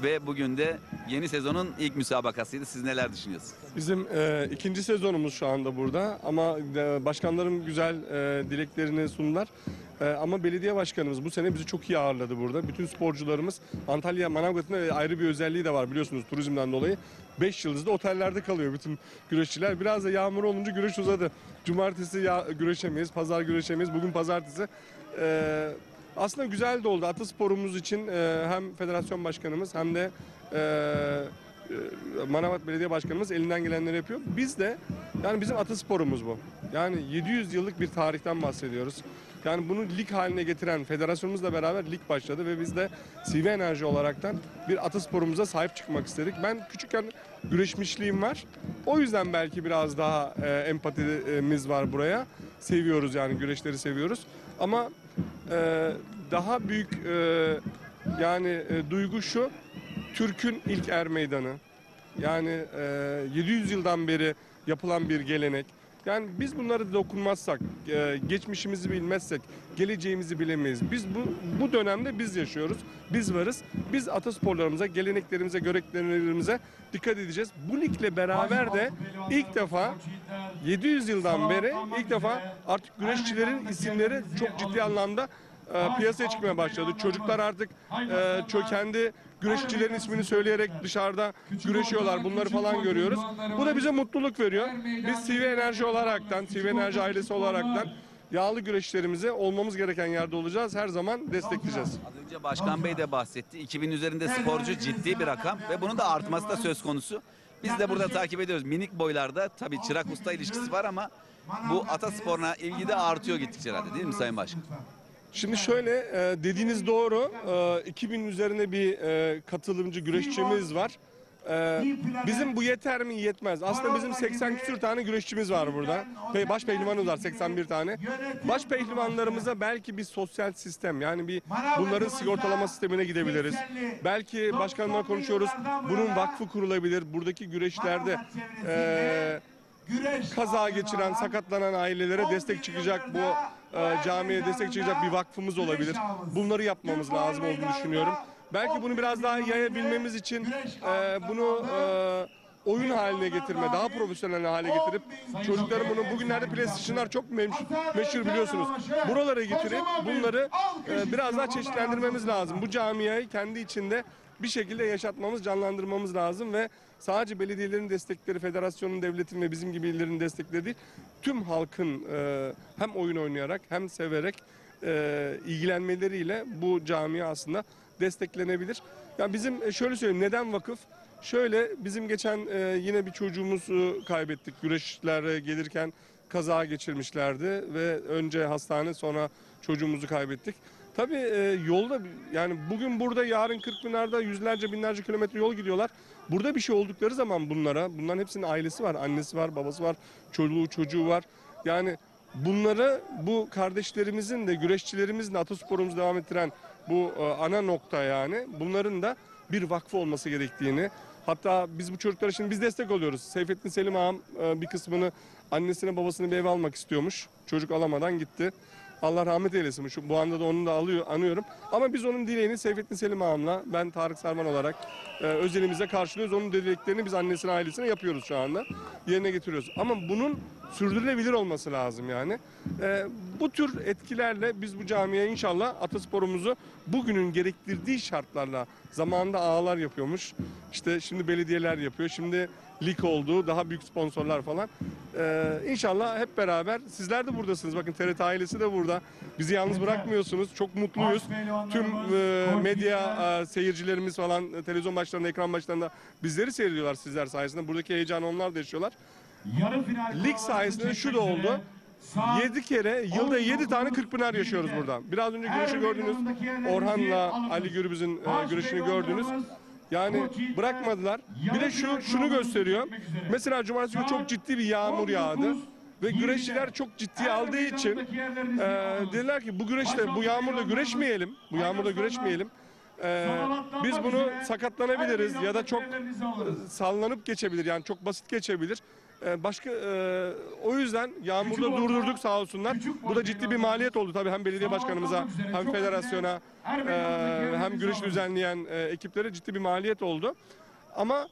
Ve bugün de yeni sezonun ilk müsabakasıydı. Siz neler düşünüyorsunuz? Bizim ikinci sezonumuz şu anda burada ama başkanlarım güzel dileklerini sundular. Ama belediye başkanımız bu sene bizi çok iyi ağırladı burada. Bütün sporcularımız Antalya Manavgat'ın ayrı bir özelliği de var biliyorsunuz turizmden dolayı. 5 yıldızlı otellerde kalıyor bütün güreşçiler. Biraz da yağmur olunca güreş uzadı. Cumartesi güreşemeyiz, pazar güreşemeyiz. Bugün pazartesi. Aslında güzel de oldu. Atasporumuz için hem federasyon başkanımız hem de Manavgat Belediye Başkanımız elinden gelenleri yapıyor. Biz de yani bizim atasporumuz bu. Yani 700 yıllık bir tarihten bahsediyoruz. Yani bunu lig haline getiren federasyonumuzla beraber lig başladı ve biz de CV Enerji olaraktan bir atasporumuza sahip çıkmak istedik. Ben küçükken güreşmişliğim var. O yüzden belki biraz daha empatimiz var buraya. Seviyoruz yani güreşleri seviyoruz. Ama daha büyük duygu şu, Türk'ün ilk er meydanı. Yani 700 yıldan beri yapılan bir gelenek. Yani biz bunları dokunmazsak, geçmişimizi bilmezsek, geleceğimizi bilemeyiz. Biz bu dönemde biz yaşıyoruz, biz varız. Biz atasporlarımıza, geleneklerimize, göreneklerimize dikkat edeceğiz. Bu ligle beraber de ilk defa 700 yıldan beri ilk defa artık güreşçilerin isimleri çok ciddi anlamda piyasaya çıkmaya başladı. Çocuklar artık kendi güreşçilerin ismini söyleyerek dışarıda güreşiyorlar. Bunları falan görüyoruz. Bu da bize mutluluk veriyor. Biz CV Enerji olaraktan, CV Enerji ailesi olaraktan yağlı güreşlerimize olmamız gereken yerde olacağız. Her zaman destekleyeceğiz. Az önce Başkan Bey de bahsetti. 2000 üzerinde sporcu ciddi bir rakam ve bunun da artması da söz konusu. Biz de burada takip ediyoruz. Minik boylarda tabii çırak usta ilişkisi var ama bu atasporuna ilgi de artıyor gittikçe herhalde değil mi Sayın Başkan? Şimdi şöyle dediğiniz doğru. 2000 üzerine bir katılımcı güreşçimiz var. Bizim bu yeter mi? Yetmez. Aslında bizim 80 küsür tane güreşçimiz var burada. Baş pehlivanımız var 81 tane. Baş pehlivanlarımıza belki bir sosyal sistem yani bunların sigortalama sistemine gidebiliriz. Belki başkanımla konuşuyoruz. Bunun vakfı kurulabilir. Buradaki güreşlerde kaza geçiren, sakatlanan ailelere destek çıkacak bu camiye destek çıkacak bir vakfımız olabilir. Bunları yapmamız lazım olduğunu düşünüyorum. Belki bunu biraz daha yayabilmemiz için bunu oyun haline getirme, daha profesyonel hale getirip çocukların bunu bugünlerde PlayStation'lar çok meşhur biliyorsunuz. Buralara getirip bunları biraz daha çeşitlendirmemiz lazım. Bu camiayı kendi içinde bir şekilde yaşatmamız, canlandırmamız lazım ve sadece belediyelerin destekleri, federasyonun, devletin ve bizim gibi illerin destekleri değil, tüm halkın hem oyun oynayarak hem severek ilgilenmeleriyle bu camia aslında desteklenebilir. Yani bizim şöyle söyleyeyim, neden vakıf? Şöyle bizim geçen yine bir çocuğumuzu kaybettik. Güreşlere gelirken kaza geçirmişlerdi ve önce hastane sonra çocuğumuzu kaybettik. Tabii yolda yani bugün burada yarın Kırkpınar'da yüzlerce binlerce kilometre yol gidiyorlar. Burada bir şey oldukları zaman bunların hepsinin ailesi var, annesi var, babası var, çocuğu var. Yani bunları bu kardeşlerimizin de güreşçilerimizin de atasporumuzu devam ettiren bu ana nokta yani bunların da bir vakfı olması gerektiğini. Hatta biz bu çocuklara şimdi biz destek oluyoruz. Seyfettin Selim ağam bir kısmını annesine babasını bir eve almak istiyormuş. Çocuk alamadan gitti. Allah rahmet eylesin. Bu anda da onu da anıyorum. Ama biz onun dileğini Seyfettin Selim ağamla, ben Tarık Sarvan olarak özelimizle karşılıyoruz. Onun dileklerini biz annesine, ailesine yapıyoruz şu anda. Yerine getiriyoruz. Ama bunun sürdürülebilir olması lazım yani. Bu tür etkilerle biz bu camiye inşallah atasporumuzu bugünün gerektirdiği şartlarla, zamanında ağalar yapıyormuş. İşte şimdi belediyeler yapıyor. Şimdi lig oldu, daha büyük sponsorlar falan. İnşallah hep beraber, sizler de buradasınız. Bakın TRT ailesi de burada. Bizi yalnız bırakmıyorsunuz. Çok mutluyuz. Tüm medya seyircilerimiz falan televizyon başlarında, ekran başlarında bizleri seyrediyorlar sizler sayesinde. Buradaki heyecanı onlar da yaşıyorlar. Lig sayesinde şu da oldu. 7 kere, yılda 7 tane Kırkpınar yaşıyoruz burada. Biraz önce güreşi gördünüz. Orhan'la Ali Gürbüz'ün güreşini gördünüz. Yani bırakmadılar. Bir de şunu gösteriyor. Mesela cumartesi günü çok ciddi bir yağmur yağdı. Ve güreşçiler çok ciddiye aldığı için dediler ki bu yağmurda güreşmeyelim. Bu yağmurda güreşmeyelim. Biz bunu sakatlanabiliriz ya da çok sallanıp geçebilir. Yani çok basit geçebilir. O yüzden yağmurda durdurduk sağ olsunlar. Bu da ciddi bir maliyet oldu tabii hem belediye başkanımıza hem federasyona hem güreş düzenleyen ekiplere ciddi bir maliyet oldu. Ama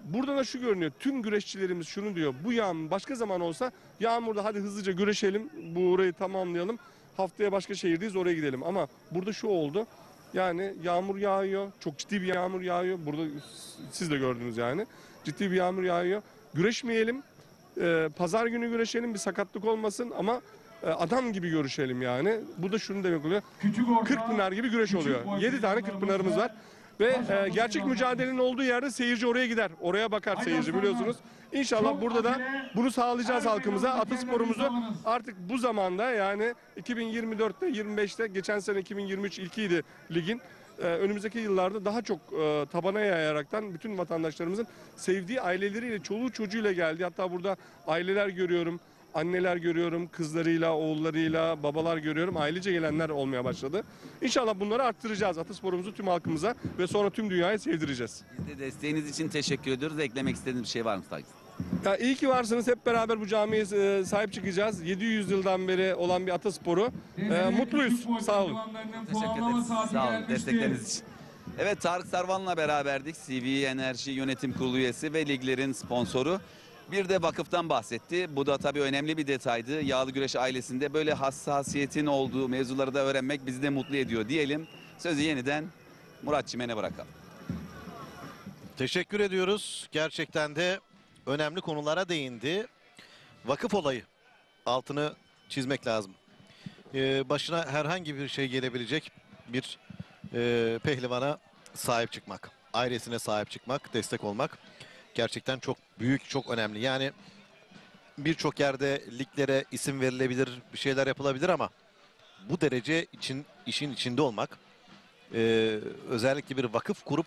burada da şu görünüyor. Tüm güreşçilerimiz şunu diyor. Bu yağmur başka zaman olsa yağmurda hadi hızlıca güreşelim. Burayı tamamlayalım. Haftaya başka şehirdeyiz, oraya gidelim. Ama burada şu oldu. Yani yağmur yağıyor. Çok ciddi bir yağmur yağıyor. Burada siz de gördünüz yani. Ciddi bir yağmur yağıyor. Güreşmeyelim. Pazar günü güreşelim. Bir sakatlık olmasın ama adam gibi görüşelim yani. Bu da şunu demek oluyor. Kırkpınar gibi güreş oluyor. 7 tane Kırkpınar'ımız var. Ve gerçek mücadelenin olduğu yerde seyirci oraya gider. Oraya bakar seyirci biliyorsunuz. İnşallah burada da bunu sağlayacağız halkımıza. Atasporumuzu artık bu zamanda yani 2024'te 25'te geçen sene 2023 ilkiydi ligin. Önümüzdeki yıllarda daha çok tabana yayaraktan bütün vatandaşlarımızın sevdiği aileleriyle, çoluğu çocuğuyla geldi. Hatta burada aileler görüyorum. Anneler görüyorum, kızlarıyla, oğullarıyla, babalar görüyorum. Ailece gelenler olmaya başladı. İnşallah bunları arttıracağız. Atasporumuzu tüm halkımıza ve sonra tüm dünyaya sevdireceğiz. Biz de desteğiniz için teşekkür ediyoruz. Eklemek istediğiniz bir şey var mı Takip? Ya iyi ki varsınız. Hep beraber bu camiye sahip çıkacağız. 700 yıldan beri olan bir atasporu. Mutluyuz. Sağ olun. Teşekkür ederiz. Sağ olun destekleriniz için. Evet, Tarık Sarvan'la beraberdik. CV Enerji Yönetim Kurulu üyesi ve liglerin sponsoru. Bir de vakıftan bahsetti. Bu da tabii önemli bir detaydı. Yağlı Güreş ailesinde böyle hassasiyetin olduğu mevzuları da öğrenmek bizi de mutlu ediyor diyelim. Sözü yeniden Murat Çimen'e bırakalım. Teşekkür ediyoruz. Gerçekten de önemli konulara değindi. Vakıf olayı. Altını çizmek lazım. Başına herhangi bir şey gelebilecek bir pehlivana sahip çıkmak. Ailesine sahip çıkmak, destek olmak. Gerçekten çok büyük, çok önemli. Yani birçok yerde liglere isim verilebilir, bir şeyler yapılabilir ama bu derece işin içinde olmak, özellikle bir vakıf kurup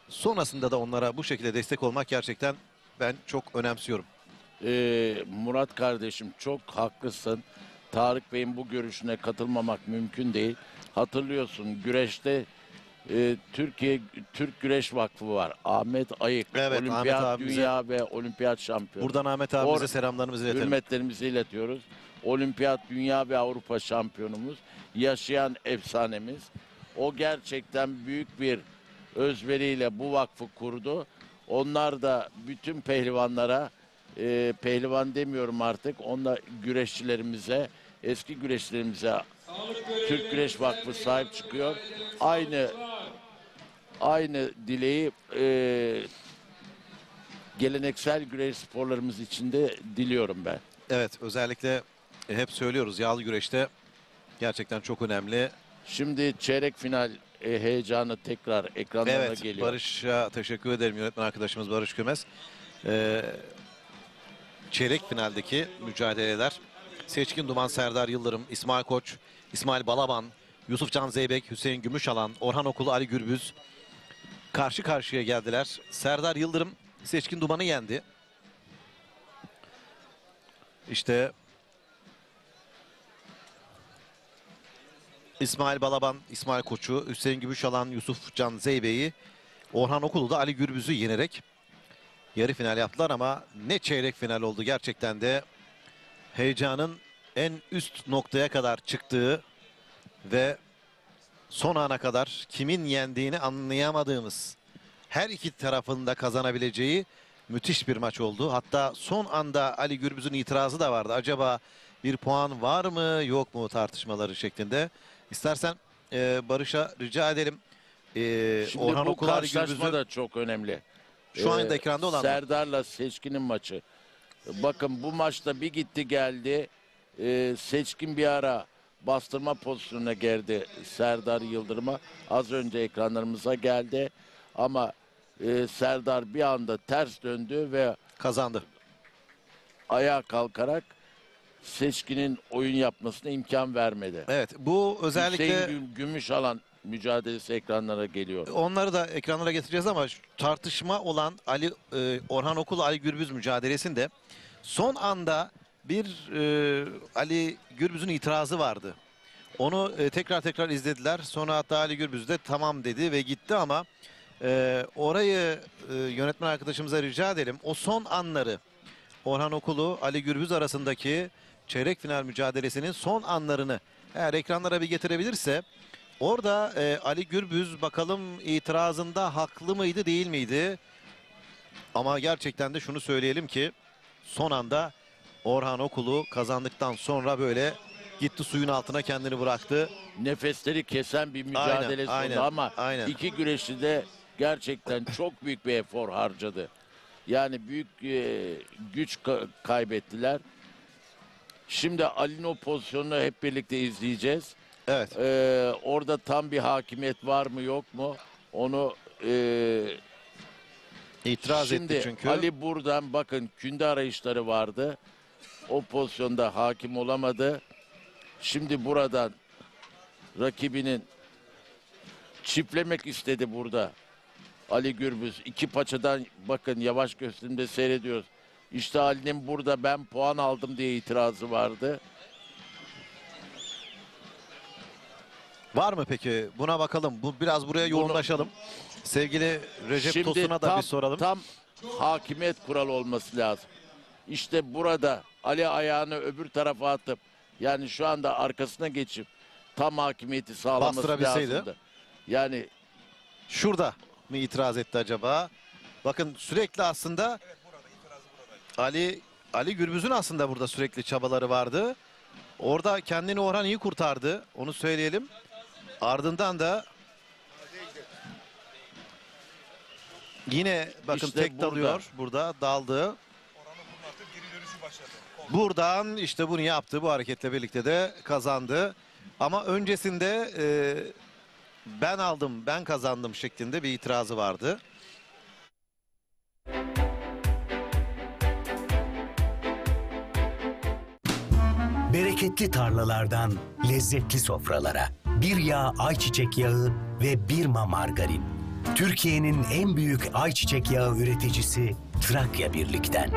sonrasında da onlara bu şekilde destek olmak gerçekten ben çok önemsiyorum. Murat kardeşim çok haklısın. Tarık Bey'in bu görüşüne katılmamak mümkün değil. Hatırlıyorsun güreşte Türk Güreş Vakfı var. Ahmet Ayık, evet, olimpiyat Ahmet dünya ve olimpiyat şampiyonu. Buradan Ahmet abimize selamlarımızı iletelim. Hürmetlerimizi iletiyoruz. Olimpiyat dünya ve Avrupa şampiyonumuz. Yaşayan efsanemiz. O gerçekten büyük bir özveriyle bu vakfı kurdu. Onlar da bütün pehlivanlara, pehlivan demiyorum artık, onlar güreşçilerimize, eski güreşçilerimize Türk Güreş Vakfı sahip çıkıyor. Aynı dileği geleneksel güreş sporlarımız için de diliyorum ben. Evet, özellikle hep söylüyoruz yağlı güreşte gerçekten çok önemli. Şimdi çeyrek final heyecanı tekrar ekranlara evet, geliyor. Barış'a teşekkür ederim, yönetmen arkadaşımız Barış Kömez. Çeyrek finaldeki mücadeleler. Seçkin Duman, Serdar Yıldırım, İsmail Koç, İsmail Balaban, Yusufcan Zeybek, Hüseyin Gümüşalan, Orhan Okulu, Ali Gürbüz karşı karşıya geldiler. Serdar Yıldırım Seçkin Duman'ı yendi. İşte İsmail Balaban, İsmail Koç'u, Hüseyin Gümüşalan, Yusufcan Zeybek'i, Orhan Okulu da Ali Gürbüz'ü yenerek yarı final yaptılar ama ne çeyrek final oldu, gerçekten de heyecanın en üst noktaya kadar çıktığı ve son ana kadar kimin yendiğini anlayamadığımız, her iki tarafın da kazanabileceği müthiş bir maç oldu. Hatta son anda Ali Gürbüz'ün itirazı da vardı. Acaba bir puan var mı yok mu tartışmaları şeklinde. İstersen Barış'a rica edelim. Şimdi Orhan bu Okul, Ali karşılaşma Gürbüz'ü da çok önemli. şu anda ekranda olan mı? Serdar'la Seçkin'in maçı. Bakın bu maçta bir gitti geldi. Seçkin bir ara bastırma pozisyonuna geldi Serdar Yıldırım'a. Az önce ekranlarımıza geldi. Ama Serdar bir anda ters döndü ve kazandı. Ayağa kalkarak Seçkin'in oyun yapmasına imkan vermedi. Evet, bu özellikle Hüseyin Gümüşalan mücadelesi ekranlara geliyor. onları da ekranlara getireceğiz ama tartışma olan Orhan Okul Ali Gürbüz mücadelesinde son anda bir Ali Gürbüz'ün itirazı vardı. Onu tekrar izlediler. Sonra hatta Ali Gürbüz de tamam dedi ve gitti ama orayı yönetmen arkadaşımıza rica edelim. O son anları, Orhan Okulu Ali Gürbüz arasındaki çeyrek final mücadelesinin son anlarını eğer ekranlara bir getirebilirse, orada Ali Gürbüz bakalım itirazında haklı mıydı değil miydi? Ama gerçekten de şunu söyleyelim ki son anda Orhan Okulu kazandıktan sonra böyle gitti suyun altına kendini bıraktı. Nefesleri kesen bir mücadelesi oldu ama iki güreşçi de gerçekten çok büyük bir efor harcadı. Yani büyük güç kaybettiler. Şimdi Ali'nin o pozisyonunu hep birlikte izleyeceğiz. Evet. Orada tam bir hakimiyet var mı yok mu? Onu itiraz şimdi etti çünkü. Ali buradan bakın künde arayışları vardı. O pozisyonda hakim olamadı. Şimdi buradan rakibinin çiftlemek istedi burada. Ali Gürbüz iki paçadan bakın yavaş gösterimde seyrediyoruz. İşte Ali'nin burada ben puan aldım diye itirazı vardı. Var mı peki? Buna bakalım. Biraz buraya yoğunlaşalım. Sevgili Recep Tosun'a da bir soralım. Tam hakimiyet kuralı olması lazım. İşte burada Ali ayağını öbür tarafa atıp yani şu anda arkasına geçip tam hakimiyeti sağlaması lazımdı. Yani şurada mı itiraz etti acaba? Bakın sürekli aslında Ali Gürbüz'ün aslında burada sürekli çabaları vardı. Orada kendini Orhan iyi kurtardı. Onu söyleyelim. Ardından da yine bakın İşte tek dalıyor. Burada daldı. Buradan işte bunu yaptı. Bu hareketle birlikte de kazandı. Ama öncesinde ben aldım, ben kazandım şeklinde bir itirazı vardı. Bereketli tarlalardan lezzetli sofralara. Bir yağ ayçiçek yağı ve Birma margarin. Türkiye'nin en büyük ayçiçek yağı üreticisi Trakya Birlik'ten.